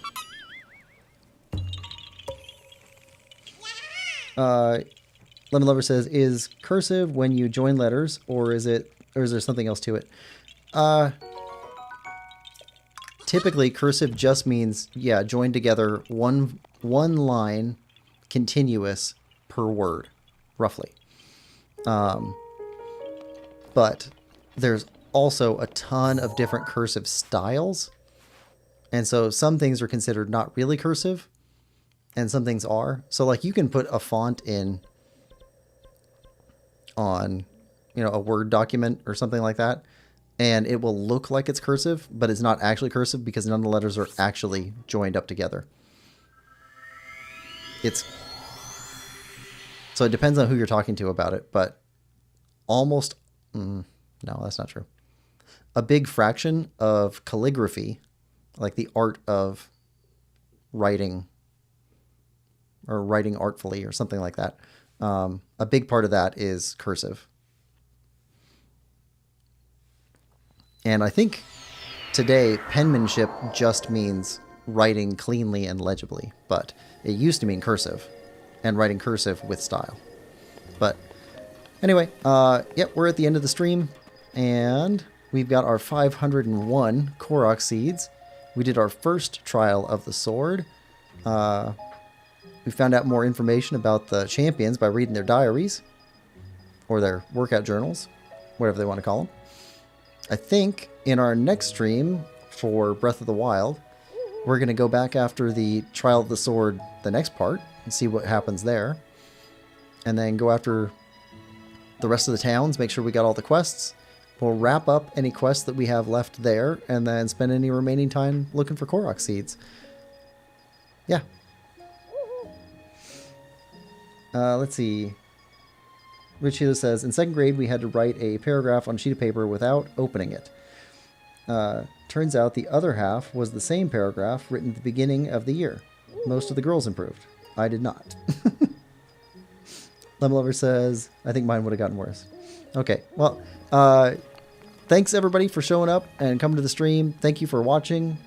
Lemon Lover says, is cursive when you join letters, or is there something else to it? Typically, cursive just means, yeah, join together one line continuous per word, roughly. But there's also a ton of different cursive styles. And so some things are considered not really cursive, and some things are. So like you can put a font in on, a Word document or something like that, and it will look like it's cursive, but it's not actually cursive because none of the letters are actually joined up together. So it depends on who you're talking to about it, but almost, no, that's not true. A big fraction of calligraphy, like the art of writing or writing artfully or something like that, a big part of that is cursive. And I think today penmanship just means writing cleanly and legibly, but it used to mean cursive and writing cursive with style. But anyway, yep, we're at the end of the stream, and we've got our 501 Korok seeds. We did our first trial of the sword. We found out more information about the champions by reading their diaries, or their workout journals, whatever they want to call them. I think in our next stream for Breath of the Wild, We're going to go back after the Trial of the Sword, the next part, and see what happens there. And then go after the rest of the towns, make sure we got all the quests. We'll wrap up any quests that we have left there, and then spend any remaining time looking for Korok seeds. Yeah. Let's see. Richie says, in 2nd grade, we had to write a paragraph on a sheet of paper without opening it. Turns out the other half was the same paragraph written at the beginning of the year. Most of the girls improved. I did not. Lemon Lover says, I think mine would have gotten worse. Okay, well, thanks everybody for showing up and coming to the stream. Thank you for watching.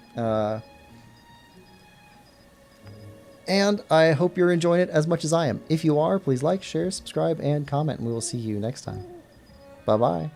And I hope you're enjoying it as much as I am. If you are, please like, share, subscribe, and comment, and we will see you next time. Bye-bye.